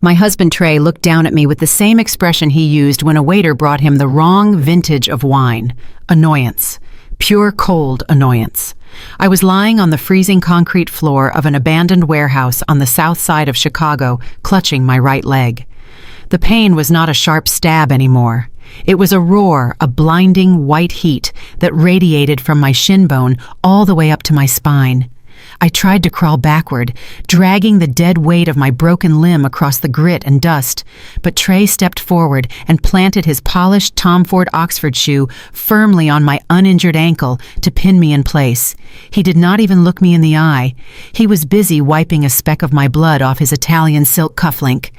My husband Trey looked down at me with the same expression he used when a waiter brought him the wrong vintage of wine. Annoyance. Pure cold annoyance. I was lying on the freezing concrete floor of an abandoned warehouse on the south side of Chicago, clutching my right leg. The pain was not a sharp stab anymore. It was a roar, a blinding white heat that radiated from my shin bone all the way up to my spine. I tried to crawl backward, dragging the dead weight of my broken limb across the grit and dust, but Trey stepped forward and planted his polished Tom Ford Oxford shoe firmly on my uninjured ankle to pin me in place. He did not even look me in the eye. He was busy wiping a speck of my blood off his Italian silk cufflink.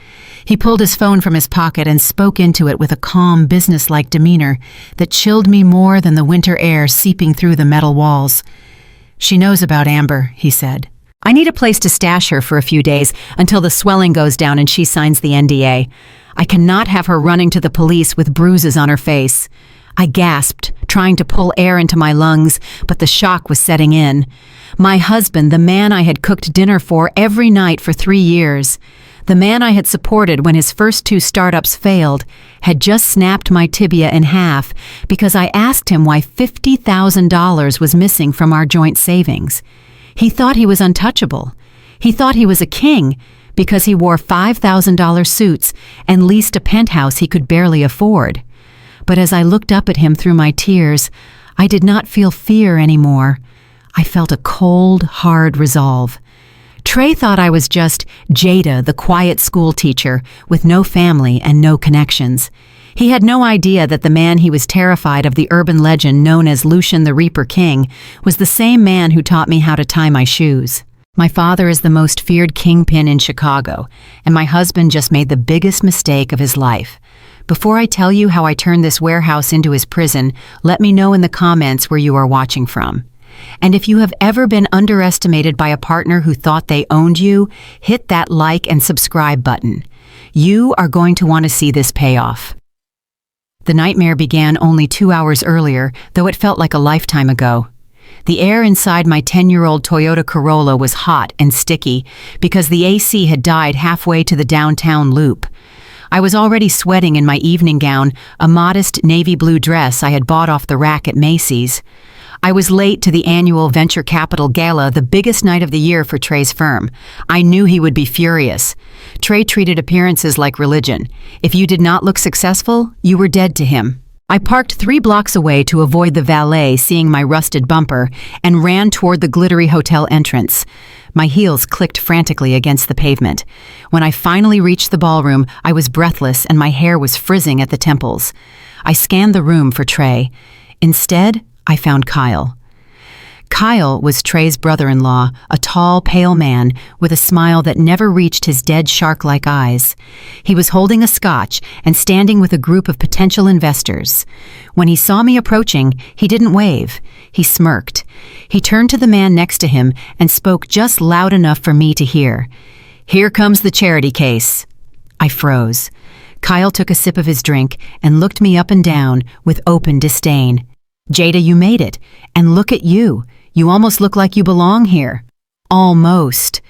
He pulled his phone from his pocket and spoke into it with a calm, businesslike demeanor that chilled me more than the winter air seeping through the metal walls. "She knows about Amber," he said. "I need a place to stash her for a few days until the swelling goes down and she signs the NDA. I cannot have her running to the police with bruises on her face." I gasped, trying to pull air into my lungs, but the shock was setting in. My husband, the man I had cooked dinner for every night for 3 years, the man I had supported when his first 2 startups failed, had just snapped my tibia in half because I asked him why $50,000 was missing from our joint savings. He thought he was untouchable. He thought he was a king because he wore $5,000 suits and leased a penthouse he could barely afford. But as I looked up at him through my tears, I did not feel fear anymore. I felt a cold, hard resolve. Trey thought I was just Jada, the quiet school teacher, with no family and no connections. He had no idea that the man he was terrified of, the urban legend known as Lucian the Reaper King, was the same man who taught me how to tie my shoes. My father is the most feared kingpin in Chicago, and my husband just made the biggest mistake of his life. Before I tell you how I turned this warehouse into his prison, let me know in the comments where you are watching from. And if you have ever been underestimated by a partner who thought they owned you, hit that like and subscribe button. You are going to want to see this payoff. The nightmare began only 2 hours earlier, though it felt like a lifetime ago. The air inside my 10-year-old Toyota Corolla was hot and sticky because the AC had died halfway to the downtown loop. I was already sweating in my evening gown, a modest navy blue dress I had bought off the rack at Macy's. I was late to the annual venture capital gala, the biggest night of the year for Trey's firm. I knew he would be furious. Trey treated appearances like religion. If you did not look successful, you were dead to him. I parked 3 blocks away to avoid the valet seeing my rusted bumper and ran toward the glittery hotel entrance. My heels clicked frantically against the pavement. When I finally reached the ballroom, I was breathless and my hair was frizzing at the temples. I scanned the room for Trey. Instead, I found Kyle. Kyle was Trey's brother-in-law, a tall, pale man with a smile that never reached his dead shark-like eyes. He was holding a scotch and standing with a group of potential investors. When he saw me approaching, he didn't wave. He smirked. He turned to the man next to him and spoke just loud enough for me to hear. "Here comes the charity case." I froze. Kyle took a sip of his drink and looked me up and down with open disdain. "Jada, you made it. And look at you. You almost look like you belong here." Almost.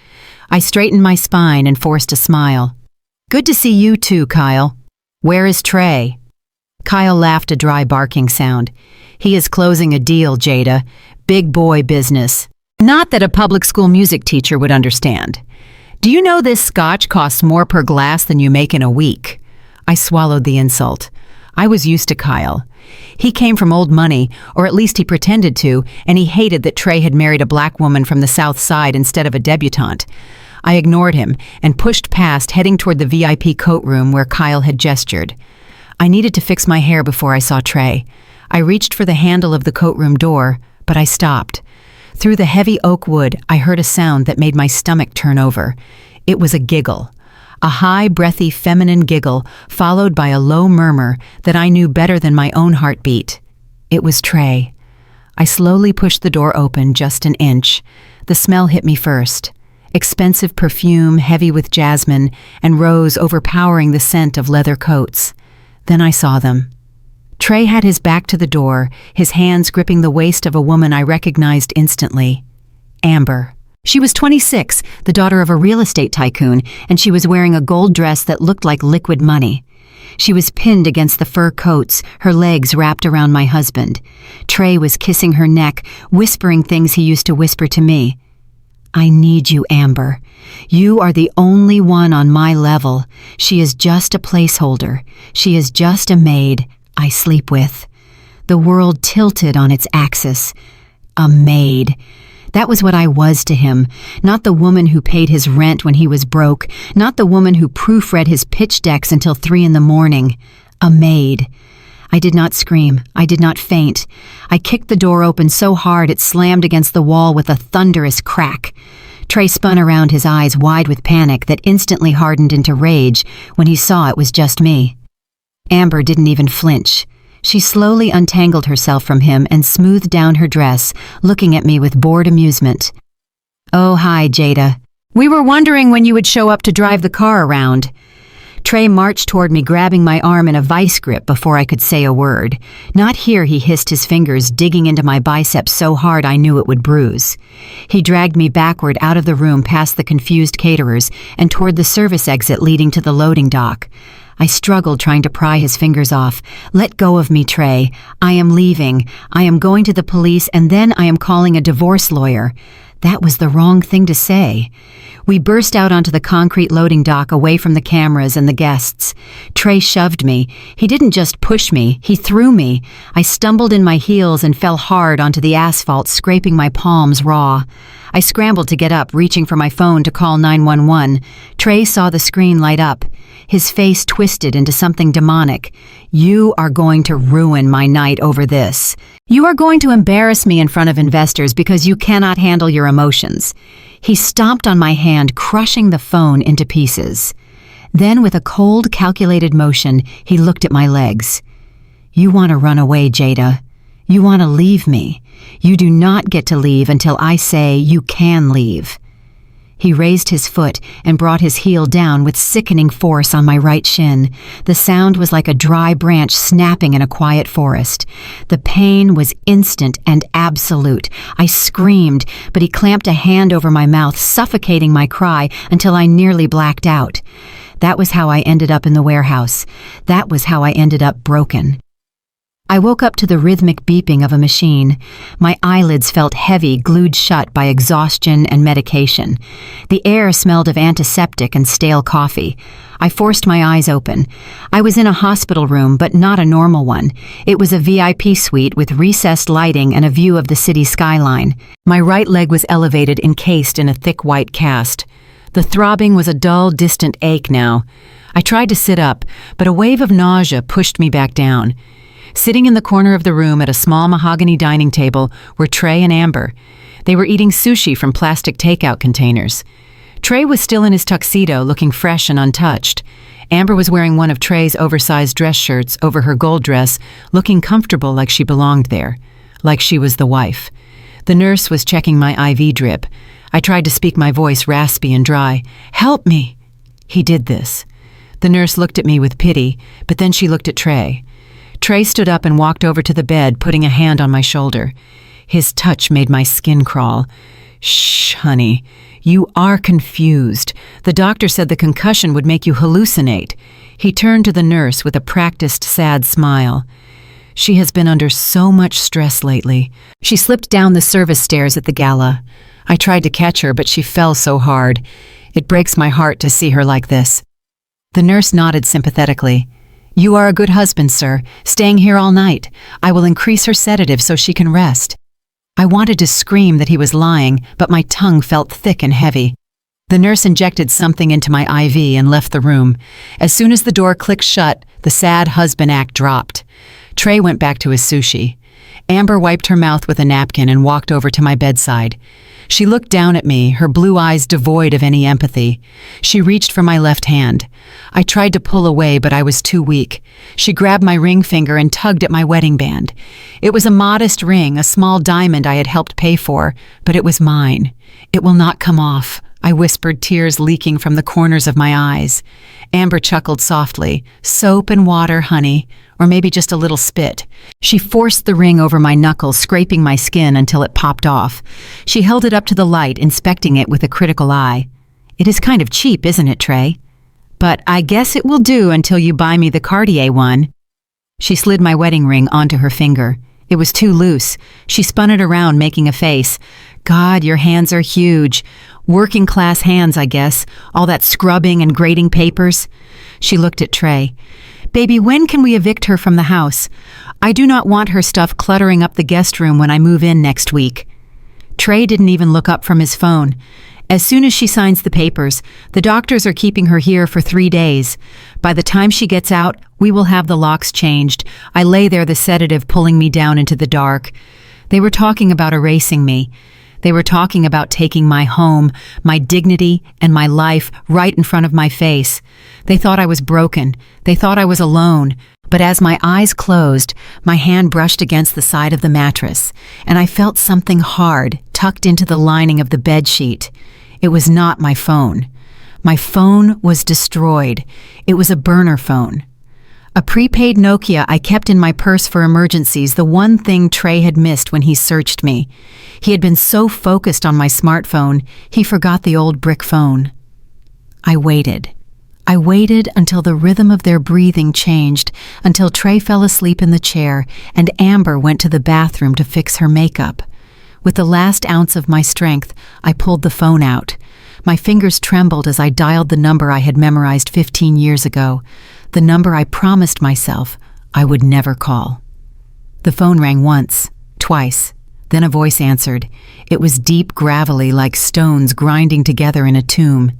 I straightened my spine and forced a smile. "Good to see you too, Kyle. Where is Trey?" Kyle laughed a dry barking sound. "He is closing a deal, Jada. Big boy business. Not that a public school music teacher would understand. Do you know this scotch costs more per glass than you make in a week?" I swallowed the insult. I was used to Kyle. He came from old money, or at least he pretended to, and he hated that Trey had married a black woman from the South Side instead of a debutante. I ignored him and pushed past, heading toward the VIP coat room where Kyle had gestured. I needed to fix my hair before I saw Trey. I reached for the handle of the coat room door, but I stopped. Through the heavy oak wood, I heard a sound that made my stomach turn over. It was a giggle. A high, breathy, feminine giggle, followed by a low murmur that I knew better than my own heartbeat. It was Trey. I slowly pushed the door open just an inch. The smell hit me first. Expensive perfume, heavy with jasmine, and rose overpowering the scent of leather coats. Then I saw them. Trey had his back to the door, his hands gripping the waist of a woman I recognized instantly. Amber. She was 26, the daughter of a real estate tycoon, and she was wearing a gold dress that looked like liquid money. She was pinned against the fur coats, her legs wrapped around my husband. Trey was kissing her neck, whispering things he used to whisper to me. "I need you, Amber. You are the only one on my level. She is just a placeholder. She is just a maid I sleep with." The world tilted on its axis. A maid. That was what I was to him, not the woman who paid his rent when he was broke, not the woman who proofread his pitch decks until 3 a.m. A maid. I did not scream. I did not faint. I kicked the door open so hard it slammed against the wall with a thunderous crack. Trey spun around, his eyes wide with panic that instantly hardened into rage when he saw it was just me. Amber didn't even flinch. She slowly untangled herself from him and smoothed down her dress, looking at me with bored amusement. "Oh, hi, Jada. We were wondering when you would show up to drive the car around." Trey marched toward me, grabbing my arm in a vice grip before I could say a word. "Not here," he hissed, his fingers digging into my biceps so hard I knew it would bruise. He dragged me backward out of the room past the confused caterers and toward the service exit leading to the loading dock. I struggled, trying to pry his fingers off. "Let go of me, Trey. I am leaving. I am going to the police, and then I am calling a divorce lawyer." That was the wrong thing to say. We burst out onto the concrete loading dock, away from the cameras and the guests. Trey shoved me. He didn't just push me, he threw me. I stumbled in my heels and fell hard onto the asphalt, scraping my palms raw. I scrambled to get up, reaching for my phone to call 911. Trey saw the screen light up. His face twisted into something demonic. "You are going to ruin my night over this. You are going to embarrass me in front of investors because you cannot handle your emotions." He stomped on my hand, crushing the phone into pieces. Then, with a cold, calculated motion, he looked at my legs. "You want to run away, Jada. You want to leave me. You do not get to leave until I say you can leave." He raised his foot and brought his heel down with sickening force on my right shin. The sound was like a dry branch snapping in a quiet forest. The pain was instant and absolute. I screamed, but he clamped a hand over my mouth, suffocating my cry until I nearly blacked out. That was how I ended up in the warehouse. That was how I ended up broken. I woke up to the rhythmic beeping of a machine. My eyelids felt heavy, glued shut by exhaustion and medication. The air smelled of antiseptic and stale coffee. I forced my eyes open. I was in a hospital room, but not a normal one. It was a VIP suite with recessed lighting and a view of the city skyline. My right leg was elevated, encased in a thick white cast. The throbbing was a dull, distant ache now. I tried to sit up, but a wave of nausea pushed me back down. Sitting in the corner of the room at a small mahogany dining table were Trey and Amber. They were eating sushi from plastic takeout containers. Trey was still in his tuxedo, looking fresh and untouched. Amber was wearing one of Trey's oversized dress shirts over her gold dress, looking comfortable, like she belonged there, like she was the wife. The nurse was checking my IV drip. I tried to speak, my voice raspy and dry. "Help me!" He did this. The nurse looked at me with pity, but then she looked at Trey. Trey stood up and walked over to the bed, putting a hand on my shoulder. His touch made my skin crawl. "Shh, honey. You are confused. The doctor said the concussion would make you hallucinate." He turned to the nurse with a practiced, sad smile. "She has been under so much stress lately." She slipped down the service stairs at the gala. I tried to catch her, but she fell so hard. It breaks my heart to see her like this. The nurse nodded sympathetically. "You are a good husband, sir, staying here all night. I will increase her sedative so she can rest." I wanted to scream that he was lying, but my tongue felt thick and heavy. The nurse injected something into my IV and left the room. As soon as the door clicked shut, the sad husband act dropped. Trey went back to his sushi. Amber wiped her mouth with a napkin and walked over to my bedside. She looked down at me, her blue eyes devoid of any empathy. She reached for my left hand. I tried to pull away, but I was too weak. She grabbed my ring finger and tugged at my wedding band. It was a modest ring, a small diamond I had helped pay for, but it was mine. "It will not come off. I whispered, tears leaking from the corners of my eyes. Amber chuckled softly. Soap and water, honey, or maybe just a little spit. She forced the ring over my knuckles, scraping my skin until it popped off. She held it up to the light, inspecting it with a critical eye. It is kind of cheap, isn't it, Trey? But I guess it will do until you buy me the Cartier one. She slid my wedding ring onto her finger. It was too loose. She spun it around, making a face. God, your hands are huge. Working class hands, I guess. All that scrubbing and grading papers. She looked at Trey. Baby, when can we evict her from the house? I do not want her stuff cluttering up the guest room when I move in next week. Trey didn't even look up from his phone. As soon as she signs the papers, the doctors are keeping her here for 3 days. By the time she gets out, we will have the locks changed. I lay there, the sedative pulling me down into the dark. They were talking about erasing me. They were talking about taking my home, my dignity, and my life right in front of my face. They thought I was broken. They thought I was alone. But as my eyes closed, my hand brushed against the side of the mattress, and I felt something hard tucked into the lining of the bedsheet. It was not my phone. My phone was destroyed. It was a burner phone. A prepaid Nokia I kept in my purse for emergencies, the one thing Trey had missed when he searched me. He had been so focused on my smartphone, he forgot the old brick phone. I waited. I waited until the rhythm of their breathing changed, until Trey fell asleep in the chair and Amber went to the bathroom to fix her makeup. With the last ounce of my strength, I pulled the phone out. My fingers trembled as I dialed the number I had memorized 15 years ago, the number I promised myself I would never call. The phone rang once, twice, then a voice answered. It was deep, gravelly, like stones grinding together in a tomb.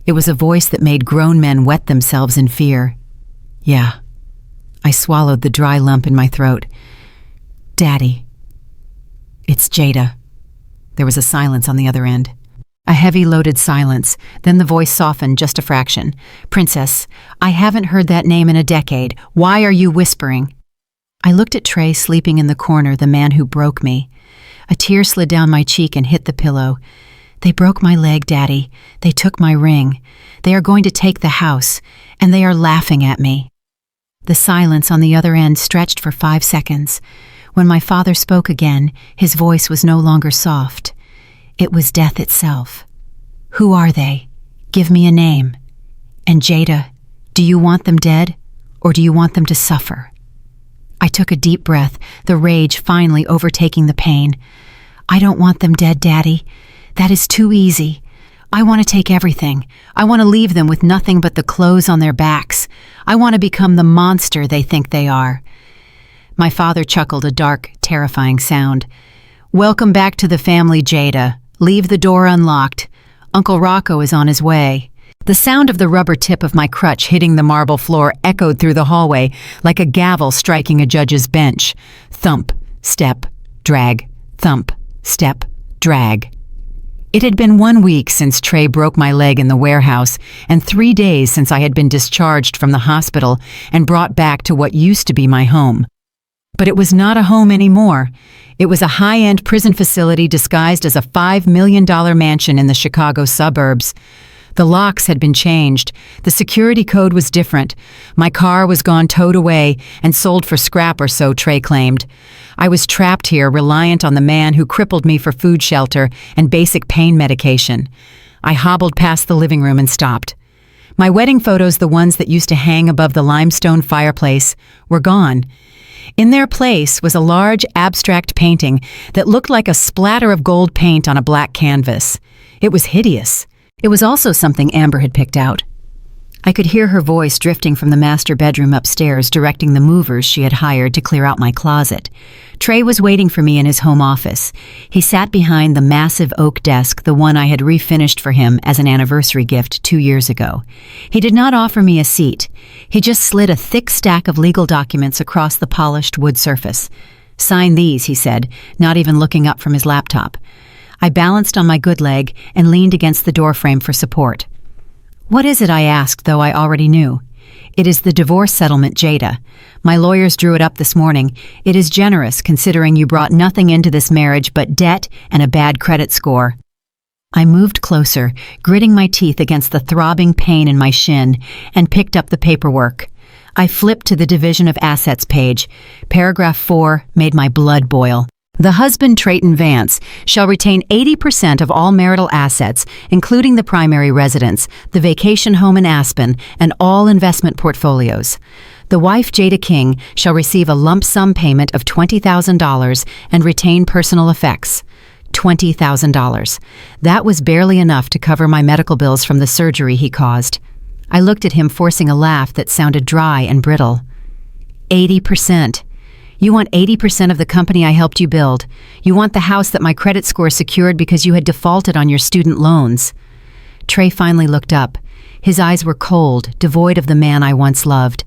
It was a voice that made grown men wet themselves in fear. Yeah. I swallowed the dry lump in my throat. Daddy. It's Jada. There was a silence on the other end. A heavy, loaded silence. Then the voice softened just a fraction. Princess, I haven't heard that name in a decade. Why are you whispering? I looked at Trey sleeping in the corner, the man who broke me. A tear slid down my cheek and hit the pillow. They broke my leg, Daddy. They took my ring. They are going to take the house, and they are laughing at me. The silence on the other end stretched for 5 seconds. When my father spoke again, his voice was no longer soft. It was death itself. Who are they? Give me a name. And Jada, do you want them dead, or do you want them to suffer? I took a deep breath, the rage finally overtaking the pain. I don't want them dead, Daddy. That is too easy. I want to take everything. I want to leave them with nothing but the clothes on their backs. I want to become the monster they think they are. My father chuckled, a dark, terrifying sound. Welcome back to the family, Jada. Leave the door unlocked. Uncle Rocco is on his way. The sound of the rubber tip of my crutch hitting the marble floor echoed through the hallway like a gavel striking a judge's bench. Thump, step, drag, thump, step, drag. It had been 1 week since Trey broke my leg in the warehouse, and 3 days since I had been discharged from the hospital and brought back to what used to be my home. But it was not a home anymore. It was a high-end prison facility disguised as a $5 million mansion in the Chicago suburbs. The locks had been changed. The security code was different. My car was gone towed away and sold for scrap or so, Trey claimed. I was trapped here, reliant on the man who crippled me for food shelter and basic pain medication. I hobbled past the living room and stopped. My wedding photos, the ones that used to hang above the limestone fireplace, were gone. In their place was a large, abstract painting that looked like a splatter of gold paint on a black canvas. It was hideous. It was also something Amber had picked out. I could hear her voice drifting from the master bedroom upstairs, directing the movers she had hired to clear out my closet. Trey was waiting for me in his home office. He sat behind the massive oak desk, the one I had refinished for him as an anniversary gift 2 years ago. He did not offer me a seat. He just slid a thick stack of legal documents across the polished wood surface. "Sign these," he said, not even looking up from his laptop. I balanced on my good leg and leaned against the doorframe for support. "What is it?" I asked, though I already knew. "It is the divorce settlement, Jada. My lawyers drew it up this morning. It is generous, considering you brought nothing into this marriage but debt and a bad credit score." I moved closer, gritting my teeth against the throbbing pain in my shin, and picked up the paperwork. I flipped to the Division of Assets page. Paragraph 4 made my blood boil. The husband, Trayton Vance, shall retain 80% of all marital assets, including the primary residence, the vacation home in Aspen, and all investment portfolios. The wife, Jada King, shall receive a lump sum payment of $20,000 and retain personal effects. $20,000. That was barely enough to cover my medical bills from the surgery he caused. I looked at him, forcing a laugh that sounded dry and brittle. 80%. You want 80% of the company I helped you build. You want the house that my credit score secured because you had defaulted on your student loans. Trey finally looked up. His eyes were cold, devoid of the man I once loved.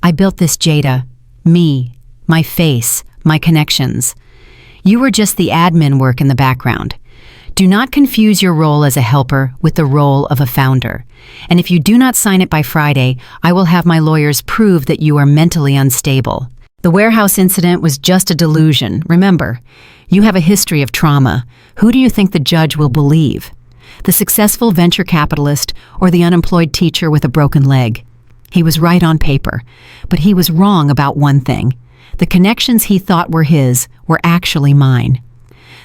I built this, Jada. Me. My face. My connections. You were just the admin work in the background. Do not confuse your role as a helper with the role of a founder. And if you do not sign it by Friday, I will have my lawyers prove that you are mentally unstable. The warehouse incident was just a delusion. Remember, you have a history of trauma. Who do you think the judge will believe? The successful venture capitalist or the unemployed teacher with a broken leg? He was right on paper, but he was wrong about one thing. The connections he thought were his were actually mine.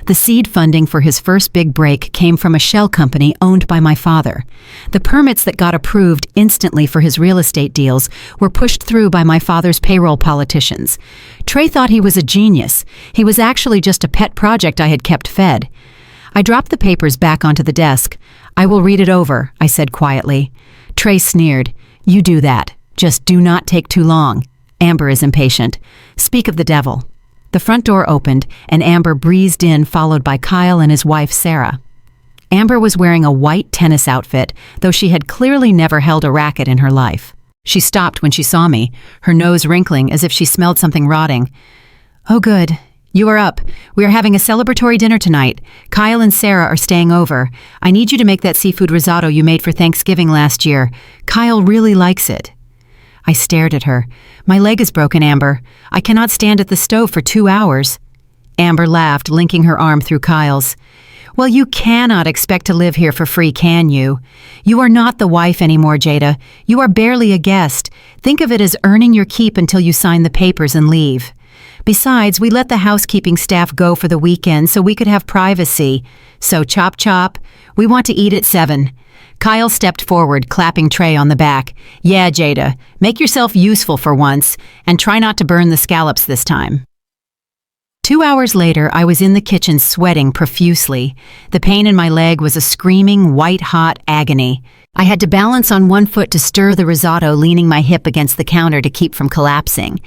The seed funding for his first big break came from a shell company owned by my father. The permits that got approved instantly for his real estate deals were pushed through by my father's payroll politicians. Trey thought he was a genius. He was actually just a pet project I had kept fed. I dropped the papers back onto the desk. I will read it over, I said quietly. Trey sneered. You do that. Just do not take too long. Amber is impatient. Speak of the devil. The front door opened, and Amber breezed in, followed by Kyle and his wife, Sarah. Amber was wearing a white tennis outfit, though she had clearly never held a racket in her life. She stopped when she saw me, her nose wrinkling as if she smelled something rotting. Oh, good. You are up. We are having a celebratory dinner tonight. Kyle and Sarah are staying over. I need you to make that seafood risotto you made for Thanksgiving last year. Kyle really likes it. I stared at her. My leg is broken, Amber. I cannot stand at the stove for 2 hours. Amber laughed, linking her arm through Kyle's. Well, you cannot expect to live here for free, can you? You are not the wife anymore, Jada. You are barely a guest. Think of it as earning your keep until you sign the papers and leave. Besides, we let the housekeeping staff go for the weekend so we could have privacy. So chop chop. We want to eat at 7. Kyle stepped forward, clapping Trey on the back. Yeah, Jada, make yourself useful for once, and try not to burn the scallops this time. 2 hours later, I was in the kitchen sweating profusely. The pain in my leg was a screaming, white-hot agony. I had to balance on one foot to stir the risotto, leaning my hip against the counter to keep from collapsing.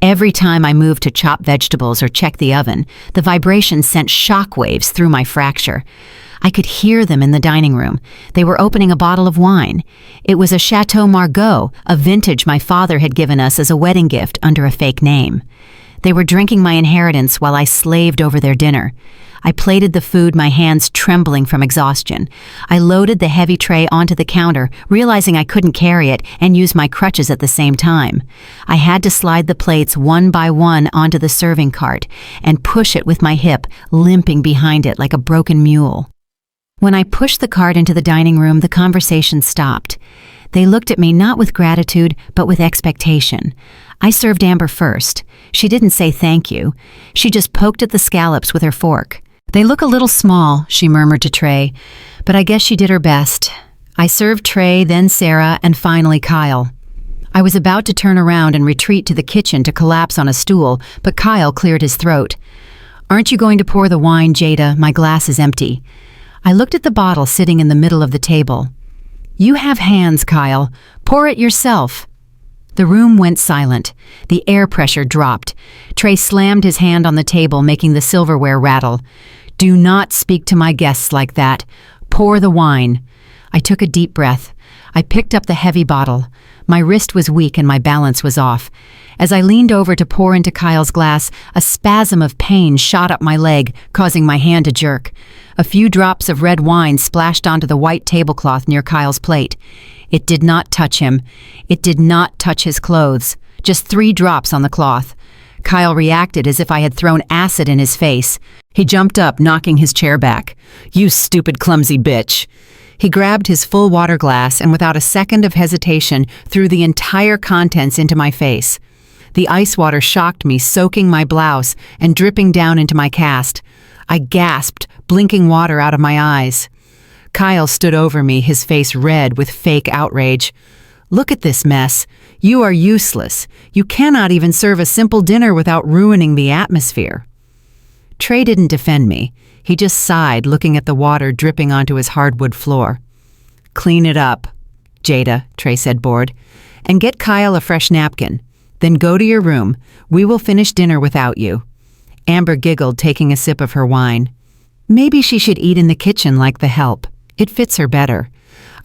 Every time I moved to chop vegetables or check the oven, the vibration sent shockwaves through my fracture. I could hear them in the dining room. They were opening a bottle of wine. It was a Chateau Margaux, a vintage my father had given us as a wedding gift under a fake name. They were drinking my inheritance while I slaved over their dinner. I plated the food, my hands trembling from exhaustion. I loaded the heavy tray onto the counter, realizing I couldn't carry it, and use my crutches at the same time. I had to slide the plates one by one onto the serving cart and push it with my hip, limping behind it like a broken mule. When I pushed the cart into the dining room, the conversation stopped. They looked at me not with gratitude, but with expectation. I served Amber first. She didn't say thank you. She just poked at the scallops with her fork. They look a little small, she murmured to Trey, but I guess she did her best. I served Trey, then Sarah, and finally Kyle. I was about to turn around and retreat to the kitchen to collapse on a stool, but Kyle cleared his throat. Aren't you going to pour the wine, Jada? My glass is empty. I looked at the bottle sitting in the middle of the table. You have hands, Kyle. Pour it yourself. The room went silent. The air pressure dropped. Trey slammed his hand on the table, making the silverware rattle. Do not speak to my guests like that. Pour the wine. I took a deep breath. I picked up the heavy bottle. My wrist was weak and my balance was off. As I leaned over to pour into Kyle's glass, a spasm of pain shot up my leg, causing my hand to jerk. A few drops of red wine splashed onto the white tablecloth near Kyle's plate. It did not touch him. It did not touch his clothes. Just 3 drops on the cloth. Kyle reacted as if I had thrown acid in his face. He jumped up, knocking his chair back. "You stupid, clumsy bitch." He grabbed his full water glass and without a second of hesitation threw the entire contents into my face. The ice water shocked me, soaking my blouse and dripping down into my cast. I gasped, blinking water out of my eyes. Kyle stood over me, his face red with fake outrage. "Look at this mess. You are useless. You cannot even serve a simple dinner without ruining the atmosphere." Trey didn't defend me. He just sighed, looking at the water dripping onto his hardwood floor. "Clean it up, Jada," Trey said, bored, "and get Kyle a fresh napkin. Then go to your room. We will finish dinner without you." Amber giggled, taking a sip of her wine. Maybe she should eat in the kitchen like the help. It fits her better.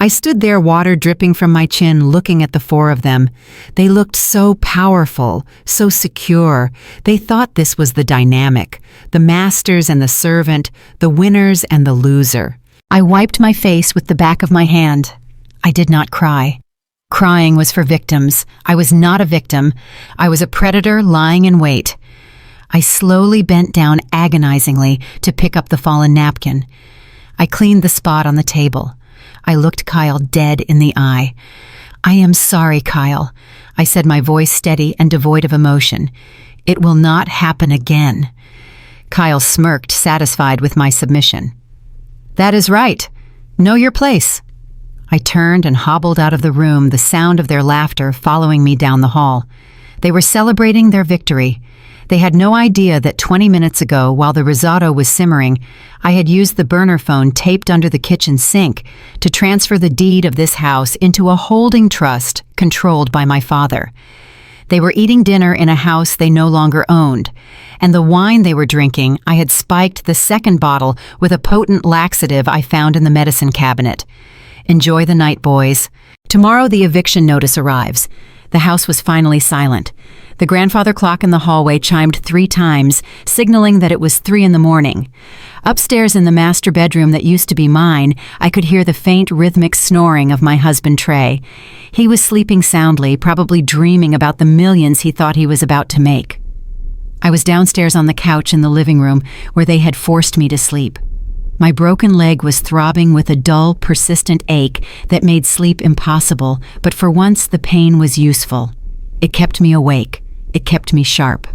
I stood there, water dripping from my chin, looking at the four of them. They looked so powerful, so secure. They thought this was the dynamic, the masters and the servant, the winners and the loser. I wiped my face with the back of my hand. I did not cry. Crying was for victims. I was not a victim. I was a predator lying in wait. I slowly bent down agonizingly to pick up the fallen napkin. I cleaned the spot on the table. I looked Kyle dead in the eye. "I am sorry, Kyle," I said, my voice steady and devoid of emotion. "It will not happen again." Kyle smirked, satisfied with my submission. "That is right. Know your place." I turned and hobbled out of the room, the sound of their laughter following me down the hall. They were celebrating their victory. They had no idea that 20 minutes ago, while the risotto was simmering, I had used the burner phone taped under the kitchen sink to transfer the deed of this house into a holding trust controlled by my father. They were eating dinner in a house they no longer owned, and the wine they were drinking, I had spiked the second bottle with a potent laxative I found in the medicine cabinet. "Enjoy the night, boys. Tomorrow the eviction notice arrives." The house was finally silent. The grandfather clock in the hallway chimed 3 times, signaling that it was 3 in the morning. Upstairs in the master bedroom that used to be mine, I could hear the faint rhythmic snoring of my husband Trey. He was sleeping soundly, probably dreaming about the millions he thought he was about to make. I was downstairs on the couch in the living room where they had forced me to sleep. My broken leg was throbbing with a dull, persistent ache that made sleep impossible, but for once the pain was useful. It kept me awake. It kept me sharp.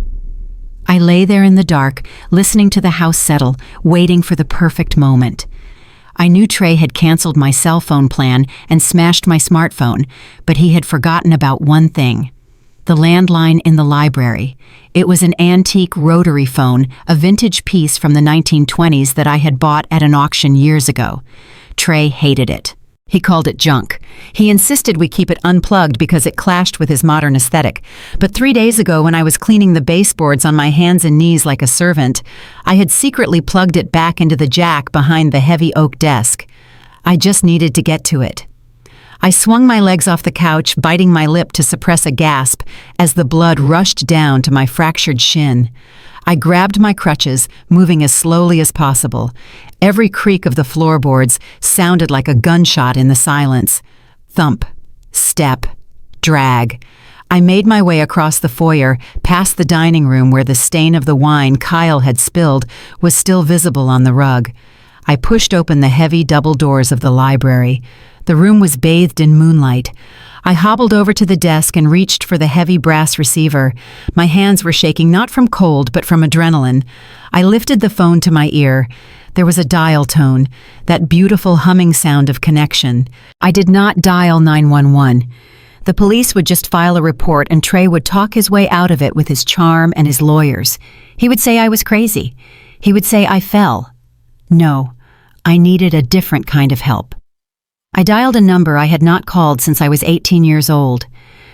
I lay there in the dark, listening to the house settle, waiting for the perfect moment. I knew Trey had canceled my cell phone plan and smashed my smartphone, but he had forgotten about one thing: the landline in the library. It was an antique rotary phone, a vintage piece from the 1920s that I had bought at an auction years ago. Trey hated it. He called it junk. He insisted we keep it unplugged because it clashed with his modern aesthetic. But 3 days ago, when I was cleaning the baseboards on my hands and knees like a servant, I had secretly plugged it back into the jack behind the heavy oak desk. I just needed to get to it. I swung my legs off the couch, biting my lip to suppress a gasp as the blood rushed down to my fractured shin. I grabbed my crutches, moving as slowly as possible. Every creak of the floorboards sounded like a gunshot in the silence. Thump, step, drag. I made my way across the foyer, past the dining room where the stain of the wine Kyle had spilled was still visible on the rug. I pushed open the heavy double doors of the library. The room was bathed in moonlight. I hobbled over to the desk and reached for the heavy brass receiver. My hands were shaking not from cold but from adrenaline. I lifted the phone to my ear. There was a dial tone, that beautiful humming sound of connection. I did not dial 911. The police would just file a report and Trey would talk his way out of it with his charm and his lawyers. He would say I was crazy. He would say I fell. No, I needed a different kind of help. I dialed a number I had not called since I was 18 years old.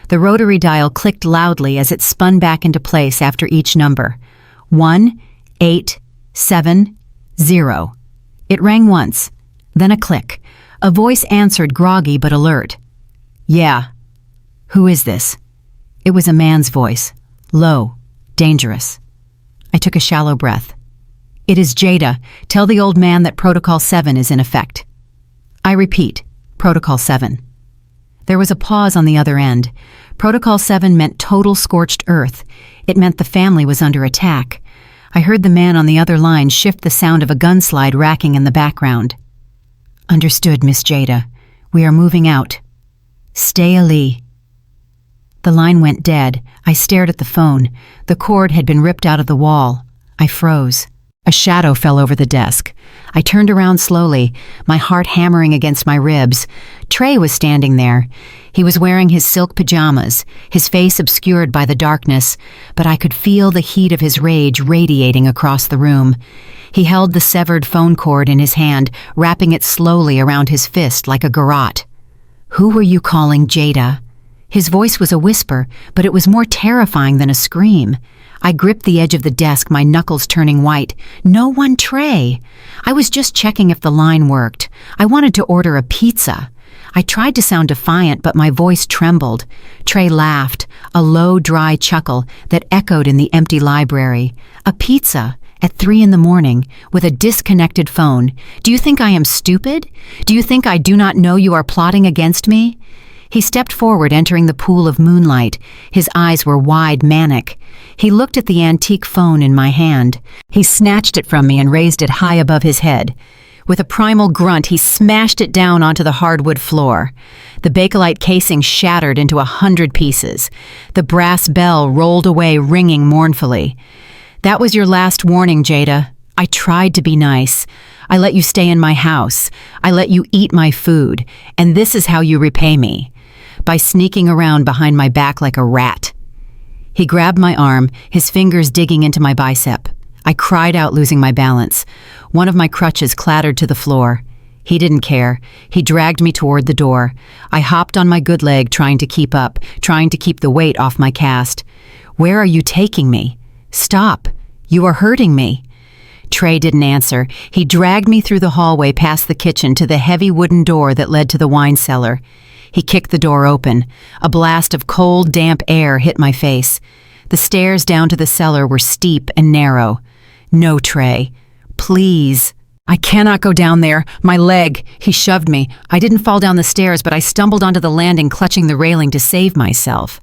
The rotary dial clicked loudly as it spun back into place after each number. 1870. It rang once, then a click. A voice answered, groggy but alert. "Yeah. Who is this?" It was a man's voice, low, dangerous. I took a shallow breath. "It is Jada. Tell the old man that Protocol 7 is in effect." I repeat, Protocol 7. There was a pause on the other end. Protocol 7 meant total scorched earth. It meant the family was under attack. I heard the man on the other line shift the sound of a gunslide racking in the background. "Understood, Miss Jada. We are moving out. Stay Ali." The line went dead. I stared at the phone. The cord had been ripped out of the wall. I froze. A shadow fell over the desk. I turned around slowly, my heart hammering against my ribs. Trey was standing there. He was wearing his silk pajamas, his face obscured by the darkness, but I could feel the heat of his rage radiating across the room. He held the severed phone cord in his hand, wrapping it slowly around his fist like a garrote. "Who were you calling Jada?" His voice was a whisper, but it was more terrifying than a scream. I gripped the edge of the desk, my knuckles turning white. "No one, Trey. I was just checking if the line worked. I wanted to order a pizza." I tried to sound defiant, but my voice trembled. Trey laughed, a low, dry chuckle that echoed in the empty library. "A pizza? At 3 in the morning, with a disconnected phone. Do you think I am stupid? Do you think I do not know you are plotting against me?" He stepped forward, entering the pool of moonlight. His eyes were wide, manic. He looked at the antique phone in my hand. He snatched it from me and raised it high above his head. With a primal grunt, he smashed it down onto the hardwood floor. The Bakelite casing shattered into 100 pieces. The brass bell rolled away, ringing mournfully. "That was your last warning, Jada. I tried to be nice. I let you stay in my house. I let you eat my food. And this is how you repay me. By sneaking around behind my back like a rat." He grabbed my arm, his fingers digging into my bicep. I cried out, losing my balance. One of my crutches clattered to the floor. He didn't care. He dragged me toward the door. I hopped on my good leg, trying to keep up, trying to keep the weight off my cast. "Where are you taking me? Stop. You are hurting me." Trey didn't answer. He dragged me through the hallway past the kitchen to the heavy wooden door that led to the wine cellar. He kicked the door open. A blast of cold, damp air hit my face. The stairs down to the cellar were steep and narrow. "No, Trey. Please." "I cannot go down there. My leg." He shoved me. I didn't fall down the stairs, but I stumbled onto the landing, clutching the railing to save myself.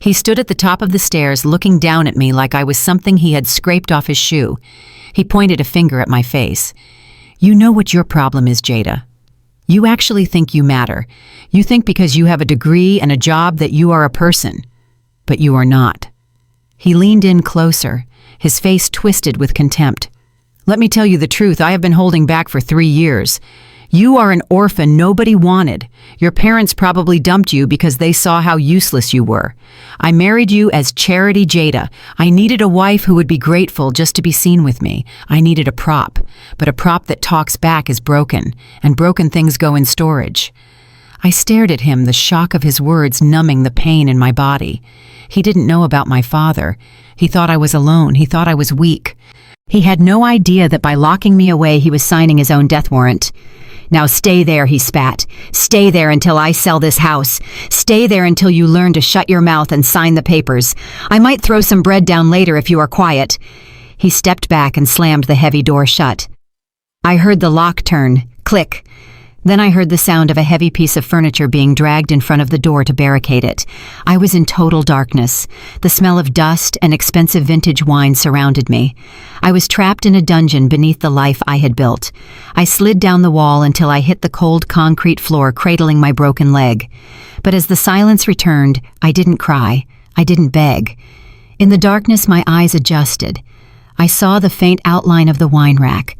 He stood at the top of the stairs, looking down at me like I was something he had scraped off his shoe. He pointed a finger at my face. "You know what your problem is, Jada. You actually think you matter. You think because you have a degree and a job that you are a person. But you are not." He leaned in closer, his face twisted with contempt. "Let me tell you the truth, I have been holding back for 3 years. You are an orphan nobody wanted. Your parents probably dumped you because they saw how useless you were. I married you as Charity Jada. I needed a wife who would be grateful just to be seen with me. I needed a prop, but a prop that talks back is broken, and broken things go in storage." I stared at him, the shock of his words numbing the pain in my body. He didn't know about my father. He thought I was alone. He thought I was weak. He had no idea that by locking me away, he was signing his own death warrant. "Now stay there," he spat. "Stay there until I sell this house. Stay there until you learn to shut your mouth and sign the papers. I might throw some bread down later if you are quiet." He stepped back and slammed the heavy door shut. I heard the lock turn, click. Then I heard the sound of a heavy piece of furniture being dragged in front of the door to barricade it. I was in total darkness. The smell of dust and expensive vintage wine surrounded me. I was trapped in a dungeon beneath the life I had built. I slid down the wall until I hit the cold concrete floor, cradling my broken leg. But as the silence returned, I didn't cry. I didn't beg. In the darkness, my eyes adjusted. I saw the faint outline of the wine rack.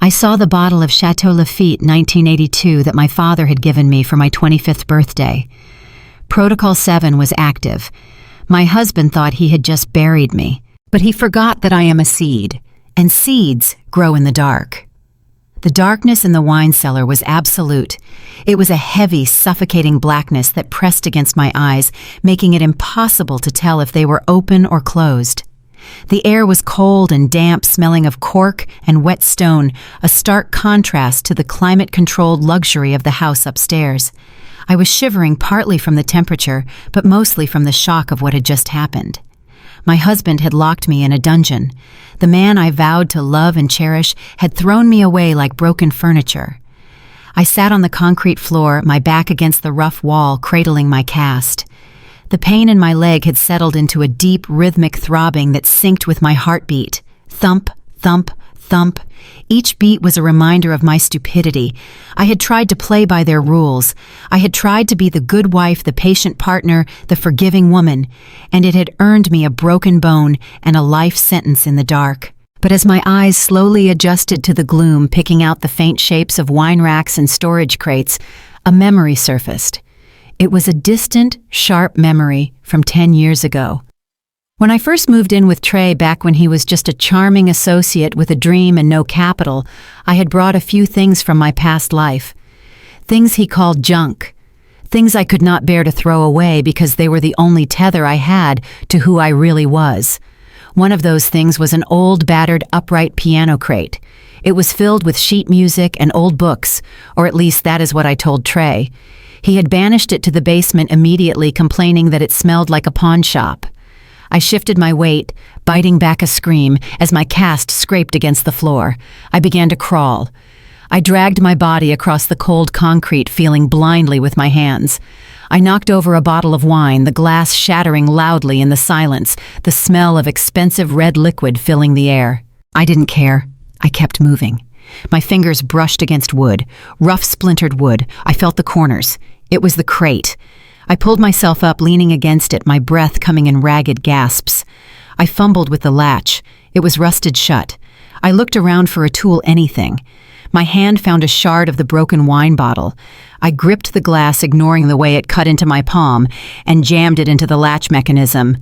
I saw the bottle of Chateau Lafite 1982 that my father had given me for my 25th birthday. Protocol 7 was active. My husband thought he had just buried me, but he forgot that I am a seed, and seeds grow in the dark. The darkness in the wine cellar was absolute. It was a heavy, suffocating blackness that pressed against my eyes, making it impossible to tell if they were open or closed. The air was cold and damp, smelling of cork and wet stone, a stark contrast to the climate-controlled luxury of the house upstairs. I was shivering partly from the temperature, but mostly from the shock of what had just happened. My husband had locked me in a dungeon. The man I vowed to love and cherish had thrown me away like broken furniture. I sat on the concrete floor, my back against the rough wall, cradling my cast. The pain in my leg had settled into a deep, rhythmic throbbing that synced with my heartbeat. Thump, thump, thump. Each beat was a reminder of my stupidity. I had tried to play by their rules. I had tried to be the good wife, the patient partner, the forgiving woman, and it had earned me a broken bone and a life sentence in the dark. But as my eyes slowly adjusted to the gloom, picking out the faint shapes of wine racks and storage crates, a memory surfaced. It was a distant, sharp memory from 10 years ago. When I first moved in with Trey back when he was just a charming associate with a dream and no capital, I had brought a few things from my past life. Things he called junk. Things I could not bear to throw away because they were the only tether I had to who I really was. One of those things was an old, battered, upright piano crate. It was filled with sheet music and old books, or at least that is what I told Trey. He had banished it to the basement immediately, complaining that it smelled like a pawn shop. I shifted my weight, biting back a scream as my cast scraped against the floor. I began to crawl. I dragged my body across the cold concrete, feeling blindly with my hands. I knocked over a bottle of wine, the glass shattering loudly in the silence, the smell of expensive red liquid filling the air. I didn't care. I kept moving. My fingers brushed against wood, rough splintered wood. I felt the corners. It was the crate. I pulled myself up, leaning against it, my breath coming in ragged gasps. I fumbled with the latch. It was rusted shut. I looked around for a tool, anything. My hand found a shard of the broken wine bottle. I gripped the glass, ignoring the way it cut into my palm, and jammed it into the latch mechanism.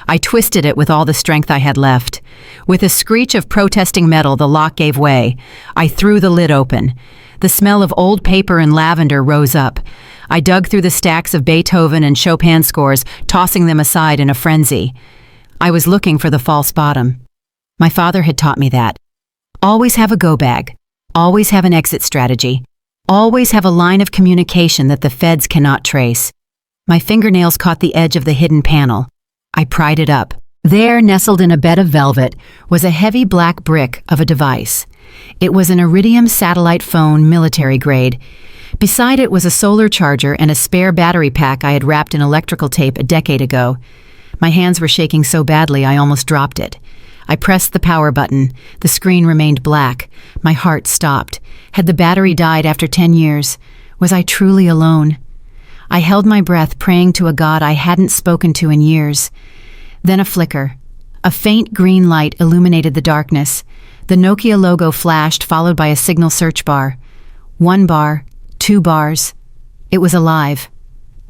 I twisted it with all the strength I had left. With a screech of protesting metal, the lock gave way. I threw the lid open. The smell of old paper and lavender rose up. I dug through the stacks of Beethoven and Chopin scores, tossing them aside in a frenzy. I was looking for the false bottom. My father had taught me that. Always have a go bag. Always have an exit strategy. Always have a line of communication that the feds cannot trace. My fingernails caught the edge of the hidden panel. I pried it up. There, nestled in a bed of velvet, was a heavy black brick of a device. It was an Iridium satellite phone, military grade. Beside it was a solar charger and a spare battery pack I had wrapped in electrical tape a decade ago. My hands were shaking so badly I almost dropped it. I pressed the power button. The screen remained black. My heart stopped. Had the battery died after 10 years? Was I truly alone? I held my breath, praying to a God I hadn't spoken to in years. Then a flicker. A faint green light illuminated the darkness. The Nokia logo flashed, followed by a signal search bar. 1 bar, 2 bars. It was alive.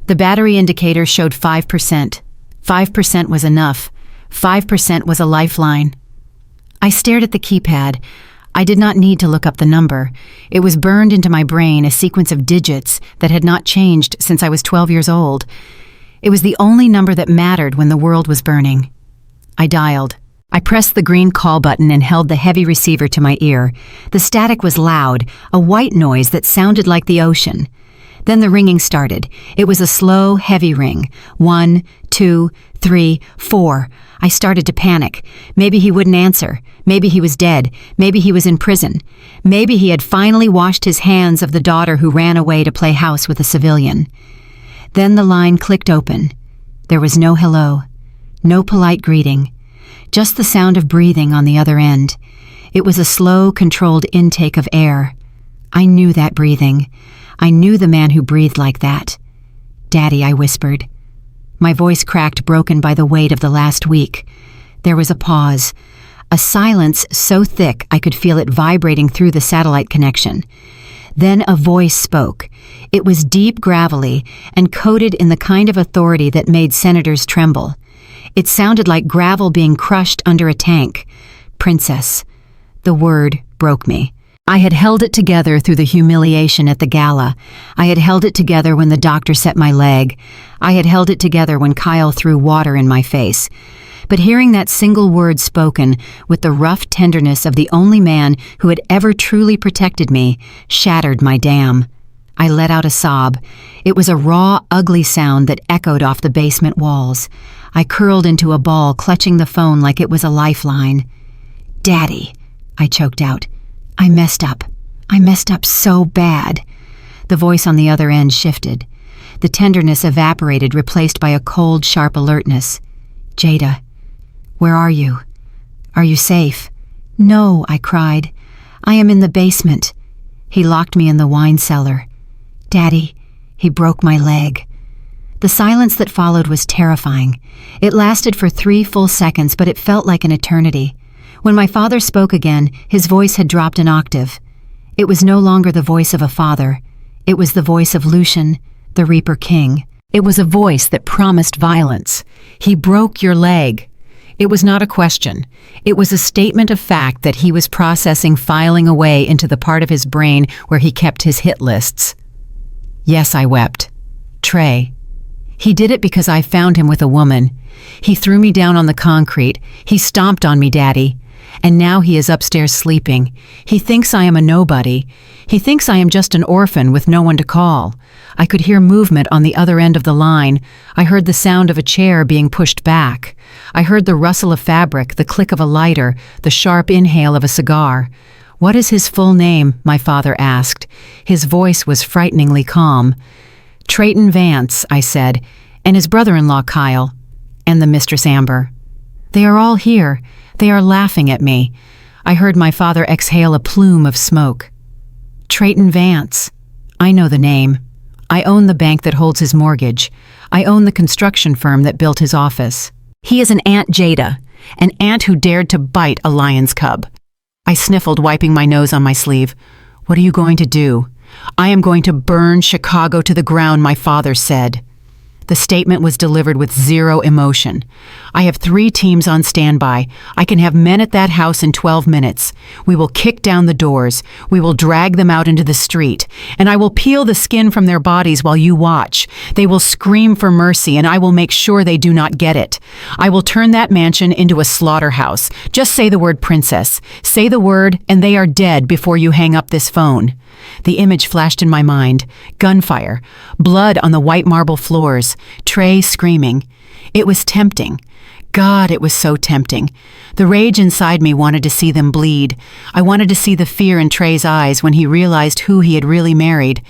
The battery indicator showed 5%. 5% was enough. 5% was a lifeline. I stared at the keypad. I did not need to look up the number. It was burned into my brain, a sequence of digits that had not changed since I was 12 years old. It was the only number that mattered when the world was burning. I dialed. I pressed the green call button and held the heavy receiver to my ear. The static was loud, a white noise that sounded like the ocean. Then the ringing started. It was a slow, heavy ring. 1, 2, 3, 4. I started to panic. Maybe he wouldn't answer. Maybe he was dead. Maybe he was in prison. Maybe he had finally washed his hands of the daughter who ran away to play house with a civilian. Then the line clicked open. There was no hello, no polite greeting, just the sound of breathing on the other end. It was a slow, controlled intake of air. I knew that breathing. I knew the man who breathed like that. "Daddy," I whispered. My voice cracked, broken by the weight of the last week. There was a pause, a silence so thick I could feel it vibrating through the satellite connection. Then a voice spoke. It was deep, gravelly, and coated in the kind of authority that made senators tremble. It sounded like gravel being crushed under a tank. "Princess." The word broke me. I had held it together through the humiliation at the gala. I had held it together when the doctor set my leg. I had held it together when Kyle threw water in my face. But hearing that single word spoken with the rough tenderness of the only man who had ever truly protected me shattered my dam. I let out a sob. It was a raw, ugly sound that echoed off the basement walls. I curled into a ball, clutching the phone like it was a lifeline. "Daddy," I choked out. "I messed up. I messed up so bad." The voice on the other end shifted. The tenderness evaporated, replaced by a cold, sharp alertness. "Jada, where are you? Are you safe?" "No," I cried. "I am in the basement." He locked me in the wine cellar. "Daddy," he broke my leg. The silence that followed was terrifying. It lasted for 3 full seconds, but it felt like an eternity. When my father spoke again, his voice had dropped an octave. It was no longer the voice of a father. It was the voice of Lucian, the Reaper King. It was a voice that promised violence. "He broke your leg." It was not a question. It was a statement of fact that he was processing, filing away into the part of his brain where he kept his hit lists. Yes, I wept. Trey. He did it because I found him with a woman. He threw me down on the concrete. He stomped on me, Daddy. And now he is upstairs sleeping. He thinks I am a nobody. He thinks I am just an orphan with no one to call. I could hear movement on the other end of the line. I heard the sound of a chair being pushed back. I heard the rustle of fabric, the click of a lighter, the sharp inhale of a cigar. "What is his full name?" my father asked. His voice was frighteningly calm. "Trayton Vance," I said, "and his brother-in-law Kyle, and the mistress Amber. They are all here. They are laughing at me." I heard my father exhale a plume of smoke. "Trayton Vance. I know the name. I own the bank that holds his mortgage. I own the construction firm that built his office. He is an Aunt Jada, an aunt who dared to bite a lion's cub." I sniffled, wiping my nose on my sleeve. "What are you going to do?" "I am going to burn Chicago to the ground," my father said. The statement was delivered with zero emotion. "I have 3 teams on standby. I can have men at that house in 12 minutes. We will kick down the doors. We will drag them out into the street. And I will peel the skin from their bodies while you watch. They will scream for mercy, and I will make sure they do not get it. I will turn that mansion into a slaughterhouse. Just say the word princess. Say the word, and they are dead before you hang up this phone." The image flashed in my mind. Gunfire, blood on the white marble floors, Trey screaming. It was tempting. God, it was so tempting. The rage inside me wanted to see them bleed. I wanted to see the fear in Trey's eyes when he realized who he had really married.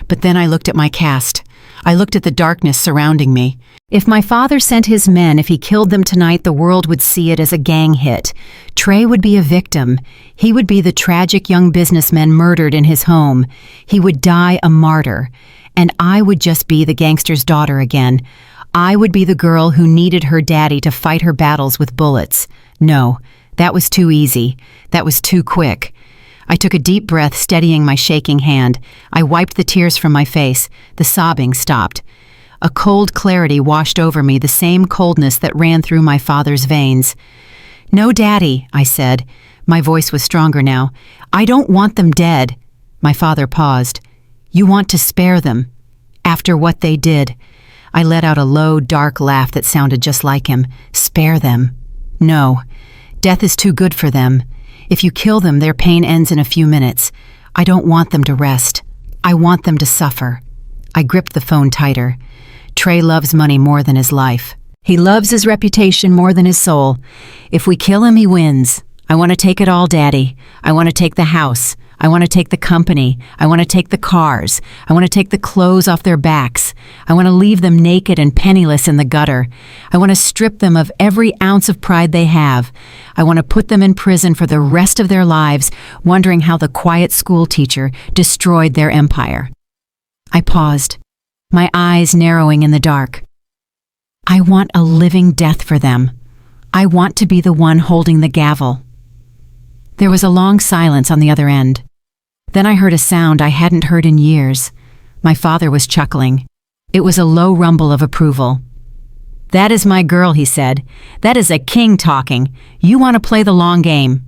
But then I looked at my cast. I looked at the darkness surrounding me. If my father sent his men, if he killed them tonight, the world would see it as a gang hit. Trey would be a victim. He would be the tragic young businessman murdered in his home. He would die a martyr. And I would just be the gangster's daughter again. I would be the girl who needed her daddy to fight her battles with bullets. No, that was too easy. That was too quick. I took a deep breath, steadying my shaking hand. I wiped the tears from my face. The sobbing stopped. A cold clarity washed over me, the same coldness that ran through my father's veins. "No, Daddy," I said. My voice was stronger now. "I don't want them dead." My father paused. "You want to spare them. After what they did." I let out a low, dark laugh that sounded just like him. "Spare them. No. Death is too good for them. If you kill them, their pain ends in a few minutes. I don't want them to rest. I want them to suffer." I gripped the phone tighter. Trey loves money more than his life. He loves his reputation more than his soul. If we kill him, he wins. I want to take it all, Daddy. I want to take the house. I want to take the company. I want to take the cars. I want to take the clothes off their backs. I want to leave them naked and penniless in the gutter. I want to strip them of every ounce of pride they have. I want to put them in prison for the rest of their lives, wondering how the quiet school teacher destroyed their empire. I paused, my eyes narrowing in the dark. I want a living death for them. I want to be the one holding the gavel. There was a long silence on the other end. Then I heard a sound I hadn't heard in years. My father was chuckling. It was a low rumble of approval. "That is my girl," he said. "That is a king talking. You want to play the long game."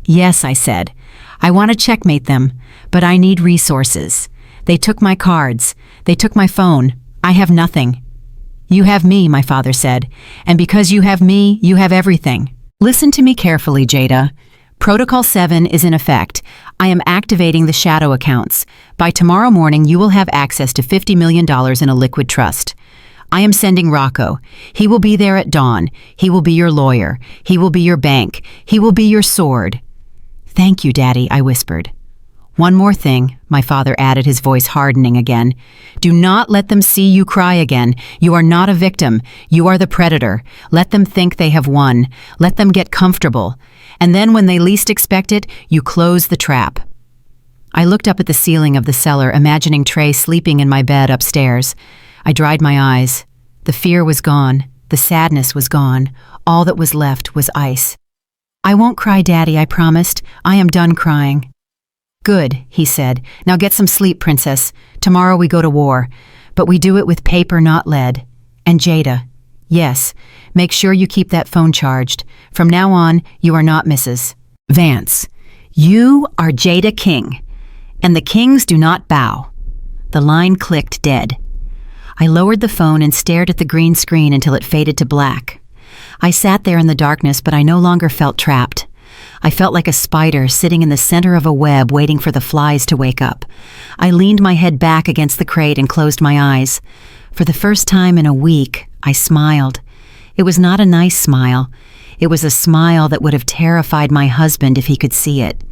"Yes," I said. "I want to checkmate them, but I need resources. They took my cards. They took my phone. I have nothing." "You have me," my father said. "And because you have me, you have everything." Listen to me carefully, Jada. Protocol 7 is in effect. I am activating the shadow accounts. By tomorrow morning, you will have access to $50 million in a liquid trust. I am sending Rocco. He will be there at dawn. He will be your lawyer. He will be your bank. He will be your sword. "Thank you, Daddy," I whispered. One more thing, my father added, his voice hardening again. Do not let them see you cry again. You are not a victim. You are the predator. Let them think they have won. Let them get comfortable. And then when they least expect it, you close the trap. I looked up at the ceiling of the cellar, imagining Trey sleeping in my bed upstairs. I dried my eyes. The fear was gone. The sadness was gone. All that was left was ice. I won't cry, Daddy, I promised. I am done crying. Good, he said. Now get some sleep, Princess. Tomorrow we go to war. But we do it with paper, not lead. And Jada. Yes, make sure you keep that phone charged. From now on, you are not Mrs. Vance. You are Jada King. And the kings do not bow. The line clicked dead. I lowered the phone and stared at the green screen until it faded to black. I sat there in the darkness, but I no longer felt trapped. I felt like a spider sitting in the center of a web waiting for the flies to wake up. I leaned my head back against the crate and closed my eyes. For the first time in a week, I smiled. It was not a nice smile. It was a smile that would have terrified my husband if he could see it.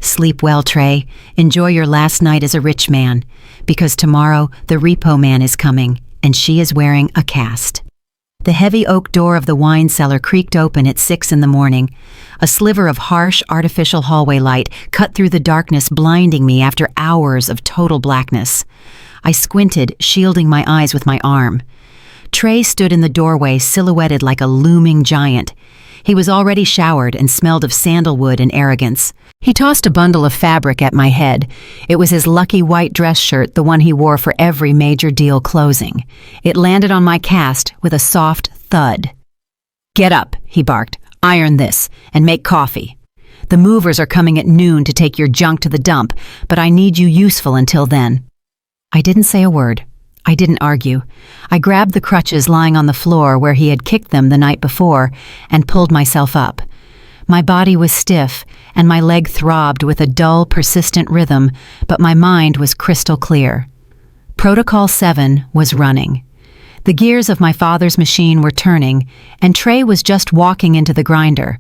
Sleep well, Trey. Enjoy your last night as a rich man, because tomorrow the repo man is coming, and she is wearing a cast. The heavy oak door of the wine cellar creaked open at 6 in the morning. A sliver of harsh, artificial hallway light cut through the darkness, blinding me after hours of total blackness. I squinted, shielding my eyes with my arm. Trey stood in the doorway, silhouetted like a looming giant. He was already showered and smelled of sandalwood and arrogance. He tossed a bundle of fabric at my head. It was his lucky white dress shirt, the one he wore for every major deal closing. It landed on my cast with a soft thud. Get up, he barked. Iron this, and make coffee. The movers are coming at noon to take your junk to the dump, but I need you useful until then. I didn't say a word. I didn't argue. I grabbed the crutches lying on the floor where he had kicked them the night before and pulled myself up. My body was stiff and my leg throbbed with a dull, persistent rhythm, but my mind was crystal clear. Protocol 7 was running. The gears of my father's machine were turning, and Trey was just walking into the grinder.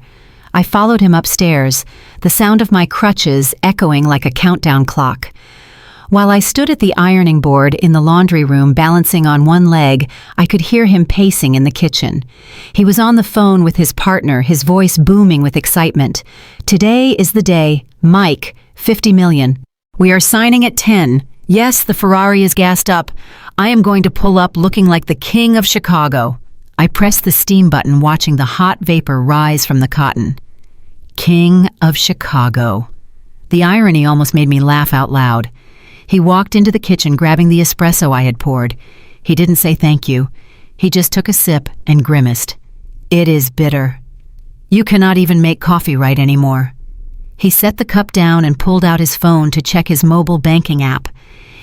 I followed him upstairs, the sound of my crutches echoing like a countdown clock. While I stood at the ironing board in the laundry room balancing on one leg, I could hear him pacing in the kitchen. He was on the phone with his partner, his voice booming with excitement. Today is the day. Mike, 50 million. We are signing at 10. Yes, the Ferrari is gassed up. I am going to pull up looking like the king of Chicago. I pressed the steam button, watching the hot vapor rise from the cotton. King of Chicago. The irony almost made me laugh out loud. He walked into the kitchen, grabbing the espresso I had poured. He didn't say thank you. He just took a sip and grimaced. It is bitter. You cannot even make coffee right anymore. He set the cup down and pulled out his phone to check his mobile banking app.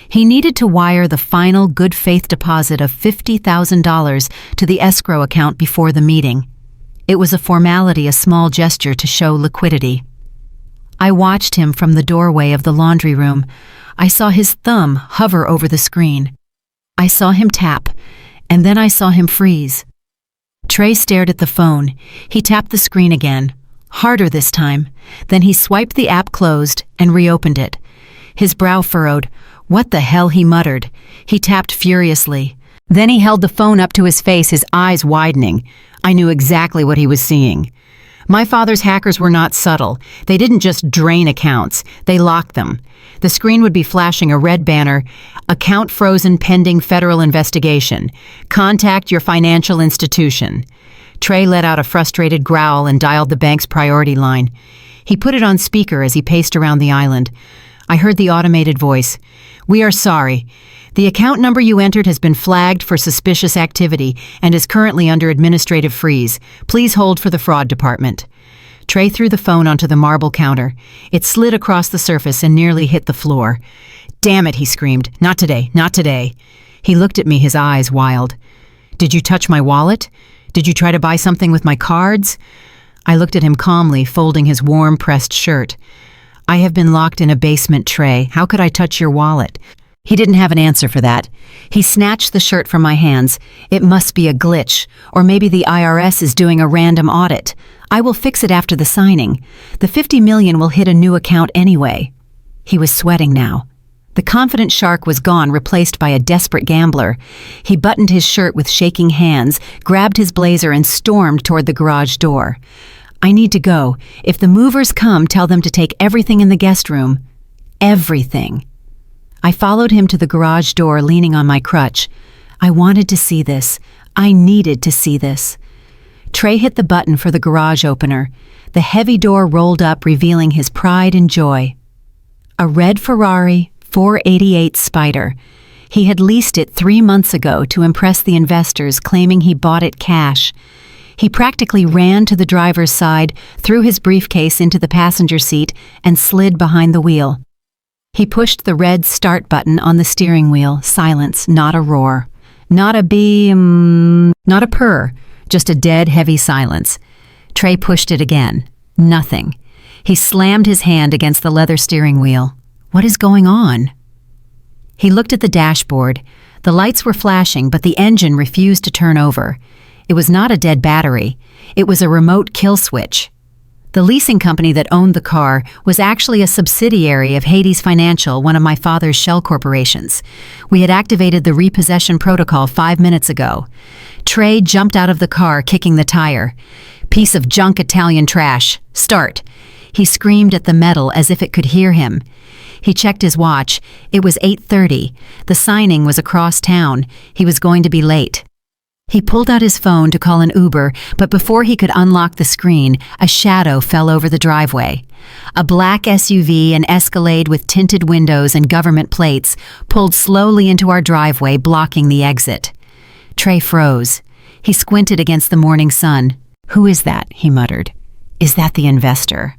He needed to wire the final good faith deposit of $50,000 to the escrow account before the meeting. It was a formality, a small gesture to show liquidity. I watched him from the doorway of the laundry room. I saw his thumb hover over the screen. I saw him tap, and then I saw him freeze. Trey stared at the phone. He tapped the screen again, harder this time. Then he swiped the app closed and reopened it. His brow furrowed. What the hell, he muttered. He tapped furiously. Then he held the phone up to his face, his eyes widening. I knew exactly what he was seeing. My father's hackers were not subtle. They didn't just drain accounts, they locked them. The screen would be flashing a red banner, account frozen pending federal investigation. Contact your financial institution. Trey let out a frustrated growl and dialed the bank's priority line. He put it on speaker as he paced around the island. I heard the automated voice. We are sorry. The account number you entered has been flagged for suspicious activity and is currently under administrative freeze. Please hold for the fraud department. Trey threw the phone onto the marble counter. It slid across the surface and nearly hit the floor. Damn it, he screamed. Not today, not today. He looked at me, his eyes wild. Did you touch my wallet? Did you try to buy something with my cards? I looked at him calmly, folding his warm, pressed shirt. I have been locked in a basement, Trey. How could I touch your wallet? He didn't have an answer for that. He snatched the shirt from my hands. It must be a glitch, or maybe the IRS is doing a random audit. I will fix it after the signing. The $50 million will hit a new account anyway. He was sweating now. The confident shark was gone, replaced by a desperate gambler. He buttoned his shirt with shaking hands, grabbed his blazer, and stormed toward the garage door. I need to go. If the movers come, tell them to take everything in the guest room. Everything. I followed him to the garage door, leaning on my crutch. I wanted to see this. I needed to see this. Trey hit the button for the garage opener. The heavy door rolled up, revealing his pride and joy. A red Ferrari 488 Spider. He had leased it 3 months ago to impress the investors, claiming he bought it cash. He practically ran to the driver's side, threw his briefcase into the passenger seat, and slid behind the wheel. He pushed the red start button on the steering wheel. Silence, not a roar. Not a not a purr, just a dead, heavy silence. Trey pushed it again. Nothing. He slammed his hand against the leather steering wheel. What is going on? He looked at the dashboard. The lights were flashing, but the engine refused to turn over. It was not a dead battery. It was a remote kill switch. The leasing company that owned the car was actually a subsidiary of Hades Financial, one of my father's shell corporations. We had activated the repossession protocol 5 minutes ago. Trey jumped out of the car, kicking the tire. "Piece of junk Italian trash. Start." He screamed at the metal as if it could hear him. He checked his watch. It was 8:30. The signing was across town. He was going to be late. He pulled out his phone to call an Uber, but before he could unlock the screen, a shadow fell over the driveway. A black SUV, an Escalade with tinted windows and government plates, pulled slowly into our driveway, blocking the exit. Trey froze. He squinted against the morning sun. "Who is that?" he muttered. "Is that the investor?"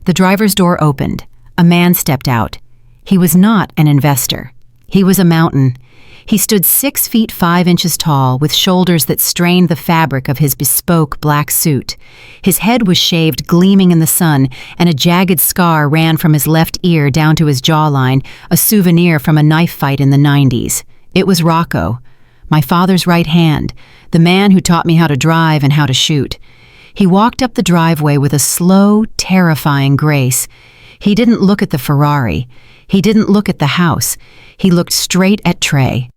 The driver's door opened. A man stepped out. He was not an investor. He was a mountain. He stood 6 feet 5 inches tall, with shoulders that strained the fabric of his bespoke black suit. His head was shaved, gleaming in the sun, and a jagged scar ran from his left ear down to his jawline, a souvenir from a knife fight in the 90s. It was Rocco, my father's right hand, the man who taught me how to drive and how to shoot. He walked up the driveway with a slow, terrifying grace. He didn't look at the Ferrari. He didn't look at the house. He looked straight at Trey.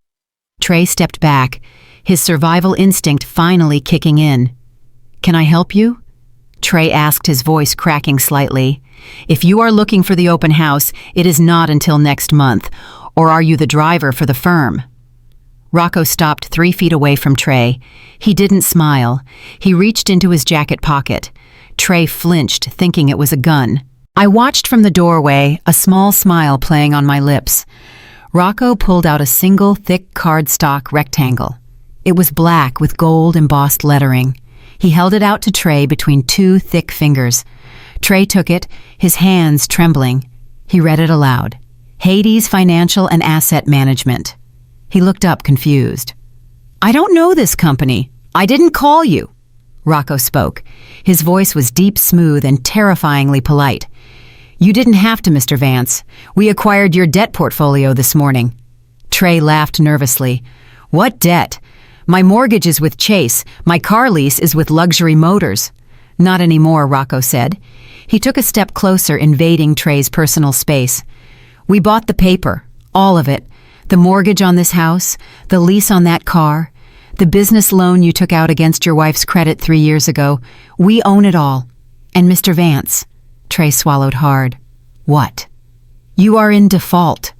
Trey stepped back, his survival instinct finally kicking in. "Can I help you?" Trey asked, his voice cracking slightly. "If you are looking for the open house, it is not until next month. Or are you the driver for the firm?" Rocco stopped 3 feet away from Trey. He didn't smile. He reached into his jacket pocket. Trey flinched, thinking it was a gun. I watched from the doorway, a small smile playing on my lips. Rocco pulled out a single thick cardstock rectangle. It was black with gold embossed lettering. He held it out to Trey between 2 thick fingers. Trey took it, his hands trembling. He read it aloud. "Hades Financial and Asset Management." He looked up, confused. "I don't know this company. I didn't call you." Rocco spoke. His voice was deep, smooth, and terrifyingly polite. "You didn't have to, Mr. Vance. We acquired your debt portfolio this morning." Trey laughed nervously. "What debt? My mortgage is with Chase. My car lease is with Luxury Motors." "Not anymore," Rocco said. He took a step closer, invading Trey's personal space. "We bought the paper, all of it. The mortgage on this house, the lease on that car, the business loan you took out against your wife's credit 3 years ago. We own it all. And Mr. Vance," Trey swallowed hard. "What?" "You are in default."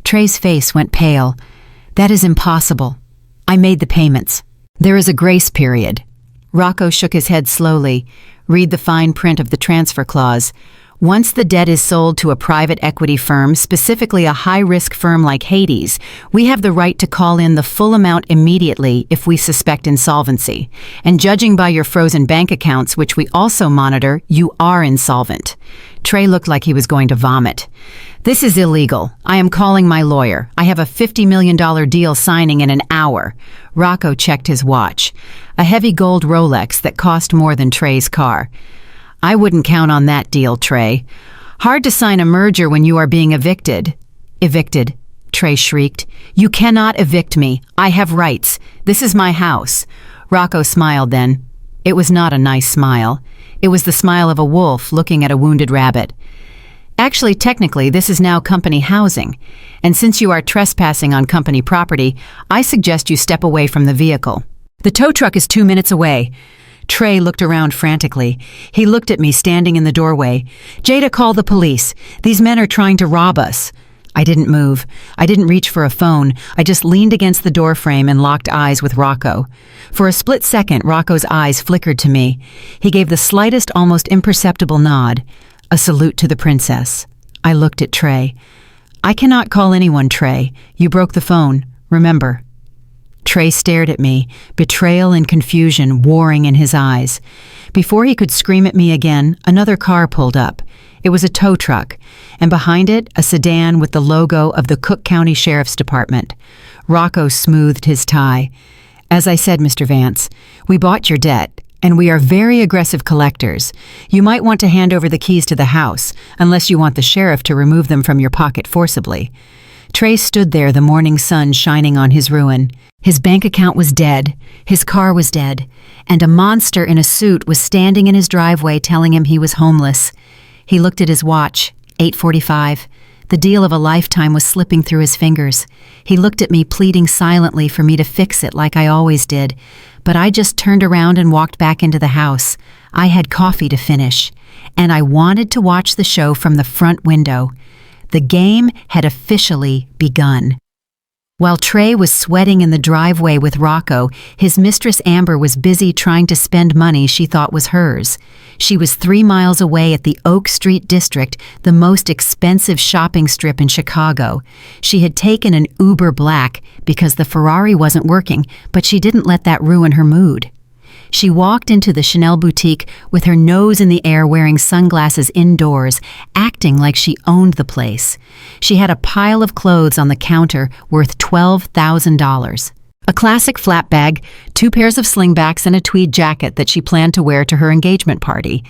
Trey's face went pale. "That is impossible. I made the payments. There is a grace period." Rocco shook his head slowly. "Read the fine print of the transfer clause. Once the debt is sold to a private equity firm, specifically a high-risk firm like Hades, we have the right to call in the full amount immediately if we suspect insolvency. And judging by your frozen bank accounts, which we also monitor, you are insolvent." Trey looked like he was going to vomit. "This is illegal. I am calling my lawyer. I have a $50 million deal signing in an hour." Rocco checked his watch. A heavy gold Rolex that cost more than Trey's car. "I wouldn't count on that deal, Trey. Hard to sign a merger when you are being evicted." "Evicted?" Trey shrieked. "You cannot evict me. I have rights. This is my house." Rocco smiled then. It was not a nice smile. It was the smile of a wolf looking at a wounded rabbit. Actually, technically, this is now company housing. And since you are trespassing on company property, I suggest you step away from the vehicle. The tow truck is 2 minutes away. Trey looked around frantically. He looked at me standing in the doorway. Jada, call the police. These men are trying to rob us. I didn't move. I didn't reach for a phone. I just leaned against the doorframe and locked eyes with Rocco. For a split second, Rocco's eyes flickered to me. He gave the slightest, almost imperceptible nod. A salute to the princess. I looked at Trey. I cannot call anyone, Trey. You broke the phone. Remember. Trey stared at me, betrayal and confusion warring in his eyes. Before he could scream at me again, another car pulled up. It was a tow truck, and behind it, a sedan with the logo of the Cook County Sheriff's Department. Rocco smoothed his tie. As I said, Mr. Vance, we bought your debt, and we are very aggressive collectors. You might want to hand over the keys to the house, unless you want the sheriff to remove them from your pocket forcibly. Trey stood there, the morning sun shining on his ruin. His bank account was dead, his car was dead, and a monster in a suit was standing in his driveway telling him he was homeless. He looked at his watch, 8:45. The deal of a lifetime was slipping through his fingers. He looked at me, pleading silently for me to fix it like I always did, but I just turned around and walked back into the house. I had coffee to finish, and I wanted to watch the show from the front window. The game had officially begun. While Trey was sweating in the driveway with Rocco, his mistress Amber was busy trying to spend money she thought was hers. She was 3 miles away at the Oak Street District, the most expensive shopping strip in Chicago. She had taken an Uber Black because the Ferrari wasn't working, but she didn't let that ruin her mood. She walked into the Chanel boutique with her nose in the air, wearing sunglasses indoors, acting like she owned the place. She had a pile of clothes on the counter worth $12,000. A classic flap bag, 2 pairs of slingbacks, and a tweed jacket that she planned to wear to her engagement party.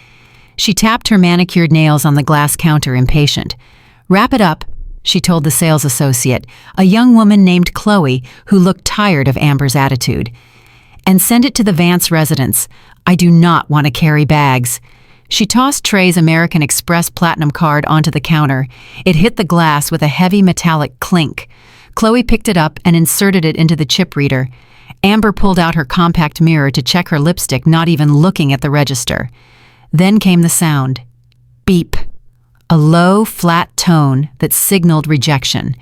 She tapped her manicured nails on the glass counter, impatient. "Wrap it up," she told the sales associate, a young woman named Chloe who looked tired of Amber's attitude. "And send it to the Vance residence. I do not want to carry bags." She tossed Trey's American Express Platinum card onto the counter. It hit the glass with a heavy metallic clink. Chloe picked it up and inserted it into the chip reader. Amber pulled out her compact mirror to check her lipstick, not even looking at the register. Then came the sound. Beep. A low, flat tone that signaled rejection.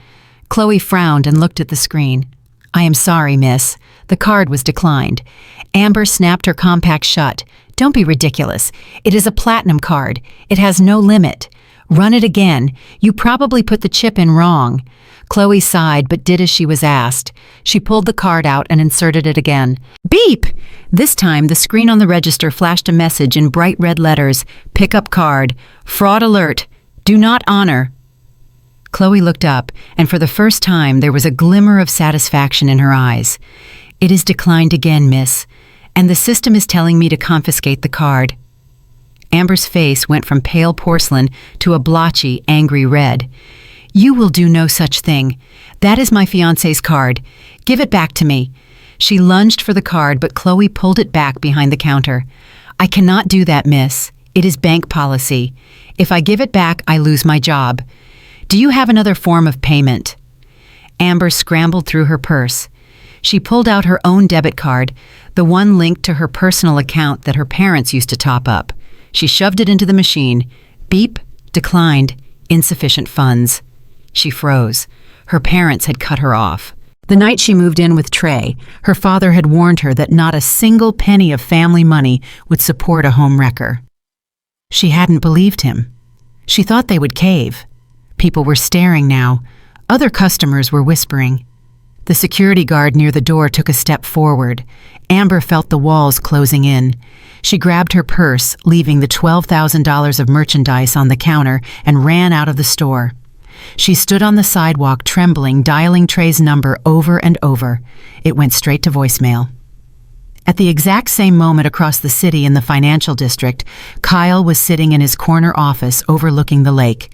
Chloe frowned and looked at the screen. "I am sorry, miss. The card was declined." Amber snapped her compact shut. "Don't be ridiculous. It is a platinum card. It has no limit. Run it again. You probably put the chip in wrong." Chloe sighed but did as she was asked. She pulled the card out and inserted it again. Beep! This time, the screen on the register flashed a message in bright red letters. "Pickup card. Fraud alert. Do not honor." Chloe looked up, and for the first time there was a glimmer of satisfaction in her eyes. "It is declined again, miss, and the system is telling me to confiscate the card." Amber's face went from pale porcelain to a blotchy, angry red. "You will do no such thing. That is my fiancé's card. Give it back to me." She lunged for the card, but Chloe pulled it back behind the counter. "I cannot do that, miss. It is bank policy. If I give it back, I lose my job. Do you have another form of payment?" Amber scrambled through her purse. She pulled out her own debit card, the one linked to her personal account that her parents used to top up. She shoved it into the machine. Beep, declined, insufficient funds. She froze. Her parents had cut her off. The night she moved in with Trey, her father had warned her that not a single penny of family money would support a home wrecker. She hadn't believed him. She thought they would cave. People were staring now. Other customers were whispering. The security guard near the door took a step forward. Amber felt the walls closing in. She grabbed her purse, leaving the $12,000 of merchandise on the counter, and ran out of the store. She stood on the sidewalk, trembling, dialing Trey's number over and over. It went straight to voicemail. At the exact same moment across the city in the financial district, Kyle was sitting in his corner office overlooking the lake.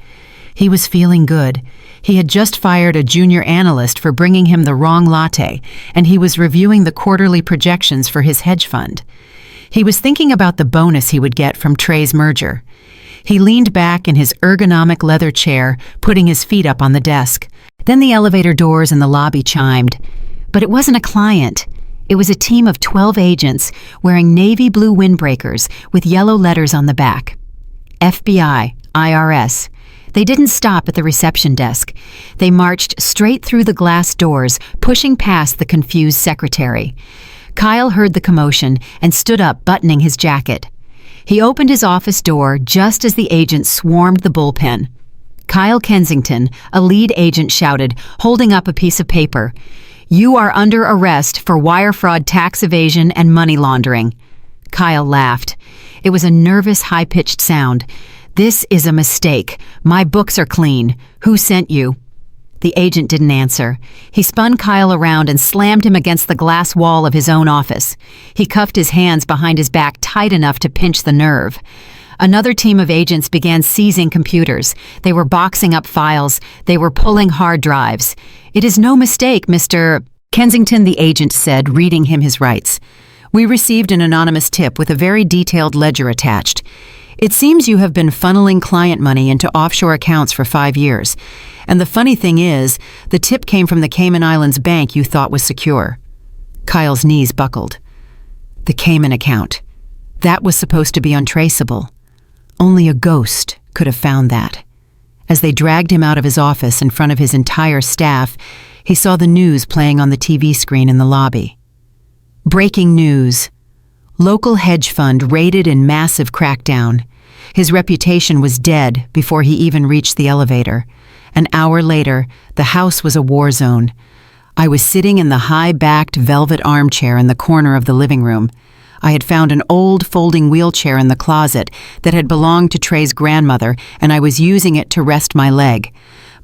He was feeling good. He had just fired a junior analyst for bringing him the wrong latte, and he was reviewing the quarterly projections for his hedge fund. He was thinking about the bonus he would get from Trey's merger. He leaned back in his ergonomic leather chair, putting his feet up on the desk. Then the elevator doors in the lobby chimed. But it wasn't a client. It was a team of 12 agents wearing navy blue windbreakers with yellow letters on the back. FBI, IRS. They didn't stop at the reception desk. They marched straight through the glass doors, pushing past the confused secretary. Kyle heard the commotion and stood up, buttoning his jacket. He opened his office door just as the agents swarmed the bullpen. Kyle Kensington, a lead agent, shouted, holding up a piece of paper, "You are under arrest for wire fraud, tax evasion, and money laundering." Kyle laughed. It was a nervous, high-pitched sound. "This is a mistake. My books are clean. Who sent you?" The agent didn't answer. He spun Kyle around and slammed him against the glass wall of his own office. He cuffed his hands behind his back tight enough to pinch the nerve. Another team of agents began seizing computers. They were boxing up files. They were pulling hard drives. "It is no mistake, Mr. Kensington," the agent said, reading him his rights. "We received an anonymous tip with a very detailed ledger attached. It seems you have been funneling client money into offshore accounts for 5 years. And the funny thing is, the tip came from the Cayman Islands bank you thought was secure." Kyle's knees buckled. The Cayman account. That was supposed to be untraceable. Only a ghost could have found that. As they dragged him out of his office in front of his entire staff, he saw the news playing on the TV screen in the lobby. Breaking news. Local hedge fund raided in massive crackdown. His reputation was dead before he even reached the elevator. An hour later, the house was a war zone. I was sitting in the high-backed velvet armchair in the corner of the living room. I had found an old folding wheelchair in the closet that had belonged to Trey's grandmother, and I was using it to rest my leg.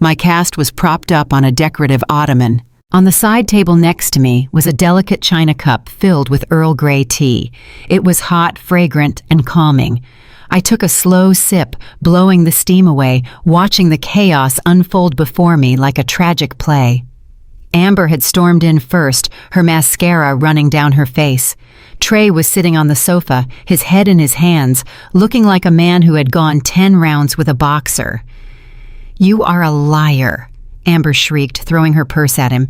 My cast was propped up on a decorative ottoman. On the side table next to me was a delicate china cup filled with Earl Grey tea. It was hot, fragrant, and calming. I took a slow sip, blowing the steam away, watching the chaos unfold before me like a tragic play. Amber had stormed in first, her mascara running down her face. Trey was sitting on the sofa, his head in his hands, looking like a man who had gone 10 rounds with a boxer. "You are a liar," Amber shrieked, throwing her purse at him.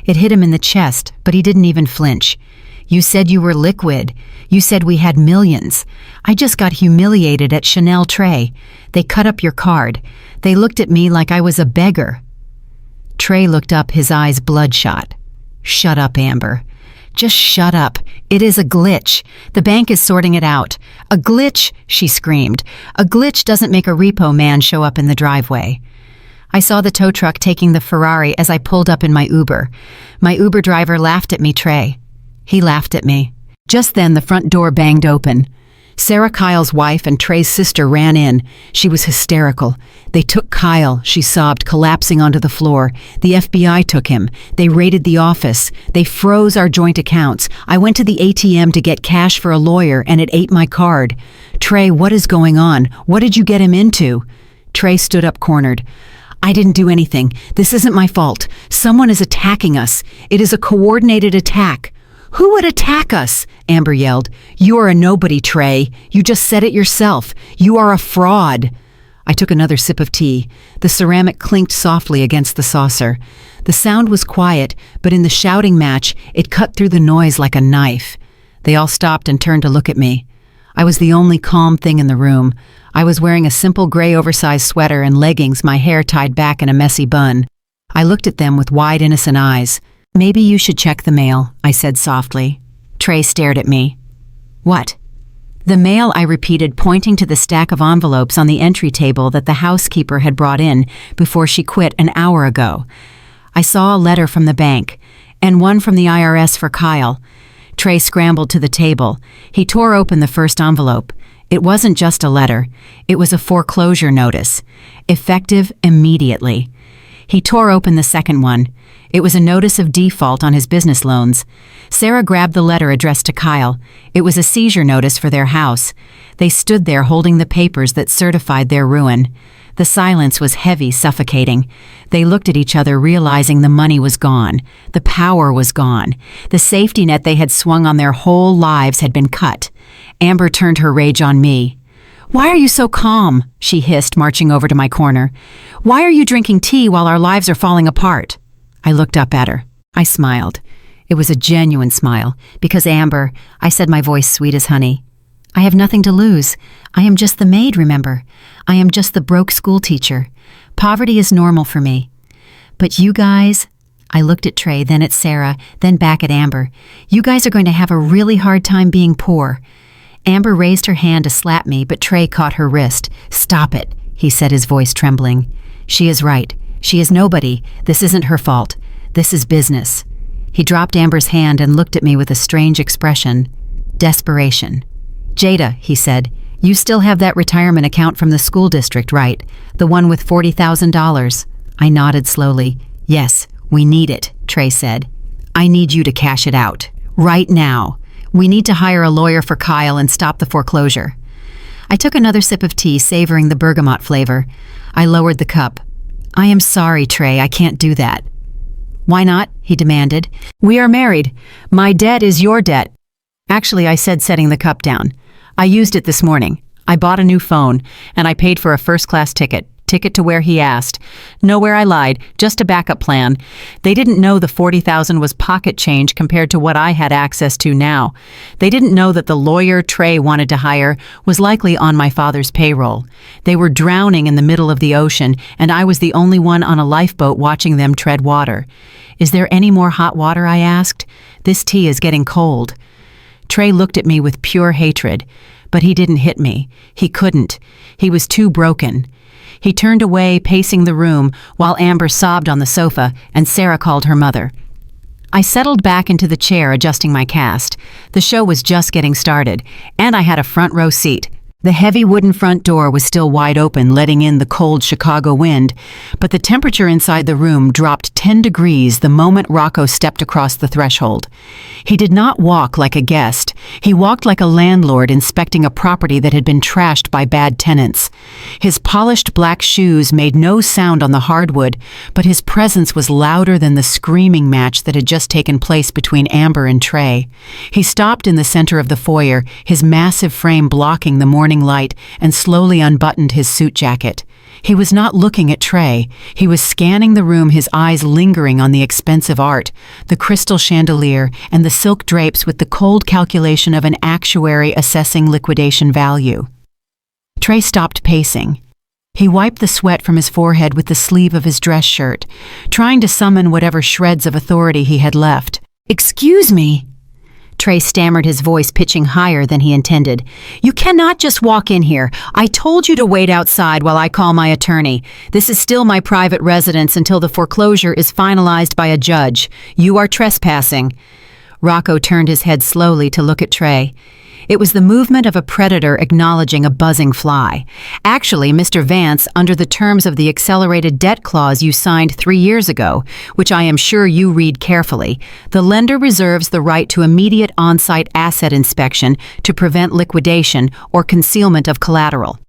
It hit him in the chest, but he didn't even flinch. "You said you were liquid. You said we had millions. I just got humiliated at Chanel Trey. They cut up your card. They looked at me like I was a beggar." Trey looked up, his eyes bloodshot. "Shut up, Amber. Just shut up. It is a glitch. The bank is sorting it out. A glitch," she screamed. "A glitch doesn't make a repo man show up in the driveway." I saw the tow truck taking the Ferrari as I pulled up in my Uber. My Uber driver laughed at me, Trey. He laughed at me. Just then, the front door banged open. Sarah, Kyle's wife, and Trey's sister ran in. She was hysterical. "They took Kyle," she sobbed, collapsing onto the floor. "The FBI took him. They raided the office. They froze our joint accounts. I went to the ATM to get cash for a lawyer, and it ate my card. Trey, what is going on? What did you get him into?" Trey stood up, cornered. "I didn't do anything. This isn't my fault. Someone is attacking us. It is a coordinated attack." "Who would attack us?" Amber yelled. "You are a nobody, Trey. You just said it yourself. You are a fraud." I took another sip of tea. The ceramic clinked softly against the saucer. The sound was quiet, but in the shouting match, it cut through the noise like a knife. They all stopped and turned to look at me. I was the only calm thing in the room. I was wearing a simple gray oversized sweater and leggings, my hair tied back in a messy bun. I looked at them with wide, innocent eyes. "Maybe you should check the mail," I said softly. Trey stared at me. "What?" "The mail," I repeated, pointing to the stack of envelopes on the entry table that the housekeeper had brought in before she quit an hour ago. I saw a letter from the bank, and one from the IRS for Kyle. Trey scrambled to the table. He tore open the first envelope. It wasn't just a letter. It was a foreclosure notice. Effective immediately. He tore open the second one. It was a notice of default on his business loans. Sarah grabbed the letter addressed to Kyle. It was a seizure notice for their house. They stood there holding the papers that certified their ruin. The silence was heavy, suffocating. They looked at each other, realizing the money was gone. The power was gone. The safety net they had swung on their whole lives had been cut. Amber turned her rage on me. "Why are you so calm?" she hissed, marching over to my corner. "Why are you drinking tea while our lives are falling apart?" I looked up at her. I smiled. It was a genuine smile, because Amber, I said, my voice sweet as honey, I have nothing to lose. I am just the maid, remember? I am just the broke school teacher. Poverty is normal for me. But you guys, I looked at Trey, then at Sarah, then back at Amber. You guys are going to have a really hard time being poor. Amber raised her hand to slap me, but Trey caught her wrist. "Stop it," he said, his voice trembling. "She is right. She is nobody. This isn't her fault. This is business." He dropped Amber's hand and looked at me with a strange expression. Desperation. "Jada," he said, "you still have that retirement account from the school district, right? The one with $40,000. I nodded slowly. "Yes, we need it," Trey said. "I need you to cash it out. Right now. We need to hire a lawyer for Kyle and stop the foreclosure." I took another sip of tea, savoring the bergamot flavor. I lowered the cup. "I am sorry, Trey, I can't do that." "Why not?" he demanded. "We are married. My debt is your debt." "Actually," I said, setting the cup down. "I used it this morning. I bought a new phone, and I paid for a first-class ticket to where he asked. Nowhere I lied, just a backup plan. They didn't know the $40,000 was pocket change compared to what I had access to now. They didn't know that the lawyer Trey wanted to hire was likely on my father's payroll. They were drowning in the middle of the ocean, and I was the only one on a lifeboat watching them tread water. "Is there any more hot water?" I asked. "This tea is getting cold." Trey looked at me with pure hatred, but he didn't hit me. He couldn't. He was too broken. He turned away, pacing the room, while Amber sobbed on the sofa and Sarah called her mother. I settled back into the chair, adjusting my cast. The show was just getting started, and I had a front row seat. The heavy wooden front door was still wide open, letting in the cold Chicago wind, but the temperature inside the room dropped 10 degrees the moment Rocco stepped across the threshold. He did not walk like a guest. He walked like a landlord inspecting a property that had been trashed by bad tenants. His polished black shoes made no sound on the hardwood, but his presence was louder than the screaming match that had just taken place between Amber and Trey. He stopped in the center of the foyer, his massive frame blocking the morning light, and slowly unbuttoned his suit jacket. He was not looking at Trey. He was scanning the room, his eyes lingering on the expensive art, the crystal chandelier, and the silk drapes with the cold calculation of an actuary assessing liquidation value. Trey stopped pacing. He wiped the sweat from his forehead with the sleeve of his dress shirt, trying to summon whatever shreds of authority he had left. "Excuse me," Trey stammered, his voice pitching higher than he intended. "You cannot just walk in here. I told you to wait outside while I call my attorney. This is still my private residence until the foreclosure is finalized by a judge. You are trespassing." Rocco turned his head slowly to look at Trey. It was the movement of a predator acknowledging a buzzing fly. "Actually, Mr. Vance, under the terms of the accelerated debt clause you signed 3 years ago, which I am sure you read carefully, the lender reserves the right to immediate on-site asset inspection to prevent liquidation or concealment of collateral."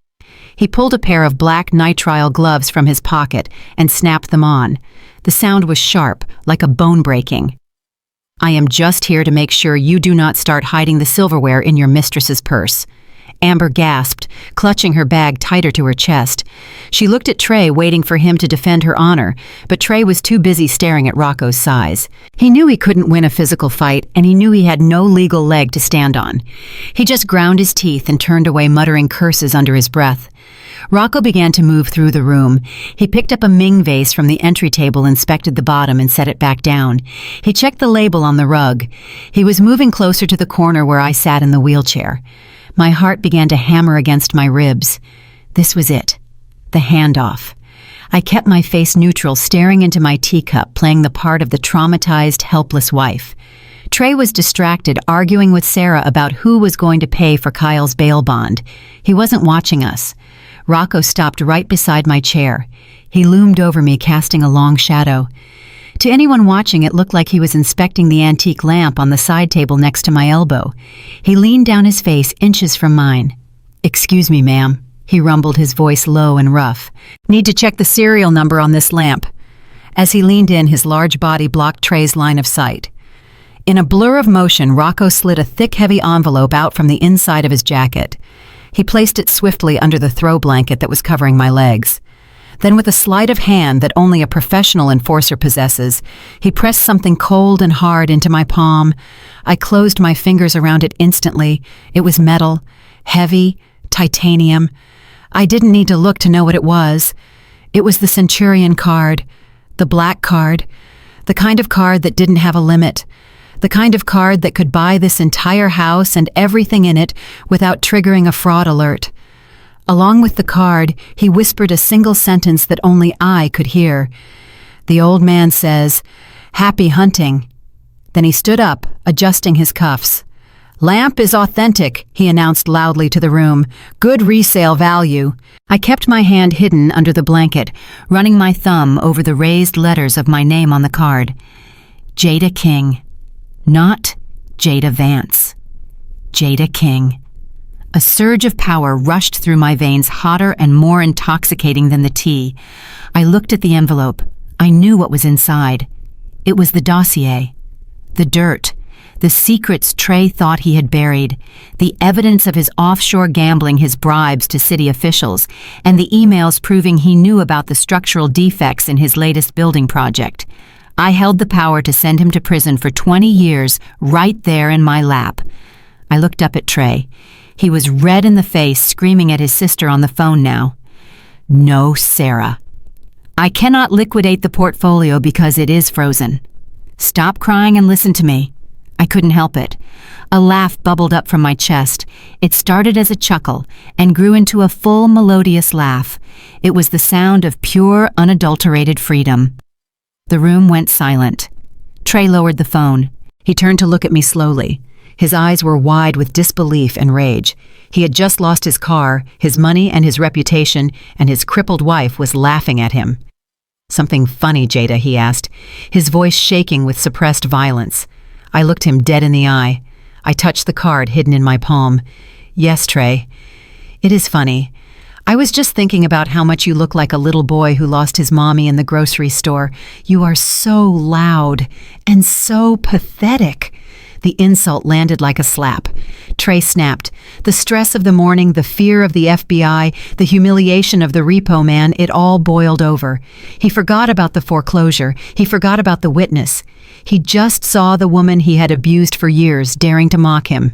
He pulled a pair of black nitrile gloves from his pocket and snapped them on. The sound was sharp, like a bone breaking. "I am just here to make sure you do not start hiding the silverware in your mistress's purse." Amber gasped, clutching her bag tighter to her chest. She looked at Trey, waiting for him to defend her honor, but Trey was too busy staring at Rocco's size. He knew he couldn't win a physical fight, and he knew he had no legal leg to stand on. He just ground his teeth and turned away, muttering curses under his breath. Rocco began to move through the room. He picked up a Ming vase from the entry table, inspected the bottom, and set it back down. He checked the label on the rug. He was moving closer to the corner where I sat in the wheelchair. My heart began to hammer against my ribs. This was it. The handoff. I kept my face neutral, staring into my teacup, playing the part of the traumatized, helpless wife. Trey was distracted, arguing with Sarah about who was going to pay for Kyle's bail bond. He wasn't watching us. Rocco stopped right beside my chair. He loomed over me, casting a long shadow. To anyone watching, it looked like he was inspecting the antique lamp on the side table next to my elbow. He leaned down, his face inches from mine. "Excuse me, ma'am," he rumbled, his voice low and rough. "Need to check the serial number on this lamp." As he leaned in, his large body blocked Trey's line of sight. In a blur of motion, Rocco slid a thick, heavy envelope out from the inside of his jacket. He placed it swiftly under the throw blanket that was covering my legs. Then, with a sleight of hand that only a professional enforcer possesses, he pressed something cold and hard into my palm. I closed my fingers around it instantly. It was metal, heavy, titanium. I didn't need to look to know what it was. It was the Centurion card, the black card, the kind of card that didn't have a limit, the kind of card that could buy this entire house and everything in it without triggering a fraud alert. Along with the card, he whispered a single sentence that only I could hear. The old man says, "Happy hunting." Then he stood up, adjusting his cuffs. "Lamp is authentic," he announced loudly to the room. "Good resale value." I kept my hand hidden under the blanket, running my thumb over the raised letters of my name on the card. Jada King. Not Jada Vance. Jada King. A surge of power rushed through my veins, hotter and more intoxicating than the tea. I looked at the envelope. I knew what was inside. It was the dossier. The dirt. The secrets Trey thought he had buried. The evidence of his offshore gambling, his bribes to city officials, and the emails proving he knew about the structural defects in his latest building project. I held the power to send him to prison for 20 years right there in my lap. I looked up at Trey. He was red in the face, screaming at his sister on the phone now. "No, Sarah. I cannot liquidate the portfolio because it is frozen. Stop crying and listen to me." I couldn't help it. A laugh bubbled up from my chest. It started as a chuckle and grew into a full melodious laugh. It was the sound of pure, unadulterated freedom. The room went silent. Trey lowered the phone. He turned to look at me slowly. His eyes were wide with disbelief and rage. He had just lost his car, his money and his reputation, and his crippled wife was laughing at him. "Something funny, Jada?" he asked, his voice shaking with suppressed violence. I looked him dead in the eye. I touched the card hidden in my palm. "Yes, Trey. It is funny. I was just thinking about how much you look like a little boy who lost his mommy in the grocery store. You are so loud and so pathetic." The insult landed like a slap. Trey snapped. The stress of the morning, the fear of the FBI, the humiliation of the repo man, it all boiled over. He forgot about the foreclosure. He forgot about the witness. He just saw the woman he had abused for years daring to mock him.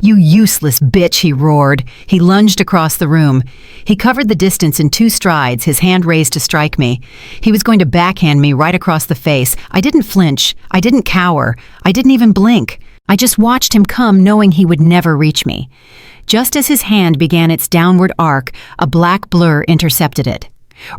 "You useless bitch," he roared. He lunged across the room. He covered the distance in 2 strides, his hand raised to strike me. He was going to backhand me right across the face. I didn't flinch. I didn't cower. I didn't even blink. I just watched him come, knowing he would never reach me. Just as his hand began its downward arc, a black blur intercepted it.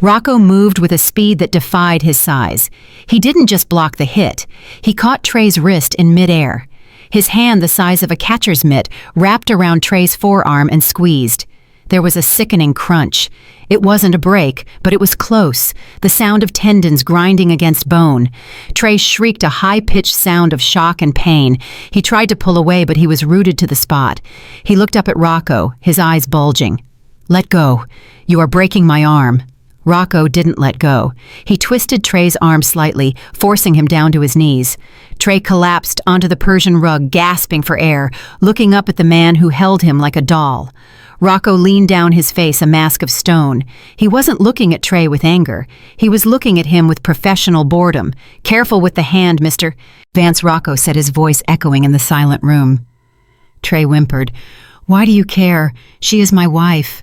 Rocco moved with a speed that defied his size. He didn't just block the hit. He caught Trey's wrist in midair. His hand, the size of a catcher's mitt, wrapped around Trey's forearm and squeezed. There was a sickening crunch. It wasn't a break, but it was close, the sound of tendons grinding against bone. Trey shrieked a high-pitched sound of shock and pain. He tried to pull away, but he was rooted to the spot. He looked up at Rocco, his eyes bulging. "Let go. You are breaking my arm." Rocco didn't let go. He twisted Trey's arm slightly, forcing him down to his knees. Trey collapsed onto the Persian rug, gasping for air, looking up at the man who held him like a doll. Rocco leaned down, his face a mask of stone. He wasn't looking at Trey with anger. He was looking at him with professional boredom. "Careful with the hand, Mr. Vance," Rocco said, his voice echoing in the silent room. Trey whimpered. "Why do you care? She is my wife."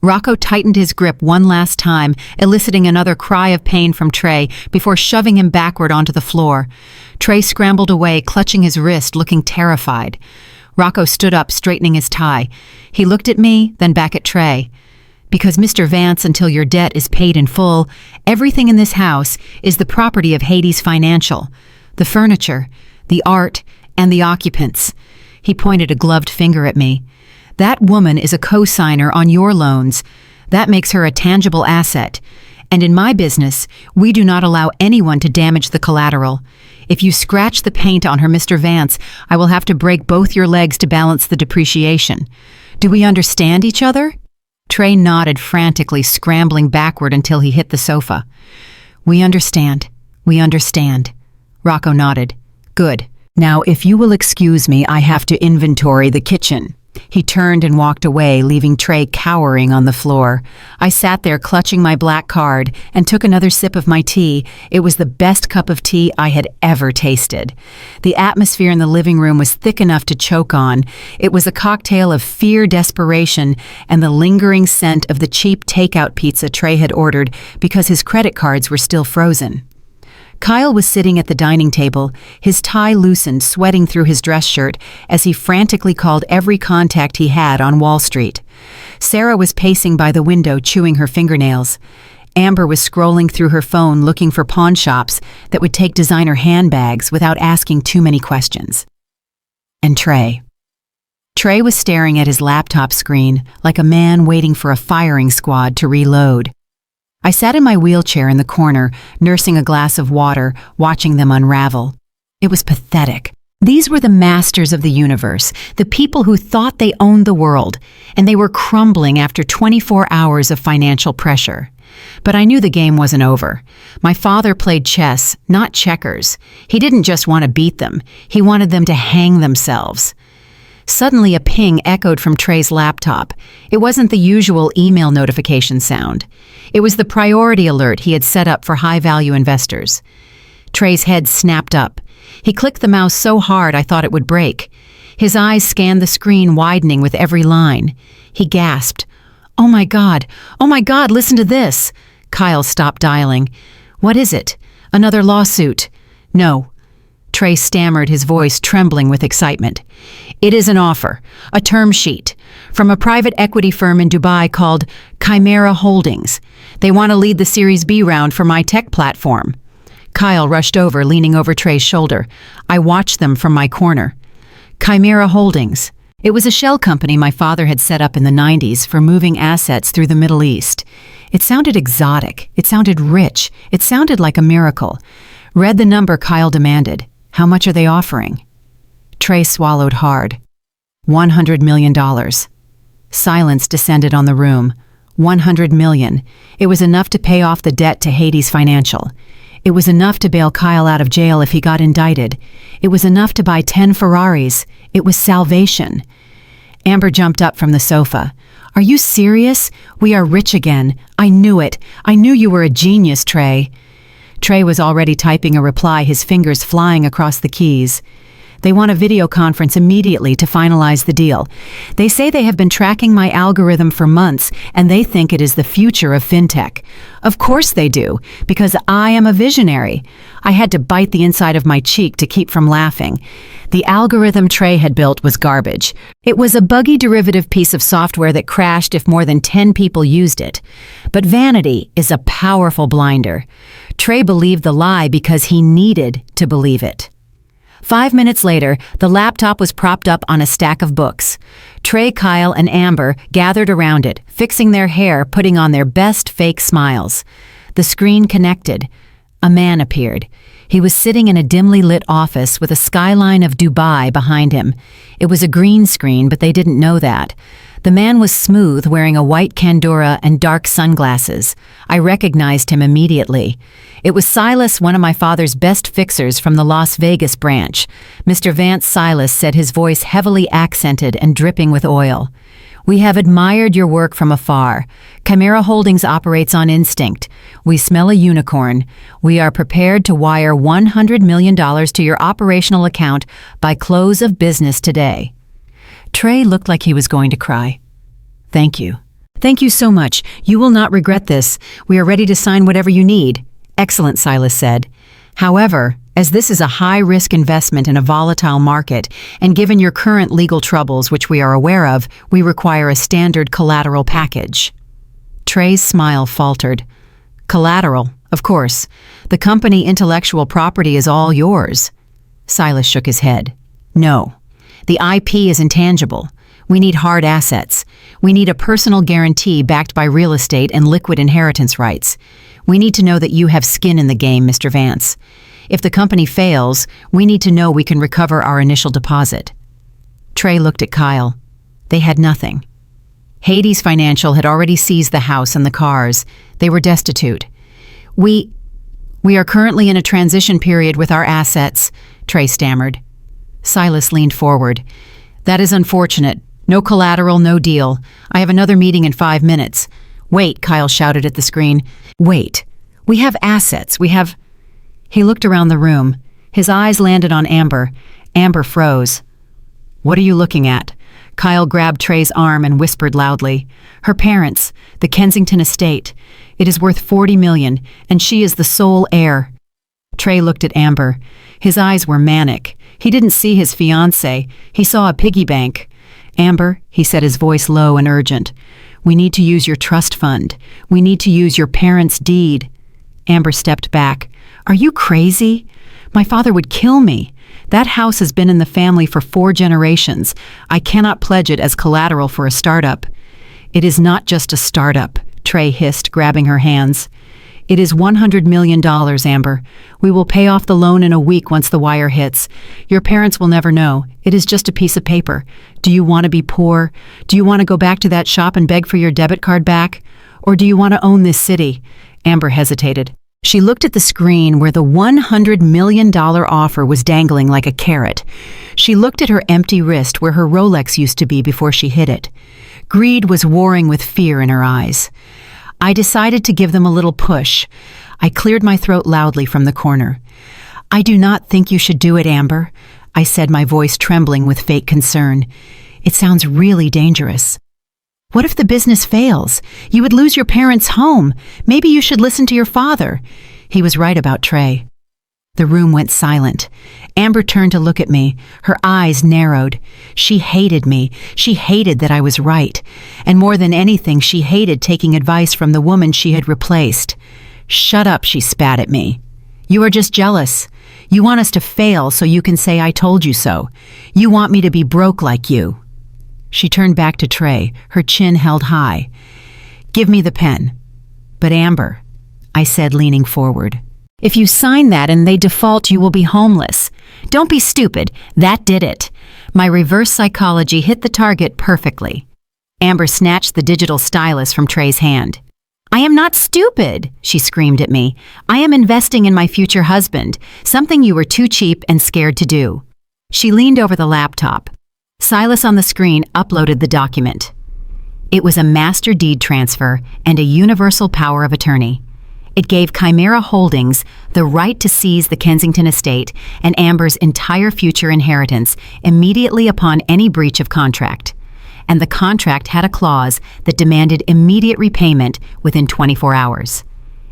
Rocco tightened his grip one last time, eliciting another cry of pain from Trey before shoving him backward onto the floor. Trey scrambled away, clutching his wrist, looking terrified. Rocco stood up, straightening his tie. He looked at me, then back at Trey. "Because, Mr. Vance, until your debt is paid in full, everything in this house is the property of Hades Financial. The furniture, the art, and the occupants." He pointed a gloved finger at me. "That woman is a co-signer on your loans. That makes her a tangible asset. And in my business, we do not allow anyone to damage the collateral. If you scratch the paint on her, Mr. Vance, I will have to break both your legs to balance the depreciation. Do we understand each other?" Trey nodded frantically, scrambling backward until he hit the sofa. "We understand. We understand." Rocco nodded. "Good. Now, if you will excuse me, I have to inventory the kitchen." He turned and walked away, leaving Trey cowering on the floor. I sat there clutching my black card and took another sip of my tea. It was the best cup of tea I had ever tasted. The atmosphere in the living room was thick enough to choke on. It was a cocktail of fear, desperation, and the lingering scent of the cheap takeout pizza Trey had ordered because his credit cards were still frozen. Kyle was sitting at the dining table, his tie loosened, sweating through his dress shirt as he frantically called every contact he had on Wall Street. Sarah was pacing by the window, chewing her fingernails. Amber was scrolling through her phone looking for pawn shops that would take designer handbags without asking too many questions. And Trey. Trey was staring at his laptop screen like a man waiting for a firing squad to reload. I sat in my wheelchair in the corner, nursing a glass of water, watching them unravel. It was pathetic. These were the masters of the universe, the people who thought they owned the world, and they were crumbling after 24 hours of financial pressure. But I knew the game wasn't over. My father played chess, not checkers. He didn't just want to beat them, he wanted them to hang themselves. Suddenly a ping echoed from Trey's laptop. It wasn't the usual email notification sound. It was the priority alert he had set up for high-value investors. Trey's head snapped up. He clicked the mouse so hard I thought it would break. His eyes scanned the screen, widening with every line. He gasped. Oh my God, listen to this." Kyle stopped dialing. "What is it? Another lawsuit?" "No." Trey stammered, his voice trembling with excitement. "It is an offer, a term sheet, from a private equity firm in Dubai called Chimera Holdings. They want to lead the Series B round for my tech platform." Kyle rushed over, leaning over Trey's shoulder. I watched them from my corner. Chimera Holdings. It was a shell company my father had set up in the 90s for moving assets through the Middle East. It sounded exotic. It sounded rich. It sounded like a miracle. "Read the number," Kyle demanded. "How much are they offering?" Trey swallowed hard. $100 million. Silence descended on the room. $100 million. It was enough to pay off the debt to Hades Financial. It was enough to bail Kyle out of jail if he got indicted. It was enough to buy 10 Ferraris. It was salvation. Amber jumped up from the sofa. "Are you serious? We are rich again. I knew it. I knew you were a genius, Trey." Trey was already typing a reply, his fingers flying across the keys. "They want a video conference immediately to finalize the deal. They say they have been tracking my algorithm for months, and they think it is the future of fintech. Of course they do, because I am a visionary." I had to bite the inside of my cheek to keep from laughing. The algorithm Trey had built was garbage. It was a buggy derivative piece of software that crashed if more than 10 people used it. But vanity is a powerful blinder. Trey believed the lie because he needed to believe it. 5 minutes later, the laptop was propped up on a stack of books. Trey, Kyle, and Amber gathered around it, fixing their hair, putting on their best fake smiles. The screen connected. A man appeared. He was sitting in a dimly lit office with a skyline of Dubai behind him. It was a green screen, but they didn't know that. The man was smooth, wearing a white kandura and dark sunglasses. I recognized him immediately. It was Silas, one of my father's best fixers from the Las Vegas branch. Mr. Vance Silas said, his voice heavily accented and dripping with oil. "We have admired your work from afar. Chimera Holdings operates on instinct. We smell a unicorn. We are prepared to wire $100 million to your operational account by close of business today." Trey looked like he was going to cry. "Thank you. Thank you so much. You will not regret this. We are ready to sign whatever you need." "Excellent," Silas said. "However, as this is a high-risk investment in a volatile market, and given your current legal troubles, which we are aware of, we require a standard collateral package." Trey's smile faltered. "Collateral, of course. The company intellectual property is all yours." Silas shook his head. "No. The IP is intangible. We need hard assets. We need a personal guarantee backed by real estate and liquid inheritance rights. We need to know that you have skin in the game, Mr. Vance. If the company fails, we need to know we can recover our initial deposit." Trey looked at Kyle. They had nothing. Hades Financial had already seized the house and the cars. They were destitute. We are currently in a transition period with our assets," Trey stammered. Silas leaned forward. "That is unfortunate, No collateral, no deal. I have another meeting in 5 minutes. Wait, Kyle shouted at the screen. Wait. We have assets. We have... He looked around the room. His eyes landed on Amber. Amber froze. What are you looking at? Kyle grabbed Trey's arm and whispered loudly. Her parents, the Kensington estate. It is worth $40 million, and she is the sole heir. Trey looked at Amber. His eyes were manic. He didn't see his fiancée. He saw a piggy bank. Amber, he said, his voice low and urgent. We need to use your trust fund. We need to use your parents' deed. Amber stepped back. Are you crazy? My father would kill me. That house has been in the family for 4 generations. I cannot pledge it as collateral for a startup. It is not just a startup, Trey hissed, grabbing her hands. It is $100 million, Amber. We will pay off the loan in a week once the wire hits. Your parents will never know. It is just a piece of paper. Do you want to be poor? Do you want to go back to that shop and beg for your debit card back? Or do you want to own this city? Amber hesitated. She looked at the screen where the $100 million offer was dangling like a carrot. She looked at her empty wrist where her Rolex used to be before she hit it. Greed was warring with fear in her eyes. I decided to give them a little push. I cleared my throat loudly from the corner. I do not think you should do it, Amber, I said, my voice trembling with fake concern. It sounds really dangerous. What if the business fails? You would lose your parents' home. Maybe you should listen to your father. He was right about Trey. The room went silent. Amber turned to look at me. Her eyes narrowed. She hated me. She hated that I was right. And more than anything, she hated taking advice from the woman she had replaced. Shut up, she spat at me. You are just jealous. You want us to fail so you can say I told you so. You want me to be broke like you. She turned back to Trey, her chin held high. Give me the pen. But Amber, I said, leaning forward. If you sign that and they default, you will be homeless. Don't be stupid. That did it. My reverse psychology hit the target perfectly. Amber snatched the digital stylus from Trey's hand. I am not stupid, she screamed at me. I am investing in my future husband, something you were too cheap and scared to do. She leaned over the laptop. Silas on the screen uploaded the document. It was a master deed transfer and a universal power of attorney. It gave Chimera Holdings the right to seize the Kensington estate and Amber's entire future inheritance immediately upon any breach of contract. And the contract had a clause that demanded immediate repayment within 24 hours.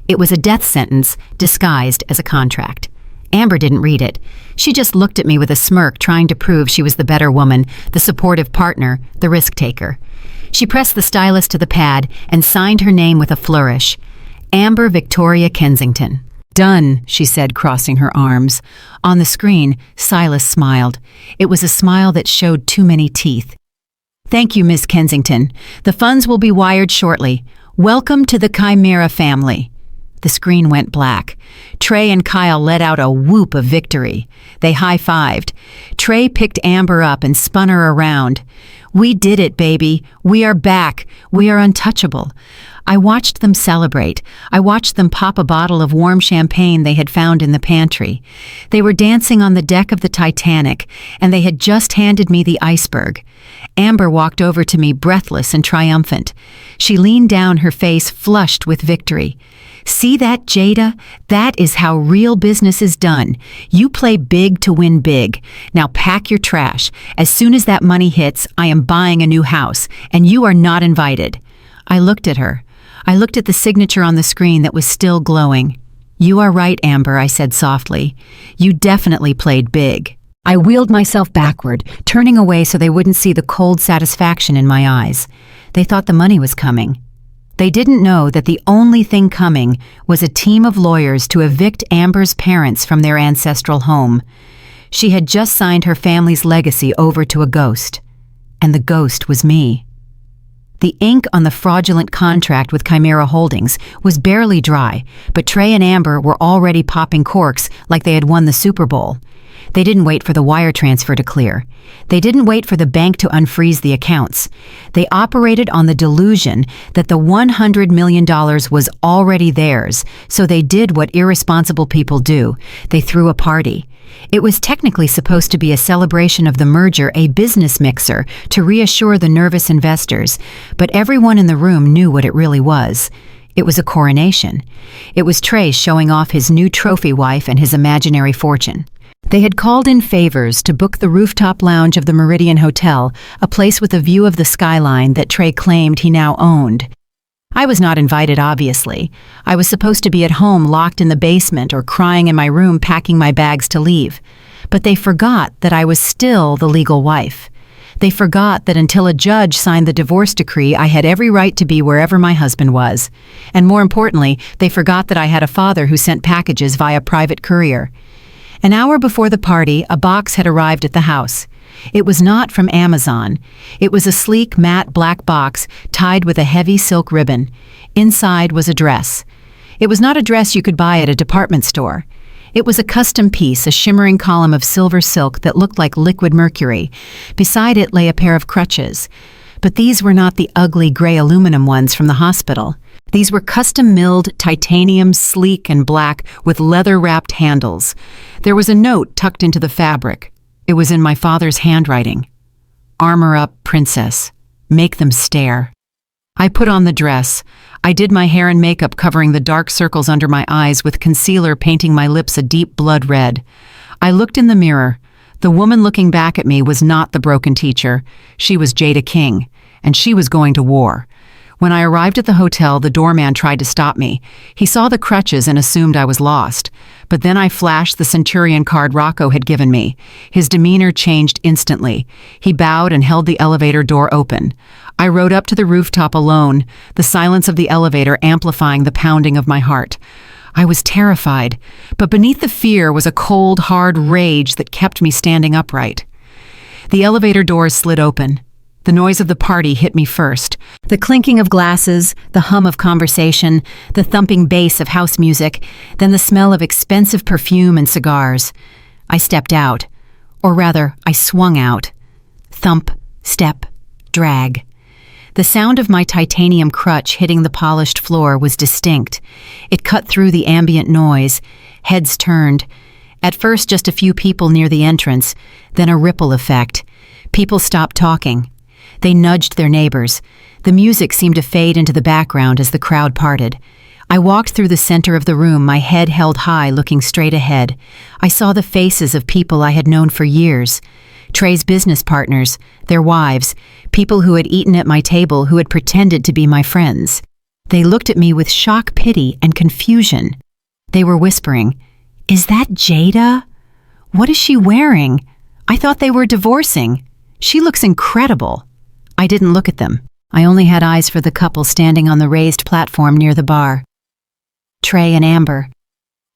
It was a death sentence disguised as a contract. Amber didn't read it. She just looked at me with a smirk, trying to prove she was the better woman, the supportive partner, the risk taker. She pressed the stylus to the pad and signed her name with a flourish. Amber Victoria Kensington. Done, she said, crossing her arms. On the screen, Silas smiled. It was a smile that showed too many teeth. Thank you, Miss Kensington. The funds will be wired shortly. Welcome to the Chimera family. The screen went black. Trey and Kyle let out a whoop of victory. They high-fived. Trey picked Amber up and spun her around. We did it, baby. We are back. We are untouchable. I watched them celebrate. I watched them pop a bottle of warm champagne they had found in the pantry. They were dancing on the deck of the Titanic, and they had just handed me the iceberg. Amber walked over to me, breathless and triumphant. She leaned down, her face flushed with victory. See that, Jada? That is how real business is done. You play big to win big. Now pack your trash. As soon as that money hits, I am buying a new house, and you are not invited. I looked at her. I looked at the signature on the screen that was still glowing. You are right, Amber, I said softly. You definitely played big. I wheeled myself backward, turning away so they wouldn't see the cold satisfaction in my eyes. They thought the money was coming. They didn't know that the only thing coming was a team of lawyers to evict Amber's parents from their ancestral home. She had just signed her family's legacy over to a ghost, and the ghost was me. The ink on the fraudulent contract with Chimera Holdings was barely dry, but Trey and Amber were already popping corks like they had won the Super Bowl. They didn't wait for the wire transfer to clear. They didn't wait for the bank to unfreeze the accounts. They operated on the delusion that the $100 million was already theirs, so they did what irresponsible people do. They threw a party. It was technically supposed to be a celebration of the merger, a business mixer, to reassure the nervous investors, but everyone in the room knew what it really was. It was a coronation. It was Trey showing off his new trophy wife and his imaginary fortune. They had called in favors to book the rooftop lounge of the Meridian Hotel, a place with a view of the skyline that Trey claimed he now owned. I was not invited, obviously. I was supposed to be at home locked in the basement or crying in my room packing my bags to leave. But they forgot that I was still the legal wife. They forgot that until a judge signed the divorce decree, I had every right to be wherever my husband was. And more importantly, they forgot that I had a father who sent packages via private courier. An hour before the party, a box had arrived at the house. It was not from Amazon. It was a sleek, matte black box tied with a heavy silk ribbon. Inside was a dress. It was not a dress you could buy at a department store. It was a custom piece, a shimmering column of silver silk that looked like liquid mercury. Beside it lay a pair of crutches. But these were not the ugly gray aluminum ones from the hospital. These were custom-milled titanium, sleek and black, with leather-wrapped handles. There was a note tucked into the fabric. It was in my father's handwriting. "Armor up, princess. Make them stare." I put on the dress. I did my hair and makeup, covering the dark circles under my eyes with concealer, painting my lips a deep blood red. I looked in the mirror. The woman looking back at me was not the broken teacher. She was Jada King, and she was going to war. When I arrived at the hotel, the doorman tried to stop me. He saw the crutches and assumed I was lost. But then I flashed the Centurion card Rocco had given me. His demeanor changed instantly. He bowed and held the elevator door open. I rode up to the rooftop alone, the silence of the elevator amplifying the pounding of my heart. I was terrified, but beneath the fear was a cold, hard rage that kept me standing upright. The elevator doors slid open. The noise of the party hit me first. The clinking of glasses, the hum of conversation, the thumping bass of house music, then the smell of expensive perfume and cigars. I stepped out. Or rather, I swung out. Thump, step, drag. The sound of my titanium crutch hitting the polished floor was distinct. It cut through the ambient noise. Heads turned. At first, just a few people near the entrance, then a ripple effect. People stopped talking. They nudged their neighbors. The music seemed to fade into the background as the crowd parted. I walked through the center of the room, my head held high, looking straight ahead. I saw the faces of people I had known for years. Trey's business partners, their wives, people who had eaten at my table, who had pretended to be my friends. They looked at me with shock, pity, and confusion. They were whispering, "Is that Jada? What is she wearing? I thought they were divorcing. She looks incredible." I didn't look at them. I only had eyes for the couple standing on the raised platform near the bar. Trey and Amber.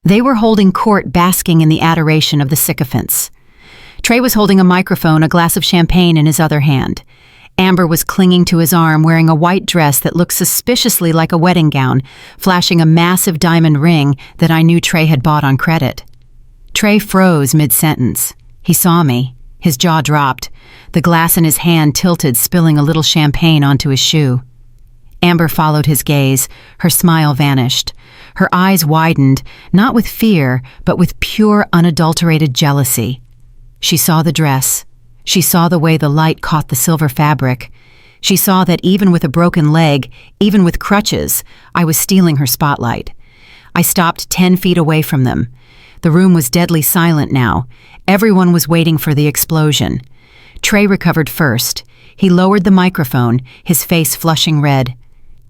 They were holding court, basking in the adoration of the sycophants. Trey was holding a microphone, a glass of champagne in his other hand. Amber was clinging to his arm, wearing a white dress that looked suspiciously like a wedding gown, flashing a massive diamond ring that I knew Trey had bought on credit. Trey froze mid-sentence. He saw me. His jaw dropped. The glass in his hand tilted, spilling a little champagne onto his shoe. Amber followed his gaze. Her smile vanished. Her eyes widened, not with fear, but with pure, unadulterated jealousy. She saw the dress. She saw the way the light caught the silver fabric. She saw that even with a broken leg, even with crutches, I was stealing her spotlight. I stopped 10 feet away from them. The room was deadly silent now. Everyone was waiting for the explosion. Trey recovered first. He lowered the microphone, his face flushing red.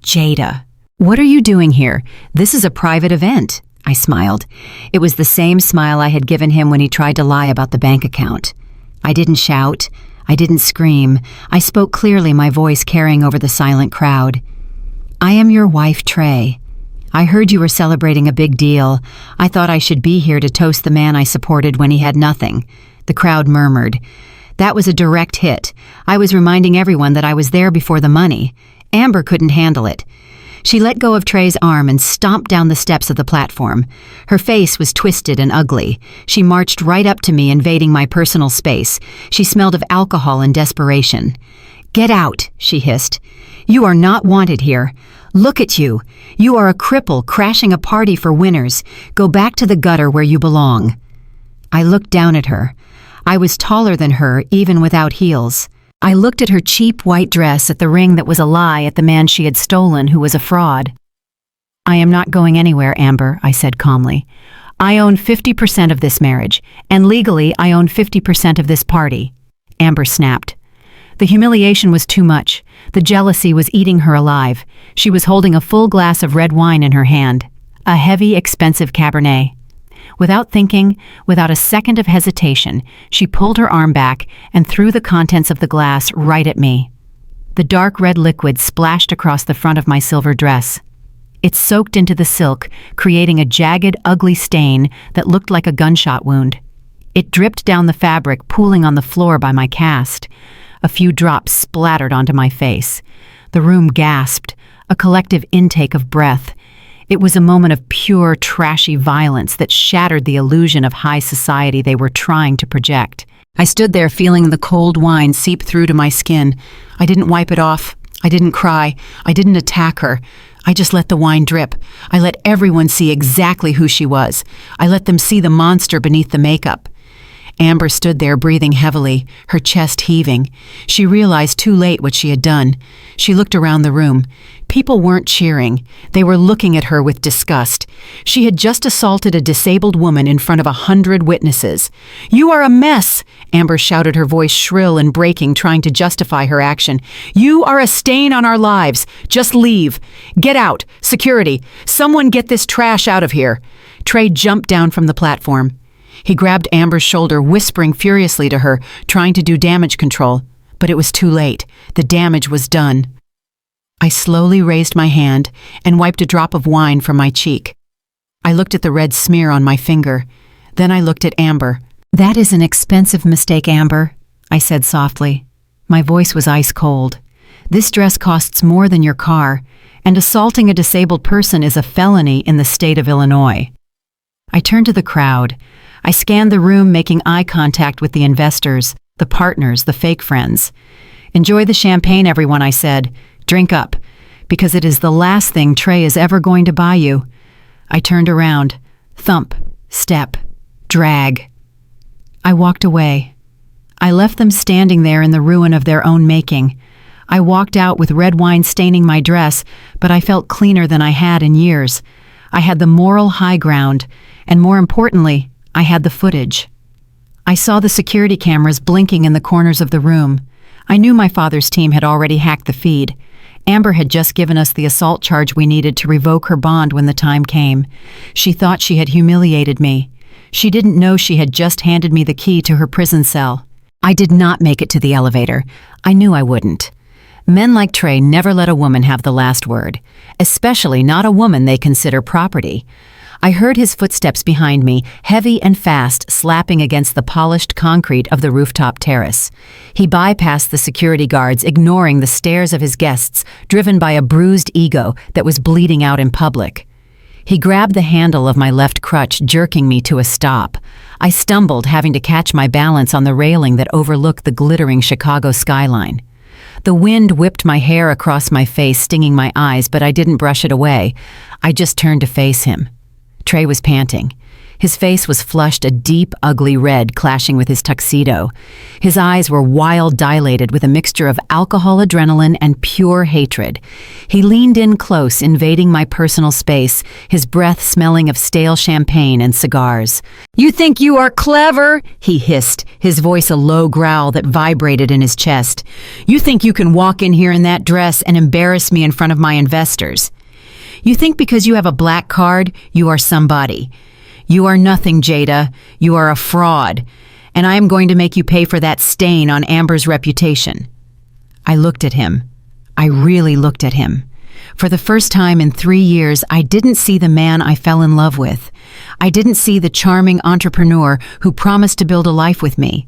"Jada, what are you doing here? This is a private event," I smiled. It was the same smile I had given him when he tried to lie about the bank account. I didn't shout. I didn't scream. I spoke clearly, my voice carrying over the silent crowd. "I am your wife, Trey. I heard you were celebrating a big deal. I thought I should be here to toast the man I supported when he had nothing." The crowd murmured. That was a direct hit. I was reminding everyone that I was there before the money. Amber couldn't handle it. She let go of Trey's arm and stomped down the steps of the platform. Her face was twisted and ugly. She marched right up to me, invading my personal space. She smelled of alcohol and desperation. "Get out," she hissed. "You are not wanted here. Look at you. You are a cripple crashing a party for winners. Go back to the gutter where you belong." I looked down at her. I was taller than her, even without heels. I looked at her cheap white dress, at the ring that was a lie, at the man she had stolen, who was a fraud. "I am not going anywhere, Amber," I said calmly. "I own 50% of this marriage, and legally I own 50% of this party." Amber snapped. The humiliation was too much. The jealousy was eating her alive. She was holding a full glass of red wine in her hand, a heavy, expensive Cabernet. Without thinking, without a second of hesitation, she pulled her arm back and threw the contents of the glass right at me. The dark red liquid splashed across the front of my silver dress. It soaked into the silk, creating a jagged, ugly stain that looked like a gunshot wound. It dripped down the fabric, pooling on the floor by my cast. A few drops splattered onto my face. The room gasped, a collective intake of breath. It was a moment of pure, trashy violence that shattered the illusion of high society they were trying to project. I stood there feeling the cold wine seep through to my skin. I didn't wipe it off. I didn't cry. I didn't attack her. I just let the wine drip. I let everyone see exactly who she was. I let them see the monster beneath the makeup. Amber stood there breathing heavily, her chest heaving. She realized too late what she had done. She looked around the room. People weren't cheering. They were looking at her with disgust. She had just assaulted a disabled woman in front of 100 witnesses. "You are a mess!" Amber shouted, her voice shrill and breaking, trying to justify her action. "You are a stain on our lives. Just leave. Get out. Security. Someone get this trash out of here." Trey jumped down from the platform. He grabbed Amber's shoulder, whispering furiously to her, trying to do damage control. But it was too late. The damage was done. I slowly raised my hand and wiped a drop of wine from my cheek. I looked at the red smear on my finger. Then I looked at Amber. "That is an expensive mistake, Amber," I said softly. My voice was ice cold. "This dress costs more than your car, and assaulting a disabled person is a felony in the state of Illinois." I turned to the crowd. I scanned the room, making eye contact with the investors, the partners, the fake friends. "Enjoy the champagne, everyone," I said. "Drink up, because it is the last thing Trey is ever going to buy you." I turned around. Thump, step, drag. I walked away. I left them standing there in the ruin of their own making. I walked out with red wine staining my dress, but I felt cleaner than I had in years. I had the moral high ground, and more importantly, I had the footage. I saw the security cameras blinking in the corners of the room. I knew my father's team had already hacked the feed. Amber had just given us the assault charge we needed to revoke her bond when the time came. She thought she had humiliated me. She didn't know she had just handed me the key to her prison cell. I did not make it to the elevator. I knew I wouldn't. Men like Trey never let a woman have the last word, especially not a woman they consider property. I heard his footsteps behind me, heavy and fast, slapping against the polished concrete of the rooftop terrace. He bypassed the security guards, ignoring the stares of his guests, driven by a bruised ego that was bleeding out in public. He grabbed the handle of my left crutch, jerking me to a stop. I stumbled, having to catch my balance on the railing that overlooked the glittering Chicago skyline. The wind whipped my hair across my face, stinging my eyes, but I didn't brush it away. I just turned to face him. Trey was panting. His face was flushed a deep, ugly red, clashing with his tuxedo. His eyes were wild, dilated with a mixture of alcohol, adrenaline, and pure hatred. He leaned in close, invading my personal space, his breath smelling of stale champagne and cigars. "You think you are clever?" he hissed, his voice a low growl that vibrated in his chest. "You think you can walk in here in that dress and embarrass me in front of my investors? You think because you have a black card, you are somebody. You are nothing, Jada. You are a fraud. And I am going to make you pay for that stain on Amber's reputation." I looked at him. I really looked at him. For the first time in 3 years, I didn't see the man I fell in love with. I didn't see the charming entrepreneur who promised to build a life with me.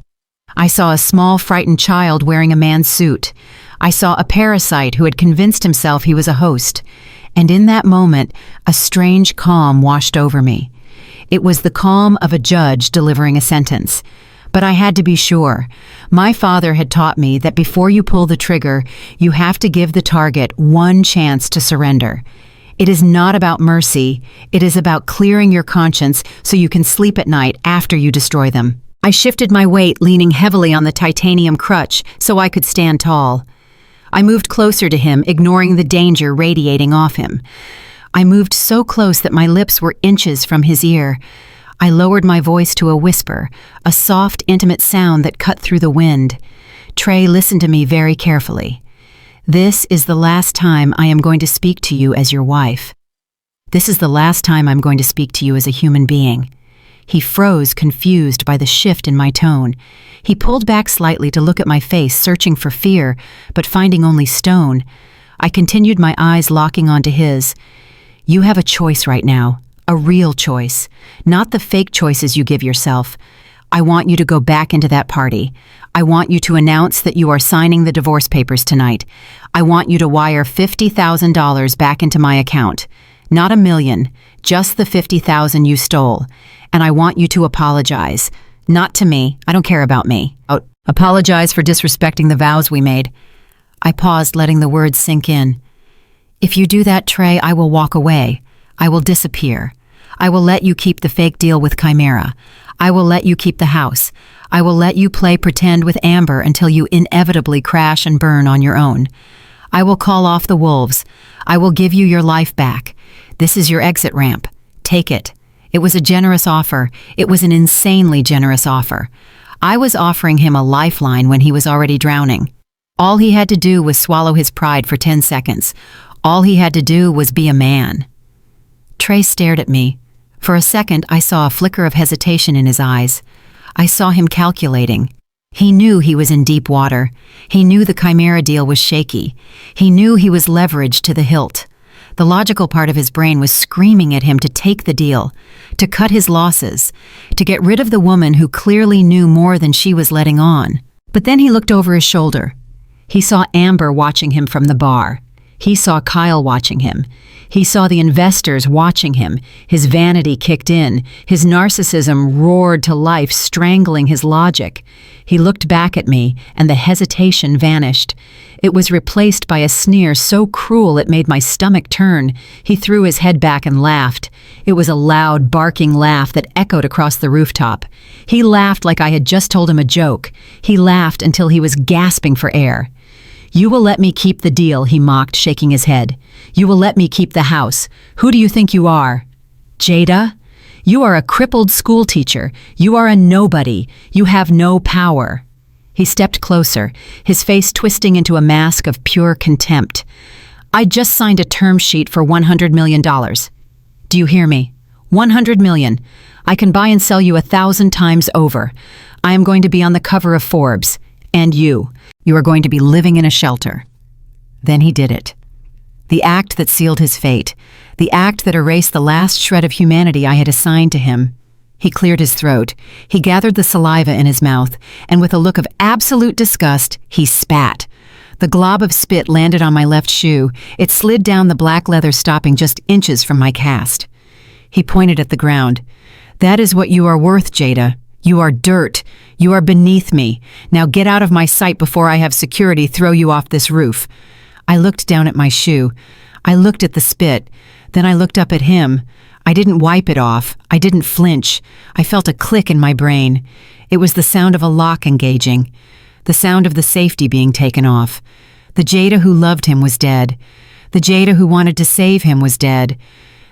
I saw a small, frightened child wearing a man's suit. I saw a parasite who had convinced himself he was a host. And in that moment, a strange calm washed over me. It was the calm of a judge delivering a sentence. But I had to be sure. My father had taught me that before you pull the trigger, you have to give the target one chance to surrender. It is not about mercy. It is about clearing your conscience so you can sleep at night after you destroy them. I shifted my weight, leaning heavily on the titanium crutch so I could stand tall. I moved closer to him, ignoring the danger radiating off him. I moved so close that my lips were inches from his ear. I lowered my voice to a whisper, a soft, intimate sound that cut through the wind. Trey listened to me very carefully. This is the last time I am going to speak to you as your wife. This is the last time I'm going to speak to you as a human being. He froze, confused by the shift in my tone. He pulled back slightly to look at my face, searching for fear, but finding only stone. I continued, my eyes locking onto his. You have a choice right now, a real choice, not the fake choices you give yourself. I want you to go back into that party. I want you to announce that you are signing the divorce papers tonight. I want you to wire $50,000 back into my account. Not $1 million, just the $50,000 you stole. And I want you to apologize. Not to me, I don't care about me. Apologize for disrespecting the vows we made. I paused, letting the words sink in. If you do that, Trey, I will walk away. I will disappear. I will let you keep the fake deal with Chimera. I will let you keep the house. I will let you play pretend with Amber until you inevitably crash and burn on your own. I will call off the wolves. I will give you your life back. This is your exit ramp. Take it. It was a generous offer. It was an insanely generous offer. I was offering him a lifeline when he was already drowning. All he had to do was swallow his pride for 10 seconds. All he had to do was be a man. Trey stared at me. For a second, I saw a flicker of hesitation in his eyes. I saw him calculating. He knew he was in deep water. He knew the Chimera deal was shaky. He knew he was leveraged to the hilt. The logical part of his brain was screaming at him to take the deal, to cut his losses, to get rid of the woman who clearly knew more than she was letting on. But then he looked over his shoulder. He saw Amber watching him from the bar. He saw Kyle watching him. He saw the investors watching him. His vanity kicked in. His narcissism roared to life, strangling his logic. He looked back at me, and the hesitation vanished. It was replaced by a sneer so cruel it made my stomach turn. He threw his head back and laughed. It was a loud, barking laugh that echoed across the rooftop. He laughed like I had just told him a joke. He laughed until he was gasping for air. You will let me keep the deal, he mocked, shaking his head. You will let me keep the house. Who do you think you are? Jada? You are a crippled schoolteacher. You are a nobody. You have no power. He stepped closer, his face twisting into a mask of pure contempt. I just signed a term sheet for $100 million. Do you hear me? $100 million. I can buy and sell you 1,000 times over. I am going to be on the cover of Forbes. And you are going to be living in a shelter. Then he did it. The act that sealed his fate. The act that erased the last shred of humanity I had assigned to him. He cleared his throat. He gathered the saliva in his mouth, and with a look of absolute disgust, he spat. The glob of spit landed on my left shoe. It slid down the black leather, stopping just inches from my cast. He pointed at the ground. That is what you are worth, Jada. You are dirt. You are beneath me. Now get out of my sight before I have security throw you off this roof. I looked down at my shoe. I looked at the spit. Then I looked up at him. I didn't wipe it off. I didn't flinch. I felt a click in my brain. It was the sound of a lock engaging. The sound of the safety being taken off. The Jada who loved him was dead. The Jada who wanted to save him was dead.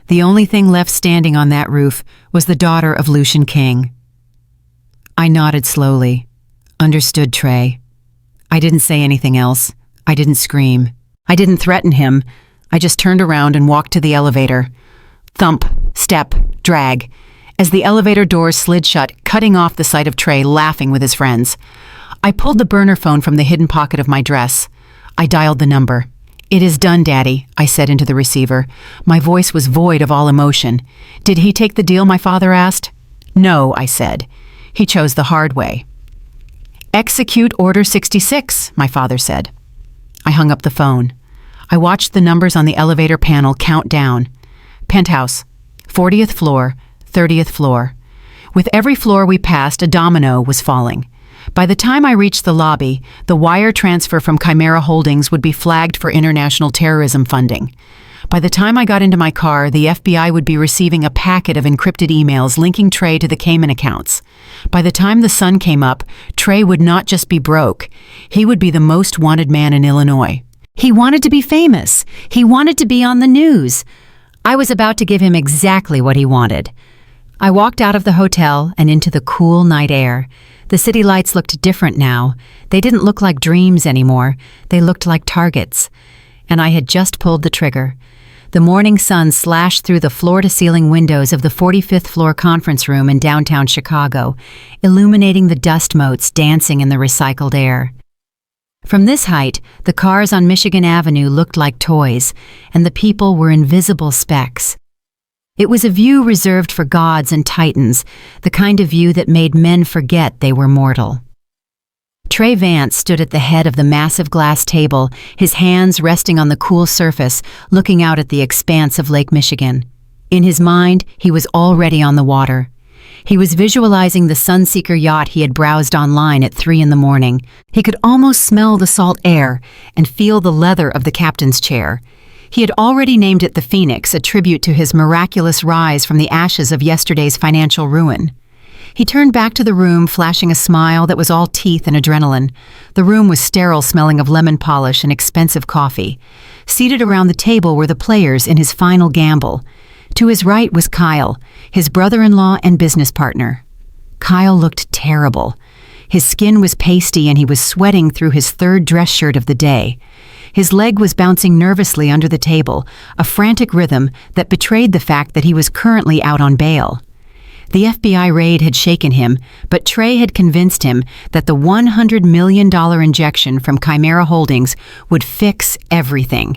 The only thing left standing on that roof was the daughter of Lucian King. I nodded slowly. Understood, Trey. I didn't say anything else. I didn't scream. I didn't threaten him. I just turned around and walked to the elevator. Thump, step, drag. As the elevator doors slid shut, cutting off the sight of Trey laughing with his friends. I pulled the burner phone from the hidden pocket of my dress. I dialed the number. It is done, Daddy, I said into the receiver. My voice was void of all emotion. Did he take the deal, my father asked? No, I said. He chose the hard way. Execute Order 66, my father said. I hung up the phone. I watched the numbers on the elevator panel count down. Penthouse, 40th floor, 30th floor. With every floor we passed, a domino was falling. By the time I reached the lobby, the wire transfer from Chimera Holdings would be flagged for international terrorism funding. By the time I got into my car, the FBI would be receiving a packet of encrypted emails linking Trey to the Cayman accounts. By the time the sun came up, Trey would not just be broke. He would be the most wanted man in Illinois. He wanted to be famous. He wanted to be on the news. I was about to give him exactly what he wanted. I walked out of the hotel and into the cool night air. The city lights looked different now. They didn't look like dreams anymore. They looked like targets. And I had just pulled the trigger. The morning sun slashed through the floor-to-ceiling windows of the 45th floor conference room in downtown Chicago, illuminating the dust motes dancing in the recycled air. From this height, the cars on Michigan Avenue looked like toys, and the people were invisible specks. It was a view reserved for gods and titans, the kind of view that made men forget they were mortal. Trey Vance stood at the head of the massive glass table, his hands resting on the cool surface, looking out at the expanse of Lake Michigan. In his mind, he was already on the water. He was visualizing the Sunseeker yacht he had browsed online at 3 a.m. He could almost smell the salt air and feel the leather of the captain's chair. He had already named it the Phoenix, a tribute to his miraculous rise from the ashes of yesterday's financial ruin. He turned back to the room, flashing a smile that was all teeth and adrenaline. The room was sterile, smelling of lemon polish and expensive coffee. Seated around the table were the players in his final gamble. To his right was Kyle, his brother-in-law and business partner. Kyle looked terrible. His skin was pasty and he was sweating through his third dress shirt of the day. His leg was bouncing nervously under the table, a frantic rhythm that betrayed the fact that he was currently out on bail. The FBI raid had shaken him, but Trey had convinced him that the $100 million injection from Chimera Holdings would fix everything.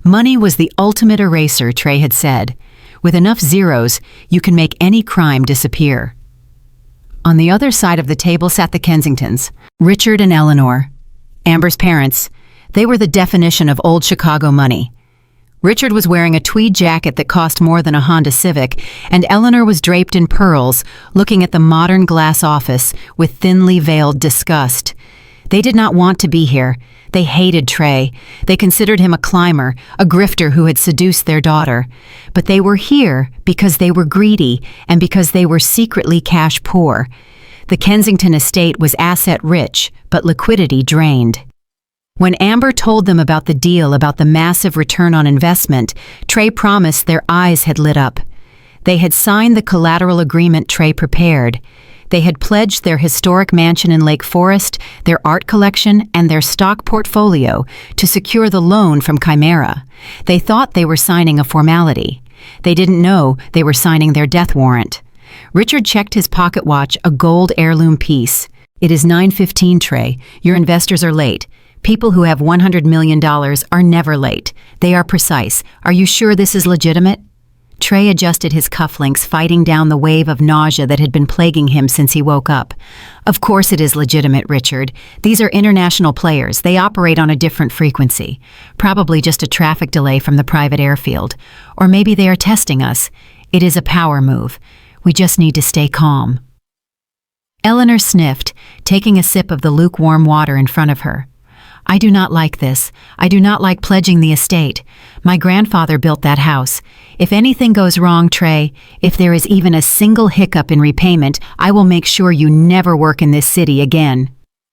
Money was the ultimate eraser, Trey had said. With enough zeros, you can make any crime disappear. On the other side of the table sat the Kensingtons, Richard and Eleanor. Amber's parents. They were the definition of old Chicago money. Richard was wearing a tweed jacket that cost more than a Honda Civic, and Eleanor was draped in pearls, looking at the modern glass office with thinly veiled disgust. They did not want to be here. They hated Trey. They considered him a climber, a grifter who had seduced their daughter. But they were here because they were greedy and because they were secretly cash poor. The Kensington estate was asset rich, but liquidity drained. When Amber told them about the deal, about the massive return on investment, Trey promised their eyes had lit up. They had signed the collateral agreement Trey prepared. They had pledged their historic mansion in Lake Forest, their art collection, and their stock portfolio to secure the loan from Chimera. They thought they were signing a formality. They didn't know they were signing their death warrant. Richard checked his pocket watch, a gold heirloom piece. "It is 9:15, Trey. Your investors are late. People who have $100 million are never late. They are precise. Are you sure this is legitimate?" Trey adjusted his cufflinks, fighting down the wave of nausea that had been plaguing him since he woke up. "Of course it is legitimate, Richard. These are international players. They operate on a different frequency. Probably just a traffic delay from the private airfield. Or maybe they are testing us. It is a power move. We just need to stay calm." Eleanor sniffed, taking a sip of the lukewarm water in front of her. "I do not like this. I do not like pledging the estate. My grandfather built that house. If anything goes wrong, Trey, if there is even a single hiccup in repayment, I will make sure you never work in this city again."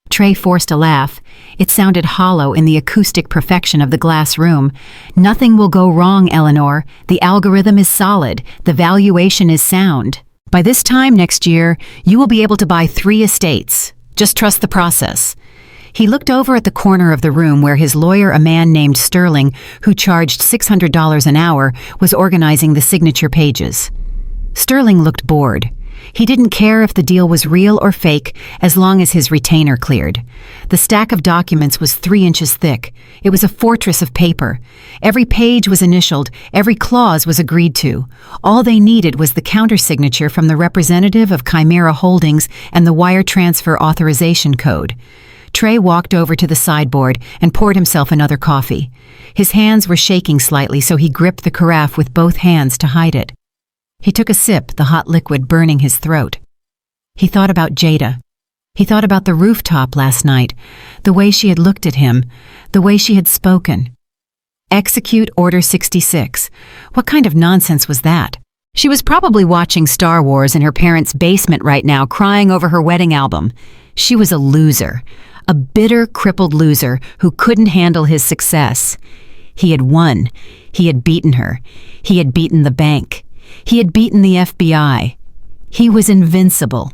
Trey forced a laugh. It sounded hollow in the acoustic perfection of the glass room. "Nothing will go wrong, Eleanor. The algorithm is solid. The valuation is sound. By this time next year, you will be able to buy 3 estates. Just trust the process." He looked over at the corner of the room where his lawyer, a man named Sterling, who charged $600 an hour, was organizing the signature pages. Sterling looked bored. He didn't care if the deal was real or fake, as long as his retainer cleared. The stack of documents was 3 inches thick. It was a fortress of paper. Every page was initialed, every clause was agreed to. All they needed was the countersignature from the representative of Chimera Holdings and the wire transfer authorization code. Trey walked over to the sideboard and poured himself another coffee. His hands were shaking slightly, so he gripped the carafe with both hands to hide it. He took a sip, the hot liquid burning his throat. He thought about Jada. He thought about the rooftop last night, the way she had looked at him, the way she had spoken. Execute Order 66. What kind of nonsense was that? She was probably watching Star Wars in her parents' basement right now, crying over her wedding album. She was a loser. A bitter, crippled loser who couldn't handle his success. He had won. He had beaten her. He had beaten the bank. He had beaten the FBI. He was invincible.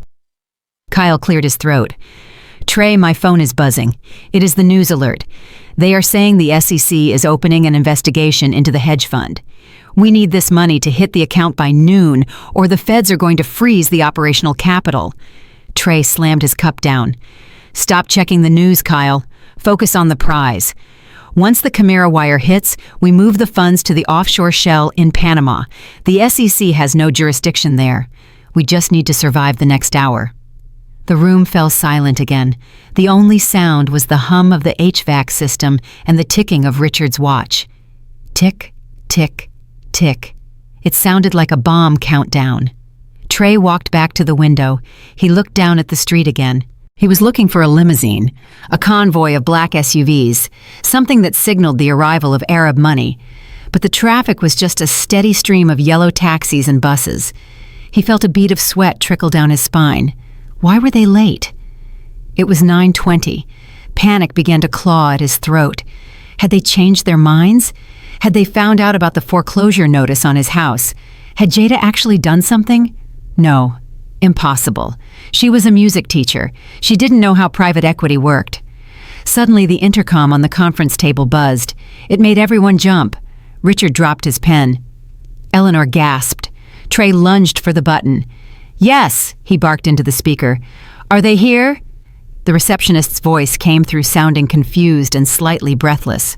Kyle cleared his throat. Trey, my phone is buzzing. It is the news alert. They are saying the SEC is opening an investigation into the hedge fund. We need this money to hit the account by noon, or the feds are going to freeze the operational capital. Trey slammed his cup down. Stop checking the news, Kyle. Focus on the prize. Once the Chimera wire hits, we move the funds to the offshore shell in Panama. The SEC has no jurisdiction there. We just need to survive the next hour. The room fell silent again. The only sound was the hum of the HVAC system and the ticking of Richard's watch. Tick, tick, tick. It sounded like a bomb countdown. Trey walked back to the window. He looked down at the street again. He was looking for a limousine, a convoy of black SUVs, something that signaled the arrival of Arab money. But the traffic was just a steady stream of yellow taxis and buses. He felt a bead of sweat trickle down his spine. Why were they late? It was 9:20. Panic began to claw at his throat. Had they changed their minds? Had they found out about the foreclosure notice on his house? Had Jada actually done something? No. Impossible. She was a music teacher. She didn't know how private equity worked. Suddenly, the intercom on the conference table buzzed. It made everyone jump. Richard dropped his pen. Eleanor gasped. Trey lunged for the button. Yes, he barked into the speaker. Are they here? The receptionist's voice came through sounding confused and slightly breathless.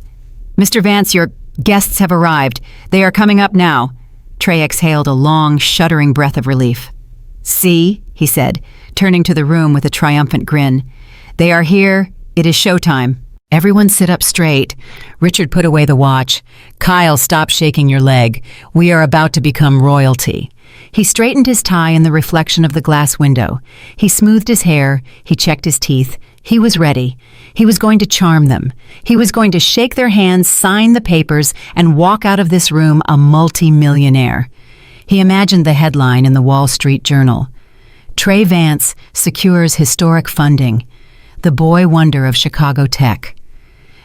Mr. Vance, your guests have arrived. They are coming up now. Trey exhaled a long, shuddering breath of relief. See, he said, turning to the room with a triumphant grin. They are here. It is showtime. Everyone sit up straight. Richard put away the watch. Kyle, stop shaking your leg. We are about to become royalty. He straightened his tie in the reflection of the glass window. He smoothed his hair. He checked his teeth. He was ready. He was going to charm them. He was going to shake their hands, sign the papers, and walk out of this room a multi-millionaire. He imagined the headline in the Wall Street Journal. Trey Vance secures historic funding. The boy wonder of Chicago tech.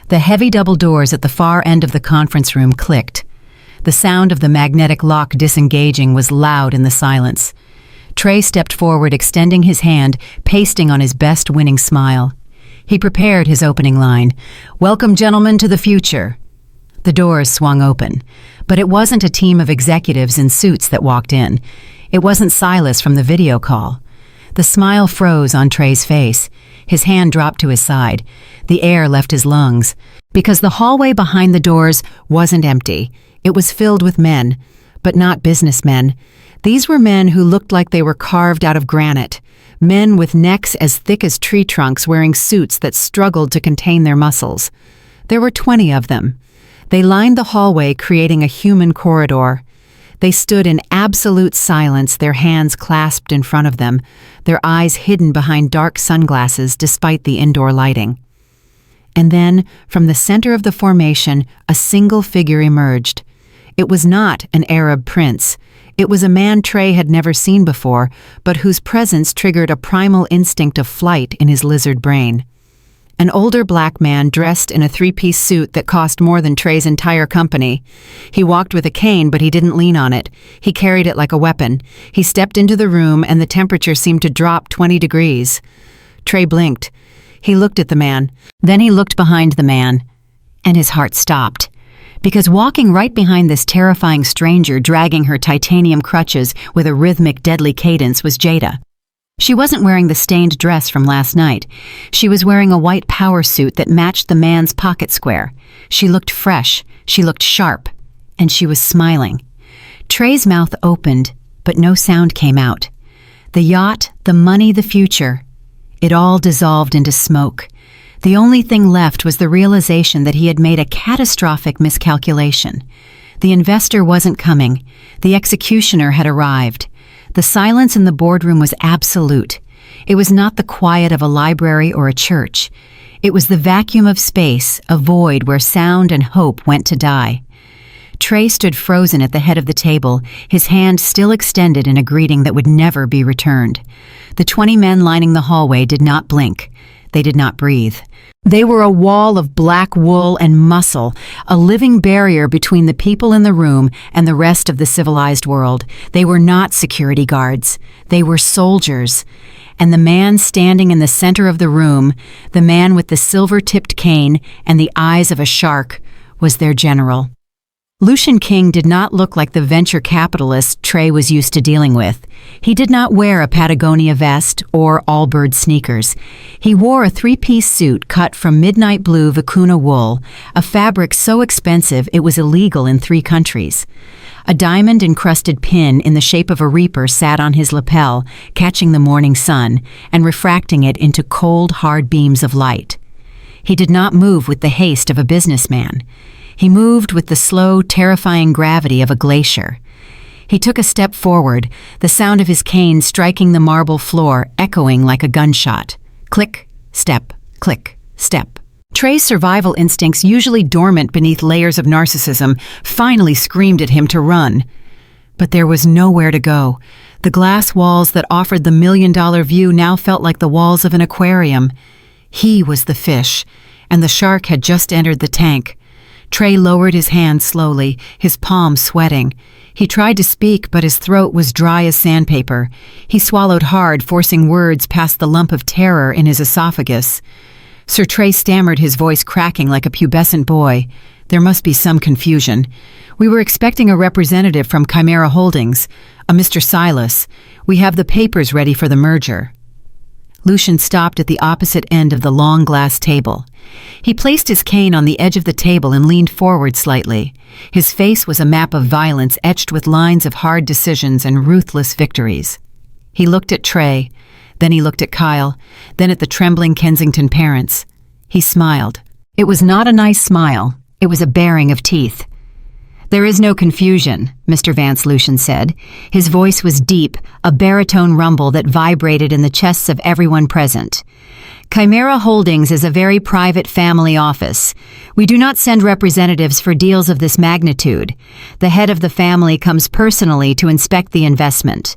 The heavy double doors at the far end of the conference room clicked. The sound of the magnetic lock disengaging was loud in the silence. Trey stepped forward, extending his hand, pasting on his best winning smile. He prepared his opening line. Welcome, gentlemen, to the future. The doors swung open, but it wasn't a team of executives in suits that walked in. It wasn't Silas from the video call. The smile froze on Trey's face. His hand dropped to his side. The air left his lungs. Because the hallway behind the doors wasn't empty. It was filled with men, but not businessmen. These were men who looked like they were carved out of granite. Men with necks as thick as tree trunks wearing suits that struggled to contain their muscles. There were 20 of them. They lined the hallway, creating a human corridor. They stood in absolute silence, their hands clasped in front of them, their eyes hidden behind dark sunglasses despite the indoor lighting. And then, from the center of the formation, a single figure emerged. It was not an Arab prince. It was a man Trey had never seen before, but whose presence triggered a primal instinct of flight in his lizard brain. An older black man dressed in a three-piece suit that cost more than Trey's entire company. He walked with a cane, but he didn't lean on it. He carried it like a weapon. He stepped into the room, and the temperature seemed to drop 20 degrees. Trey blinked. He looked at the man. Then he looked behind the man, and his heart stopped. Because walking right behind this terrifying stranger, dragging her titanium crutches with a rhythmic, deadly cadence, was Jada. She wasn't wearing the stained dress from last night. She was wearing a white power suit that matched the man's pocket square. She looked fresh, she looked sharp, and she was smiling. Trey's mouth opened, but no sound came out. The yacht, the money, the future. It all dissolved into smoke. The only thing left was the realization that he had made a catastrophic miscalculation. The investor wasn't coming. The executioner had arrived. The silence in the boardroom was absolute. It was not the quiet of a library or a church. It was the vacuum of space, a void where sound and hope went to die. Trey stood frozen at the head of the table, his hand still extended in a greeting that would never be returned. The 20 men lining the hallway did not blink. They did not breathe. They were a wall of black wool and muscle, a living barrier between the people in the room and the rest of the civilized world. They were not security guards. They were soldiers. And the man standing in the center of the room, the man with the silver-tipped cane and the eyes of a shark, was their general. Lucian King did not look like the venture capitalist Trey was used to dealing with. He did not wear a Patagonia vest or all-bird sneakers. He wore a three-piece suit cut from midnight blue vicuna wool, a fabric so expensive it was illegal in 3 countries. A diamond-encrusted pin in the shape of a reaper sat on his lapel, catching the morning sun and refracting it into cold, hard beams of light. He did not move with the haste of a businessman. He moved with the slow, terrifying gravity of a glacier. He took a step forward, the sound of his cane striking the marble floor echoing like a gunshot. Click, step, click, step. Trey's survival instincts, usually dormant beneath layers of narcissism, finally screamed at him to run. But there was nowhere to go. The glass walls that offered the million-dollar view now felt like the walls of an aquarium. He was the fish, and the shark had just entered the tank. Trey lowered his hand slowly, his palm sweating. He tried to speak, but his throat was dry as sandpaper. He swallowed hard, forcing words past the lump of terror in his esophagus. Sir Trey stammered, his voice cracking like a pubescent boy. There must be some confusion. We were expecting a representative from Chimera Holdings, a Mr. Silas. We have the papers ready for the merger. Lucian stopped at the opposite end of the long glass table. He placed his cane on the edge of the table and leaned forward slightly. His face was a map of violence etched with lines of hard decisions and ruthless victories. He looked at Trey, then he looked at Kyle, then at the trembling Kensington parents. He smiled. It was not a nice smile. It was a baring of teeth. "There is no confusion," Mr. Vance Lucian said. His voice was deep, a baritone rumble that vibrated in the chests of everyone present. "Chimera Holdings is a very private family office. We do not send representatives for deals of this magnitude. The head of the family comes personally to inspect the investment."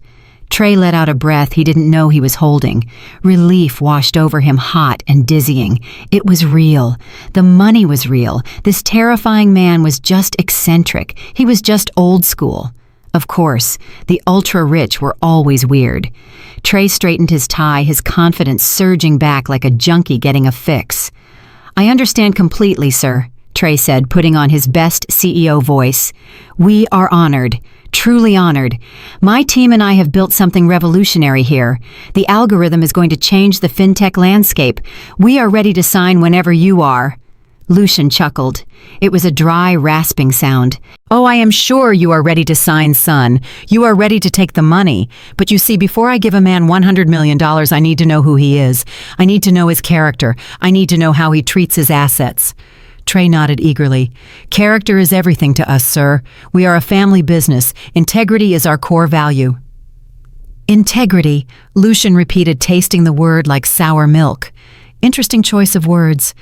Trey let out a breath he didn't know he was holding. Relief washed over him, hot and dizzying. It was real. The money was real. This terrifying man was just eccentric. He was just old school. Of course, the ultra-rich were always weird. Trey straightened his tie, his confidence surging back like a junkie getting a fix. "I understand completely, sir," Trey said, putting on his best CEO voice. "We are honored. Truly honored. My team and I have built something revolutionary here. The algorithm is going to change the fintech landscape. We are ready to sign whenever you are." Lucian chuckled. It was a dry, rasping sound. "Oh, I am sure you are ready to sign, son. You are ready to take the money. But you see, before I give a man $100 million, I need to know who he is. I need to know his character. I need to know how he treats his assets." Trey nodded eagerly. "Character is everything to us, sir. We are a family business. Integrity is our core value." "Integrity," Lucian repeated, tasting the word like sour milk. Interesting choice of words.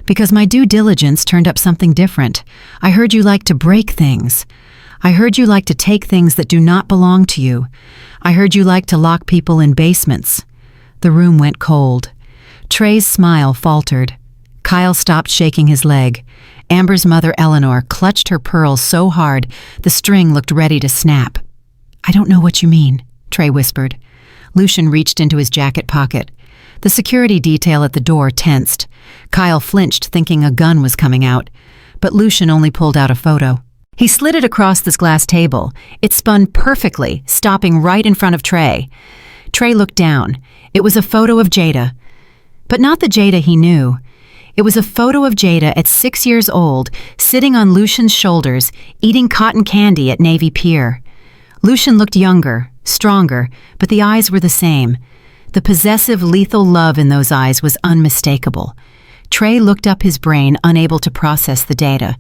"Because my due diligence turned up something different. I heard you like to break things. I heard you like to take things that do not belong to you. I heard you like to lock people in basements." The room went cold. Trey's smile faltered. Kyle stopped shaking his leg. Amber's mother, Eleanor, clutched her pearls so hard the string looked ready to snap. "I don't know what you mean," Trey whispered. Lucian reached into his jacket pocket. The security detail at the door tensed. Kyle flinched, thinking a gun was coming out. But Lucian only pulled out a photo. He slid it across this glass table. It spun perfectly, stopping right in front of Trey. Trey looked down. It was a photo of Jada. But not the Jada he knew. It was a photo of Jada at 6 years old, sitting on Lucian's shoulders, eating cotton candy at Navy Pier. Lucian looked younger, stronger, but the eyes were the same. The possessive, lethal love in those eyes was unmistakable. Trey looked up his brain, unable to process the data.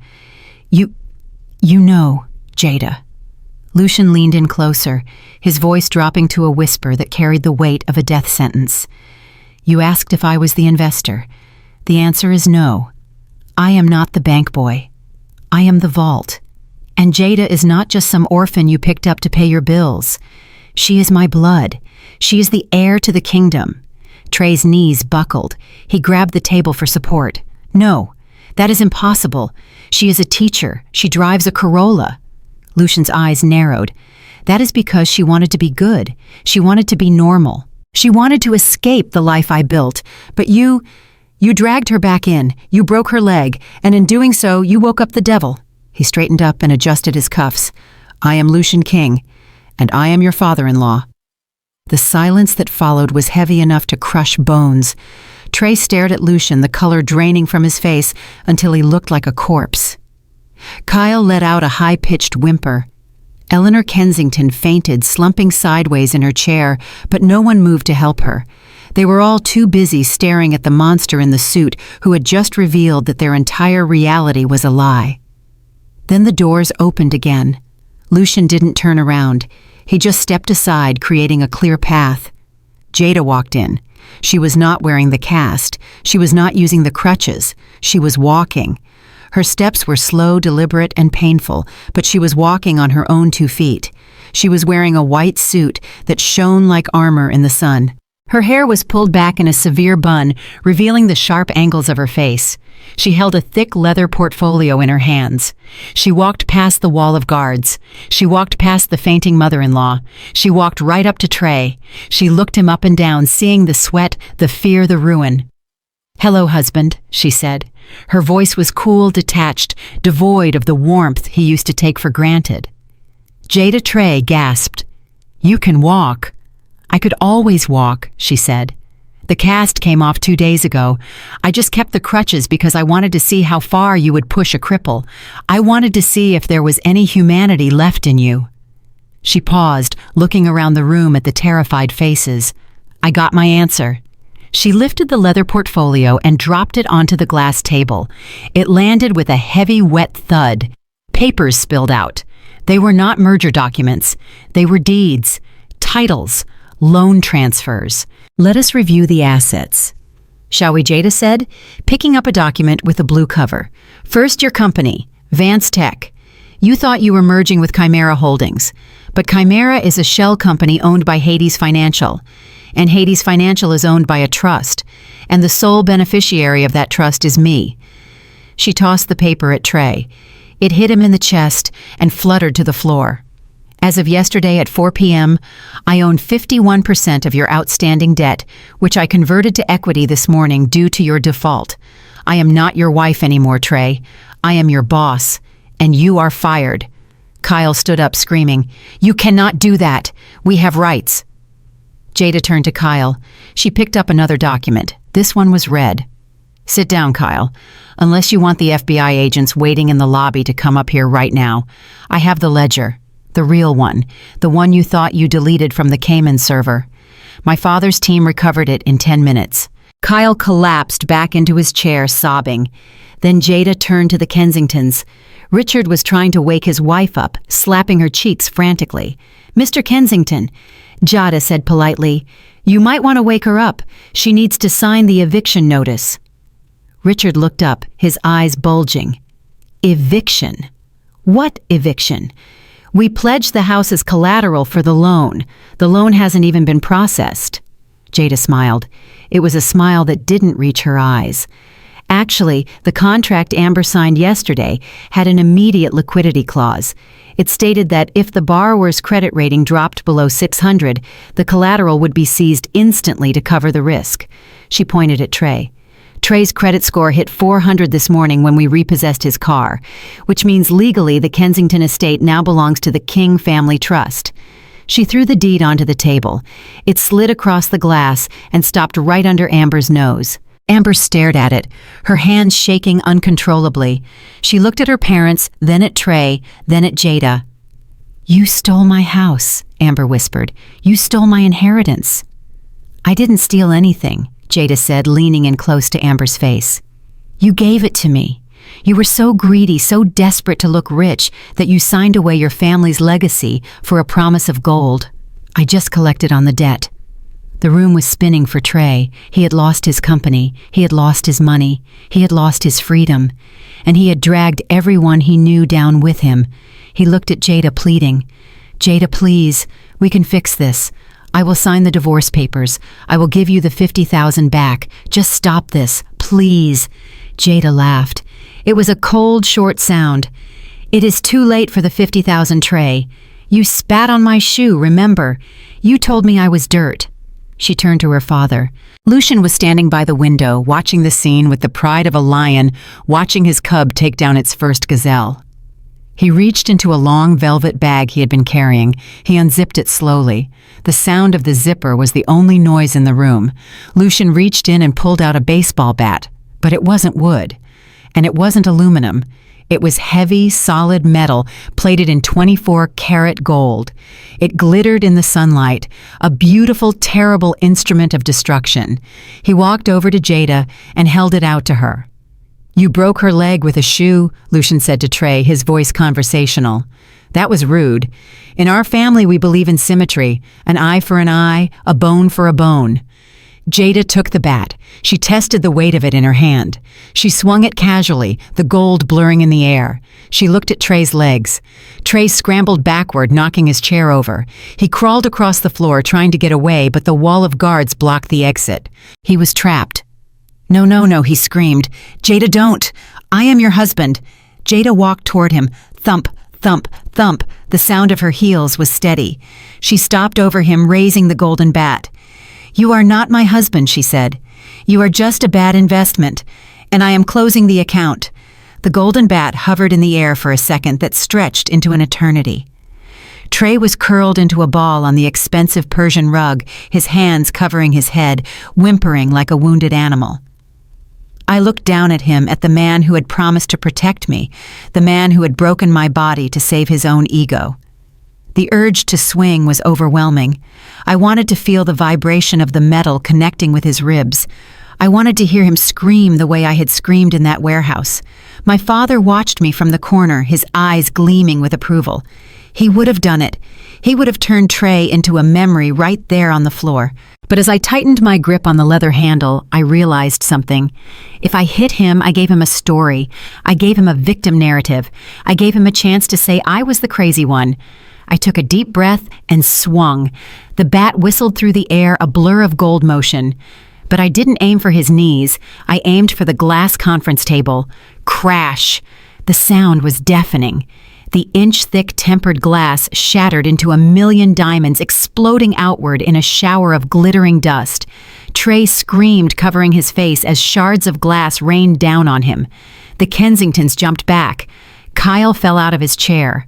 You know, Jada." Lucian leaned in closer, his voice dropping to a whisper that carried the weight of a death sentence. "You asked if I was the investor. The answer is no. I am not the bank boy. I am the vault. And Jada is not just some orphan you picked up to pay your bills. She is my blood. She is the heir to the kingdom. Trey's knees buckled. He grabbed the table for support. No, that is impossible. She is a teacher. She drives a Corolla. Lucian's eyes narrowed. That is because she wanted to be good. She wanted to be normal. She wanted to escape the life I built. But you dragged her back in. You broke her leg, and in doing so, you woke up the devil. He straightened up and adjusted his cuffs. I am Lucian King, and I am your father-in-law. The silence that followed was heavy enough to crush bones. Trey stared at Lucian, the color draining from his face until he looked like a corpse. Kyle let out a high-pitched whimper. Eleanor Kensington fainted, slumping sideways in her chair, but no one moved to help her. They were all too busy staring at the monster in the suit who had just revealed that their entire reality was a lie. Then the doors opened again. Lucian didn't turn around. He just stepped aside, creating a clear path. Jada walked in. She was not wearing the cast. She was not using the crutches. She was walking. Her steps were slow, deliberate, and painful, but she was walking on her own 2 feet. She was wearing a white suit that shone like armor in the sun. Her hair was pulled back in a severe bun, revealing the sharp angles of her face. She held a thick leather portfolio in her hands. She walked past the wall of guards. She walked past the fainting mother-in-law. She walked right up to Trey. She looked him up and down, seeing the sweat, the fear, the ruin. "Hello, husband," she said. Her voice was cool, detached, devoid of the warmth he used to take for granted. Jada Trey gasped. "You can walk." "I could always walk," she said. "The cast came off 2 days ago. I just kept the crutches because I wanted to see how far you would push a cripple. I wanted to see if there was any humanity left in you." She paused, looking around the room at the terrified faces. "I got my answer." She lifted the leather portfolio and dropped it onto the glass table. It landed with a heavy, wet thud. Papers spilled out. They were not merger documents. They were deeds, titles, loan transfers. "Let us review the assets." "Shall we?" Jada said, picking up a document with a blue cover. "First, your company, Vance Tech. You thought you were merging with Chimera Holdings, but Chimera is a shell company owned by Hades Financial, and Hades Financial is owned by a trust, and the sole beneficiary of that trust is me." She tossed the paper at Trey. It hit him in the chest and fluttered to the floor. "As of yesterday at 4 p.m., I own 51% of your outstanding debt, which I converted to equity this morning due to your default. I am not your wife anymore, Trey. I am your boss, and you are fired." Kyle stood up screaming, "You cannot do that. We have rights." Jada turned to Kyle. She picked up another document. This one was red. "Sit down, Kyle. Unless you want the FBI agents waiting in the lobby to come up here right now. I have the ledger. The real one. The one you thought you deleted from the Cayman server. My father's team recovered it in 10 minutes. Kyle collapsed back into his chair, sobbing. Then Jada turned to the Kensingtons. Richard was trying to wake his wife up, slapping her cheeks frantically. "Mr. Kensington," Jada said politely, "you might want to wake her up. She needs to sign the eviction notice." Richard looked up, his eyes bulging. "Eviction? What eviction? We pledged the house as collateral for the loan. The loan hasn't even been processed." Jada smiled. It was a smile that didn't reach her eyes. Actually, the contract Amber signed yesterday had an immediate liquidity clause. It stated that if the borrower's credit rating dropped below 600, the collateral would be seized instantly to cover the risk. She pointed at Trey. Trey's credit score hit 400 this morning when we repossessed his car, which means legally the Kensington estate now belongs to the King Family Trust. She threw the deed onto the table. It slid across the glass and stopped right under Amber's nose. Amber stared at it, her hands shaking uncontrollably. She looked at her parents, then at Trey, then at Jada. "You stole my house," Amber whispered. "You stole my inheritance." "I didn't steal anything," Jada said, leaning in close to Amber's face. "You gave it to me. You were so greedy, so desperate to look rich, that you signed away your family's legacy for a promise of gold. I just collected on the debt." The room was spinning for Trey. He had lost his company, he had lost his money, he had lost his freedom, and he had dragged everyone he knew down with him. He looked at Jada pleading. "Jada, please, we can fix this. I will sign the divorce papers. I will give you the $50,000 back. Just stop this, please." Jada laughed. It was a cold, short sound. "It is too late for the $50,000, Trey. You spat on my shoe, remember? You told me I was dirt." She turned to her father. Lucian was standing by the window, watching the scene with the pride of a lion watching his cub take down its first gazelle. He reached into a long velvet bag he had been carrying. He unzipped it slowly. The sound of the zipper was the only noise in the room. Lucian reached in and pulled out a baseball bat, but it wasn't wood, and it wasn't aluminum. It was heavy, solid metal, plated in 24-karat gold. It glittered in the sunlight, a beautiful, terrible instrument of destruction. He walked over to Jada and held it out to her. "You broke her leg with a shoe," Lucian said to Trey, his voice conversational. "That was rude. In our family we believe in symmetry, an eye for an eye, a bone for a bone." Jada took the bat. She tested the weight of it in her hand. She swung it casually, the gold blurring in the air. She looked at Trey's legs. Trey scrambled backward, knocking his chair over. He crawled across the floor, trying to get away, but the wall of guards blocked the exit. He was trapped. "No, no, no," he screamed. "Jada, don't! I am your husband." Jada walked toward him. Thump, thump, thump. The sound of her heels was steady. She stopped over him, raising the golden bat. "You are not my husband," she said. "You are just a bad investment, and I am closing the account." The golden bat hovered in the air for a second that stretched into an eternity. Trey was curled into a ball on the expensive Persian rug, his hands covering his head, whimpering like a wounded animal. I looked down at him, at the man who had promised to protect me, the man who had broken my body to save his own ego. The urge to swing was overwhelming. I wanted to feel the vibration of the metal connecting with his ribs. I wanted to hear him scream the way I had screamed in that warehouse. My father watched me from the corner, his eyes gleaming with approval. He would have done it. He would have turned Trey into a memory right there on the floor. But as I tightened my grip on the leather handle, I realized something. If I hit him, I gave him a story. I gave him a victim narrative. I gave him a chance to say I was the crazy one. I took a deep breath and swung. The bat whistled through the air, a blur of gold motion. But I didn't aim for his knees. I aimed for the glass conference table. Crash! The sound was deafening. The inch-thick tempered glass shattered into a million diamonds, exploding outward in a shower of glittering dust. Trey screamed, covering his face as shards of glass rained down on him. The Kensingtons jumped back. Kyle fell out of his chair.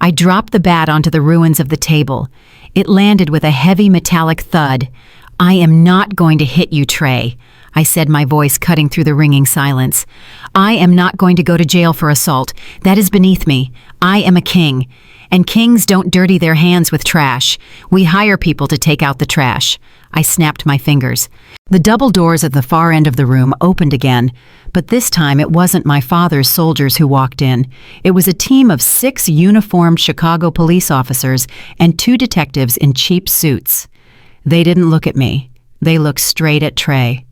I dropped the bat onto the ruins of the table. It landed with a heavy metallic thud. "I am not going to hit you, Trey," I said, my voice cutting through the ringing silence. "I am not going to go to jail for assault. That is beneath me. I am a king. And kings don't dirty their hands with trash. We hire people to take out the trash." I snapped my fingers. The double doors at the far end of the room opened again, but this time it wasn't my father's soldiers who walked in. It was a team of 6 uniformed Chicago police officers and 2 detectives in cheap suits. They didn't look at me. They looked straight at Trey.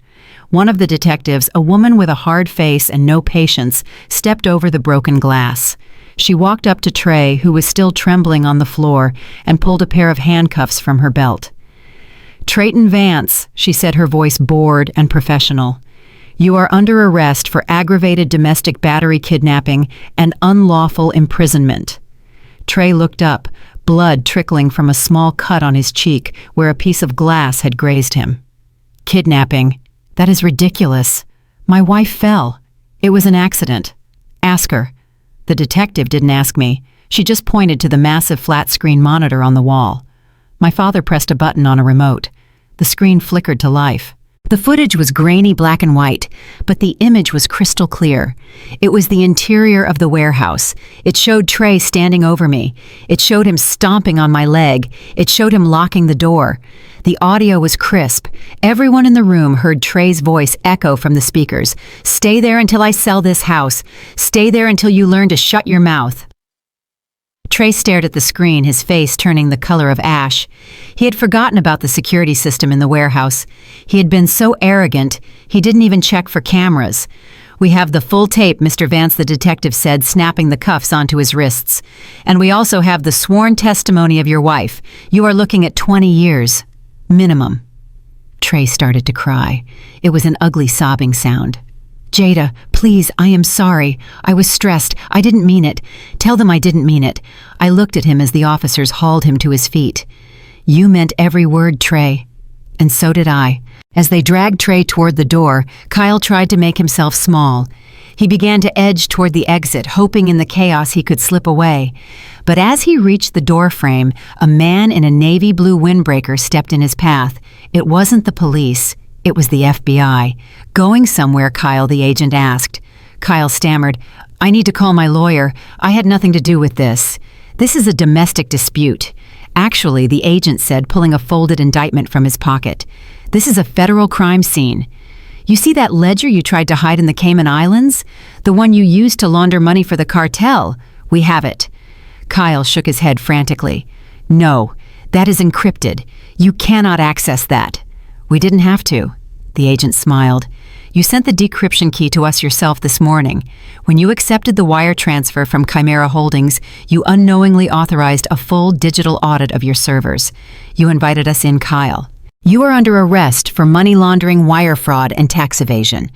One of the detectives, a woman with a hard face and no patience, stepped over the broken glass. She walked up to Trey, who was still trembling on the floor, and pulled a pair of handcuffs from her belt. "Trayton Vance," she said, her voice bored and professional. "You are under arrest for aggravated domestic battery kidnapping and unlawful imprisonment." Trey looked up, blood trickling from a small cut on his cheek where a piece of glass had grazed him. "Kidnapping? That is ridiculous. My wife fell. It was an accident. Ask her." The detective didn't ask me. She just pointed to the massive flat-screen monitor on the wall. My father pressed a button on a remote. The screen flickered to life. The footage was grainy black and white, but the image was crystal clear. It was the interior of the warehouse. It showed Trey standing over me. It showed him stomping on my leg. It showed him locking the door. The audio was crisp. Everyone in the room heard Trey's voice echo from the speakers. "Stay there until I sell this house. Stay there until you learn to shut your mouth." Trey stared at the screen, his face turning the color of ash. He had forgotten about the security system in the warehouse. He had been so arrogant, he didn't even check for cameras. "We have the full tape," Mr. Vance the detective said, snapping the cuffs onto his wrists. "And we also have the sworn testimony of your wife. You are looking at 20 years. Minimum." Trey started to cry. It was an ugly sobbing sound. "Jada, please, I am sorry. I was stressed. I didn't mean it. Tell them I didn't mean it." I looked at him as the officers hauled him to his feet. "You meant every word, Trey." And so did I. As they dragged Trey toward the door, Kyle tried to make himself small. He began to edge toward the exit, hoping in the chaos he could slip away. But as he reached the door frame, a man in a navy blue windbreaker stepped in his path. It wasn't the police. It was the FBI. "Going somewhere, Kyle?" the agent asked. Kyle stammered, "I need to call my lawyer. I had nothing to do with this. This is a domestic dispute." "Actually," the agent said, pulling a folded indictment from his pocket, "this is a federal crime scene. You see that ledger you tried to hide in the Cayman Islands? The one you used to launder money for the cartel? We have it." Kyle shook his head frantically. "No, that is encrypted. You cannot access that." "We didn't have to." The agent smiled. "You sent the decryption key to us yourself this morning. When you accepted the wire transfer from Chimera Holdings, you unknowingly authorized a full digital audit of your servers. You invited us in, Kyle. You are under arrest for money laundering, wire fraud, and tax evasion."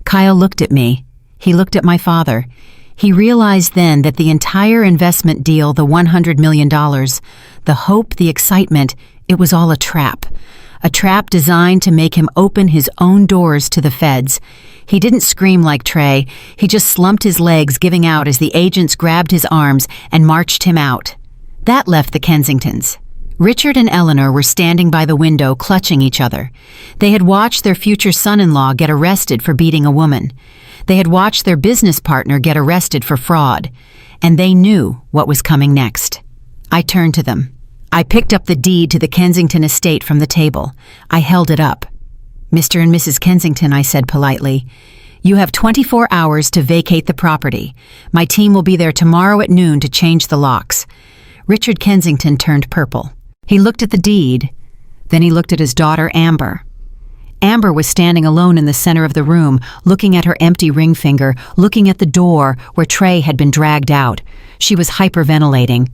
Kyle looked at me. He looked at my father. He realized then that the entire investment deal, the $100 million, the hope, the excitement, it was all a trap. A trap designed to make him open his own doors to the feds. He didn't scream like Trey. He just slumped his legs, giving out as the agents grabbed his arms and marched him out. That left the Kensingtons. Richard and Eleanor were standing by the window, clutching each other. They had watched their future son-in-law get arrested for beating a woman. They had watched their business partner get arrested for fraud. And they knew what was coming next. I turned to them. I picked up the deed to the Kensington estate from the table. I held it up. "Mr. and Mrs. Kensington," I said politely, "you have 24 hours to vacate the property. My team will be there tomorrow at noon to change the locks." Richard Kensington turned purple. He looked at the deed. Then he looked at his daughter, Amber. Amber was standing alone in the center of the room, looking at her empty ring finger, looking at the door where Trey had been dragged out. She was hyperventilating.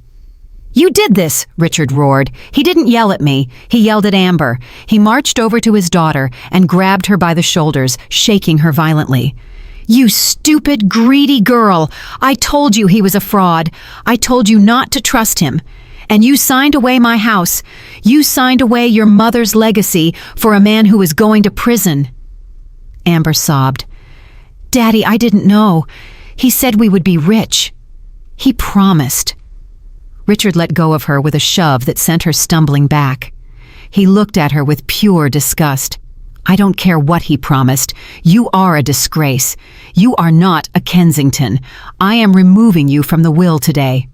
"You did this," Richard roared. He didn't yell at me. He yelled at Amber. He marched over to his daughter and grabbed her by the shoulders, shaking her violently. "You stupid, greedy girl! I told you he was a fraud. I told you not to trust him. And you signed away my house. You signed away your mother's legacy for a man who was going to prison." Amber sobbed. "Daddy, I didn't know. He said we would be rich. He promised." Richard let go of her with a shove that sent her stumbling back. He looked at her with pure disgust. "I don't care what he promised. You are a disgrace. You are not a Kensington. I am removing you from the will today."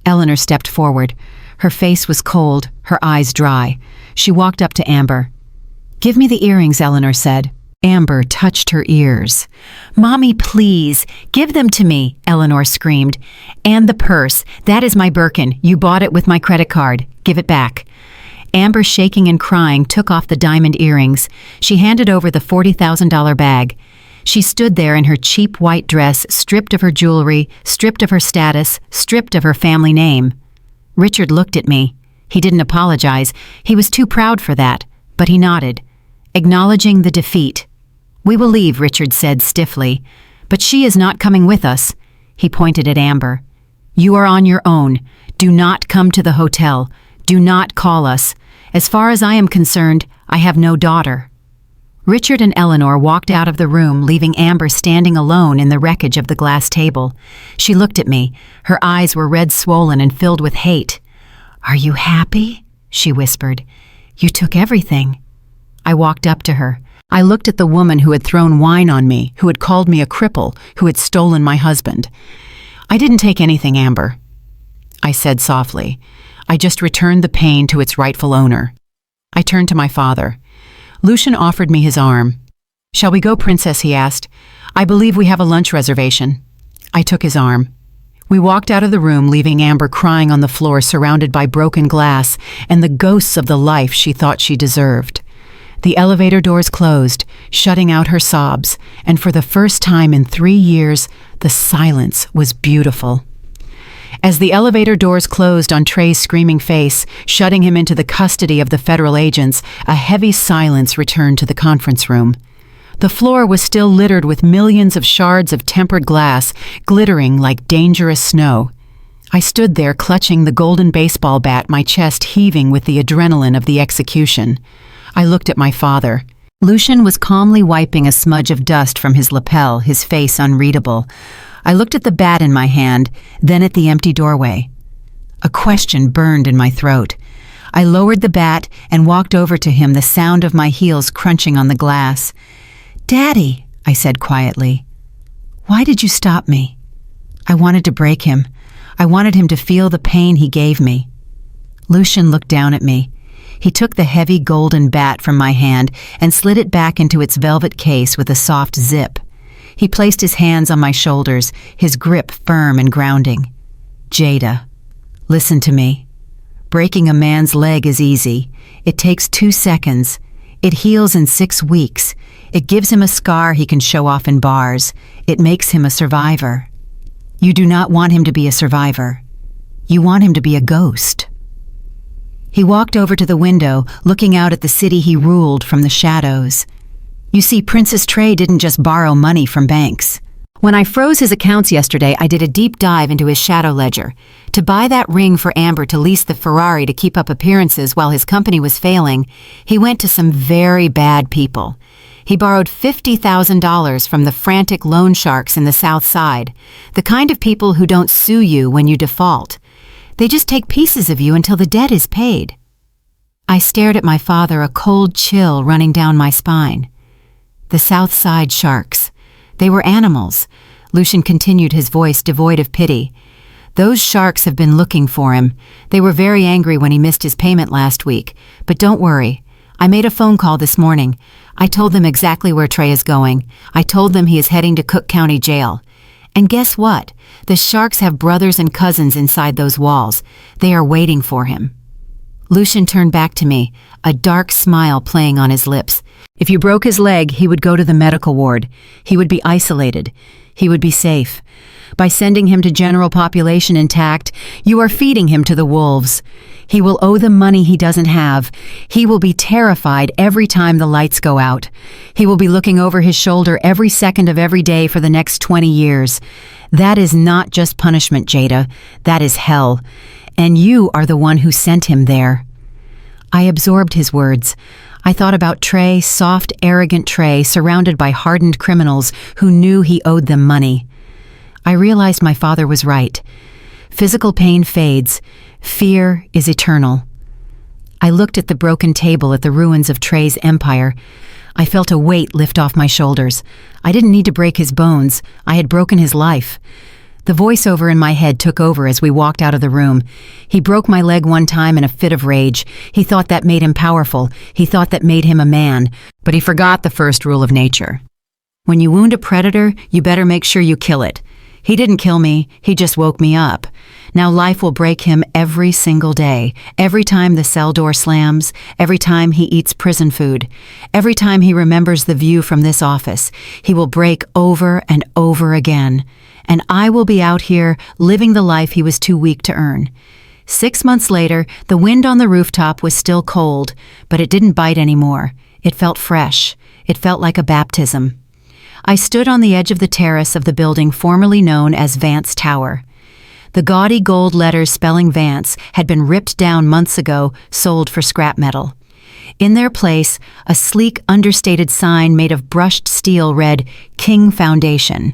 Eleanor stepped forward. Her face was cold, her eyes dry. She walked up to Amber. "Give me the earrings," Eleanor said. Amber touched her ears. "Mommy, please, give them to me," Eleanor screamed. "And the purse. That is my Birkin. You bought it with my credit card. Give it back." Amber, shaking and crying, took off the diamond earrings. She handed over the $40,000 bag. She stood there in her cheap white dress, stripped of her jewelry, stripped of her status, stripped of her family name. Richard looked at me. He didn't apologize. He was too proud for that, but he nodded, acknowledging the defeat. "We will leave," Richard said stiffly. "But she is not coming with us." He pointed at Amber. "You are on your own. Do not come to the hotel. Do not call us. As far as I am concerned, I have no daughter." Richard and Eleanor walked out of the room, leaving Amber standing alone in the wreckage of the glass table. She looked at me. Her eyes were red swollen and filled with hate. "Are you happy?" she whispered. "You took everything." I walked up to her. I looked at the woman who had thrown wine on me, who had called me a cripple, who had stolen my husband. "I didn't take anything, Amber," I said softly. "I just returned the pain to its rightful owner." I turned to my father. Lucian offered me his arm. "Shall we go, Princess?" he asked. "I believe we have a lunch reservation." I took his arm. We walked out of the room, leaving Amber crying on the floor surrounded by broken glass and the ghosts of the life she thought she deserved. The elevator doors closed, shutting out her sobs, and for the first time in 3 years, the silence was beautiful. As the elevator doors closed on Trey's screaming face, shutting him into the custody of the federal agents, a heavy silence returned to the conference room. The floor was still littered with millions of shards of tempered glass, glittering like dangerous snow. I stood there clutching the golden baseball bat, my chest heaving with the adrenaline of the execution. I looked at my father. Lucian was calmly wiping a smudge of dust from his lapel, his face unreadable. I looked at the bat in my hand, then at the empty doorway. A question burned in my throat. I lowered the bat and walked over to him, the sound of my heels crunching on the glass. "Daddy," I said quietly, "why did you stop me?" I wanted to break him. I wanted him to feel the pain he gave me. Lucian looked down at me. He took the heavy golden bat from my hand and slid it back into its velvet case with a soft zip. He placed his hands on my shoulders, his grip firm and grounding. "Jada, listen to me. Breaking a man's leg is easy. It takes 2 seconds. It heals in 6 weeks. It gives him a scar he can show off in bars. It makes him a survivor. You do not want him to be a survivor. You want him to be a ghost." He walked over to the window, looking out at the city he ruled from the shadows. "You see, Princess Trey didn't just borrow money from banks. When I froze his accounts yesterday, I did a deep dive into his shadow ledger. To buy that ring for Amber to lease the Ferrari to keep up appearances while his company was failing, he went to some very bad people. He borrowed $50,000 from the frantic loan sharks in the South Side, the kind of people who don't sue you when you default. They just take pieces of you until the debt is paid." I stared at my father, a cold chill running down my spine. The South Side sharks. They were animals. Lucian continued, his voice devoid of pity. "Those sharks have been looking for him. They were very angry when he missed his payment last week. But don't worry. I made a phone call this morning. I told them exactly where Trey is going. I told them he is heading to Cook County Jail. And guess what? The sharks have brothers and cousins inside those walls. They are waiting for him." Lucian turned back to me, a dark smile playing on his lips. "If you broke his leg, he would go to the medical ward. He would be isolated. He would be safe. By sending him to general population intact, you are feeding him to the wolves. He will owe them money he doesn't have. He will be terrified every time the lights go out. He will be looking over his shoulder every second of every day for the next 20 years. That is not just punishment, Jada. That is hell. And you are the one who sent him there." I absorbed his words. I thought about Trey, soft, arrogant Trey, surrounded by hardened criminals who knew he owed them money. I realized my father was right. Physical pain fades. Fear is eternal. I looked at the broken table at the ruins of Trey's empire. I felt a weight lift off my shoulders. I didn't need to break his bones. I had broken his life. The voiceover in my head took over as we walked out of the room. He broke my leg one time in a fit of rage. He thought that made him powerful. He thought that made him a man. But he forgot the first rule of nature. When you wound a predator, you better make sure you kill it. He didn't kill me. He just woke me up. Now life will break him every single day. Every time the cell door slams. Every time he eats prison food. Every time he remembers the view from this office. He will break over and over again. And I will be out here living the life he was too weak to earn. 6 months later, the wind on the rooftop was still cold, but it didn't bite anymore. It felt fresh. It felt like a baptism. I stood on the edge of the terrace of the building formerly known as Vance Tower. The gaudy gold letters spelling Vance had been ripped down months ago, sold for scrap metal. In their place, a sleek, understated sign made of brushed steel read, "King Foundation."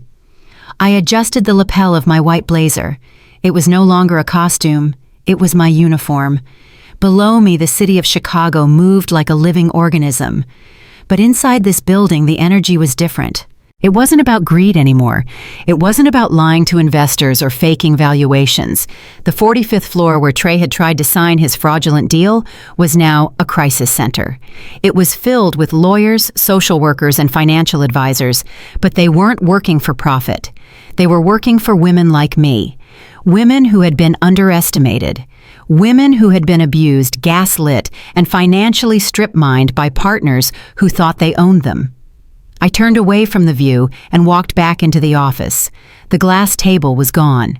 I adjusted the lapel of my white blazer. It was no longer a costume. It was my uniform. Below me, the city of Chicago moved like a living organism. But inside this building, the energy was different. It wasn't about greed anymore. It wasn't about lying to investors or faking valuations. The 45th floor where Trey had tried to sign his fraudulent deal was now a crisis center. It was filled with lawyers, social workers, and financial advisors, but they weren't working for profit. They were working for women like me. Women who had been underestimated. Women who had been abused, gaslit, and financially strip-mined by partners who thought they owned them. I turned away from the view and walked back into the office. The glass table was gone.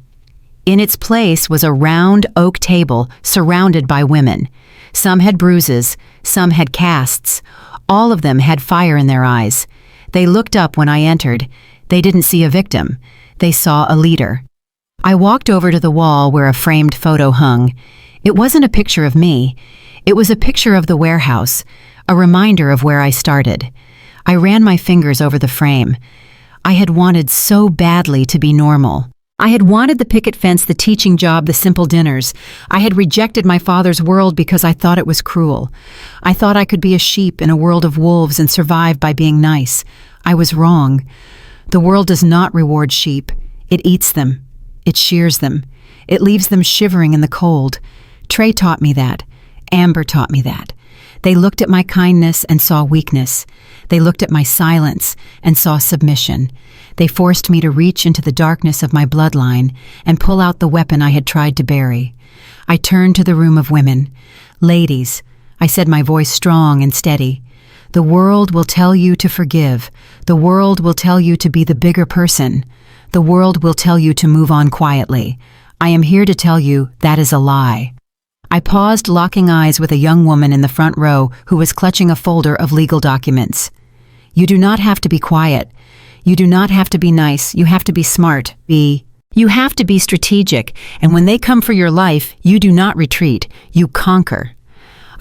In its place was a round oak table surrounded by women. Some had bruises, some had casts. All of them had fire in their eyes. They looked up when I entered. They didn't see a victim. They saw a leader. I walked over to the wall where a framed photo hung. It wasn't a picture of me. It was a picture of the warehouse, a reminder of where I started. I ran my fingers over the frame. I had wanted so badly to be normal. I had wanted the picket fence, the teaching job, the simple dinners. I had rejected my father's world because I thought it was cruel. I thought I could be a sheep in a world of wolves and survive by being nice. I was wrong. The world does not reward sheep. It eats them. It shears them. It leaves them shivering in the cold. Trey taught me that. Amber taught me that. They looked at my kindness and saw weakness. They looked at my silence and saw submission. They forced me to reach into the darkness of my bloodline and pull out the weapon I had tried to bury. I turned to the room of women. Ladies, I said, my voice strong and steady. The world will tell you to forgive. The world will tell you to be the bigger person. The world will tell you to move on quietly. I am here to tell you that is a lie. I paused, locking eyes with a young woman in the front row who was clutching a folder of legal documents. You do not have to be quiet. You do not have to be nice. You have to be smart. You have to be strategic, and when they come for your life, you do not retreat. You conquer.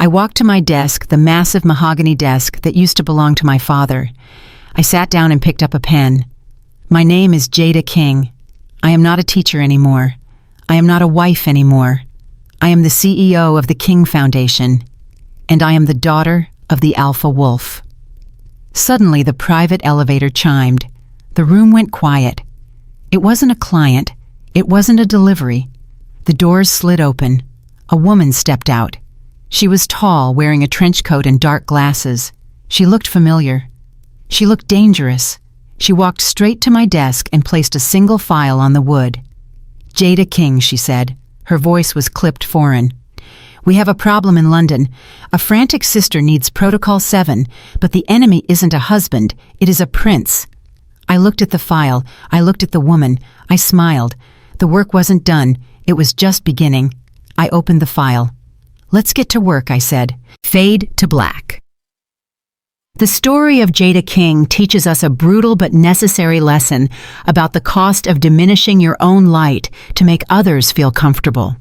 I walked to my desk, the massive mahogany desk that used to belong to my father. I sat down and picked up a pen. My name is Jada King. I am not a teacher anymore. I am not a wife anymore. I am the CEO of the King Foundation, and I am the daughter of the Alpha Wolf. Suddenly, the private elevator chimed. The room went quiet. It wasn't a client. It wasn't a delivery. The doors slid open. A woman stepped out. She was tall, wearing a trench coat and dark glasses. She looked familiar. She looked dangerous. She walked straight to my desk and placed a single file on the wood. Jada King, she said. Her voice was clipped foreign. We have a problem in London. A frantic sister needs Protocol 7, but the enemy isn't a husband, it is a prince. I looked at the file. I looked at the woman. I smiled. The work wasn't done. It was just beginning. I opened the file. Let's get to work, I said. Fade to black. The story of Jada King teaches us a brutal but necessary lesson about the cost of diminishing your own light to make others feel comfortable.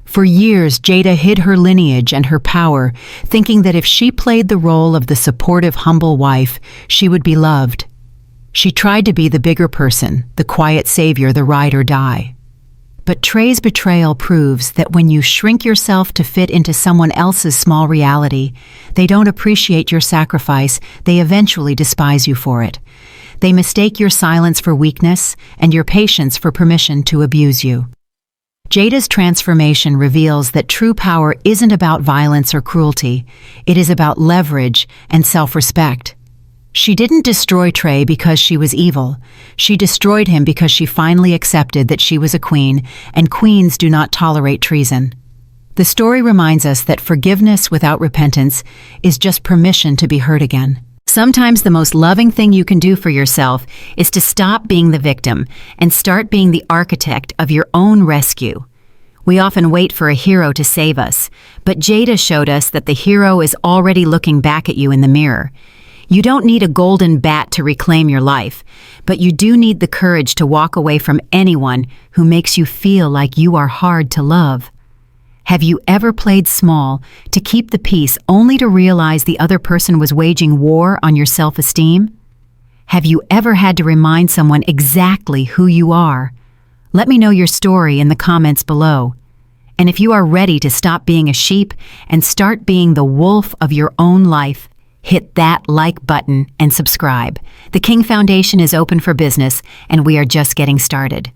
For years, Jada hid her lineage and her power, thinking that if she played the role of the supportive, humble wife, she would be loved. She tried to be the bigger person, the quiet savior, the ride or die. But Trey's betrayal proves that when you shrink yourself to fit into someone else's small reality, they don't appreciate your sacrifice, they eventually despise you for it. They mistake your silence for weakness and your patience for permission to abuse you. Jada's transformation reveals that true power isn't about violence or cruelty. It is about leverage and self-respect. She didn't destroy Trey because she was evil. She destroyed him because she finally accepted that she was a queen, and queens do not tolerate treason. The story reminds us that forgiveness without repentance is just permission to be hurt again. Sometimes the most loving thing you can do for yourself is to stop being the victim and start being the architect of your own rescue. We often wait for a hero to save us, but Jada showed us that the hero is already looking back at you in the mirror. You don't need a golden bat to reclaim your life, but you do need the courage to walk away from anyone who makes you feel like you are hard to love. Have you ever played small to keep the peace only to realize the other person was waging war on your self-esteem? Have you ever had to remind someone exactly who you are? Let me know your story in the comments below. And if you are ready to stop being a sheep and start being the wolf of your own life, hit that like button and subscribe. The King Foundation is open for business, and we are just getting started.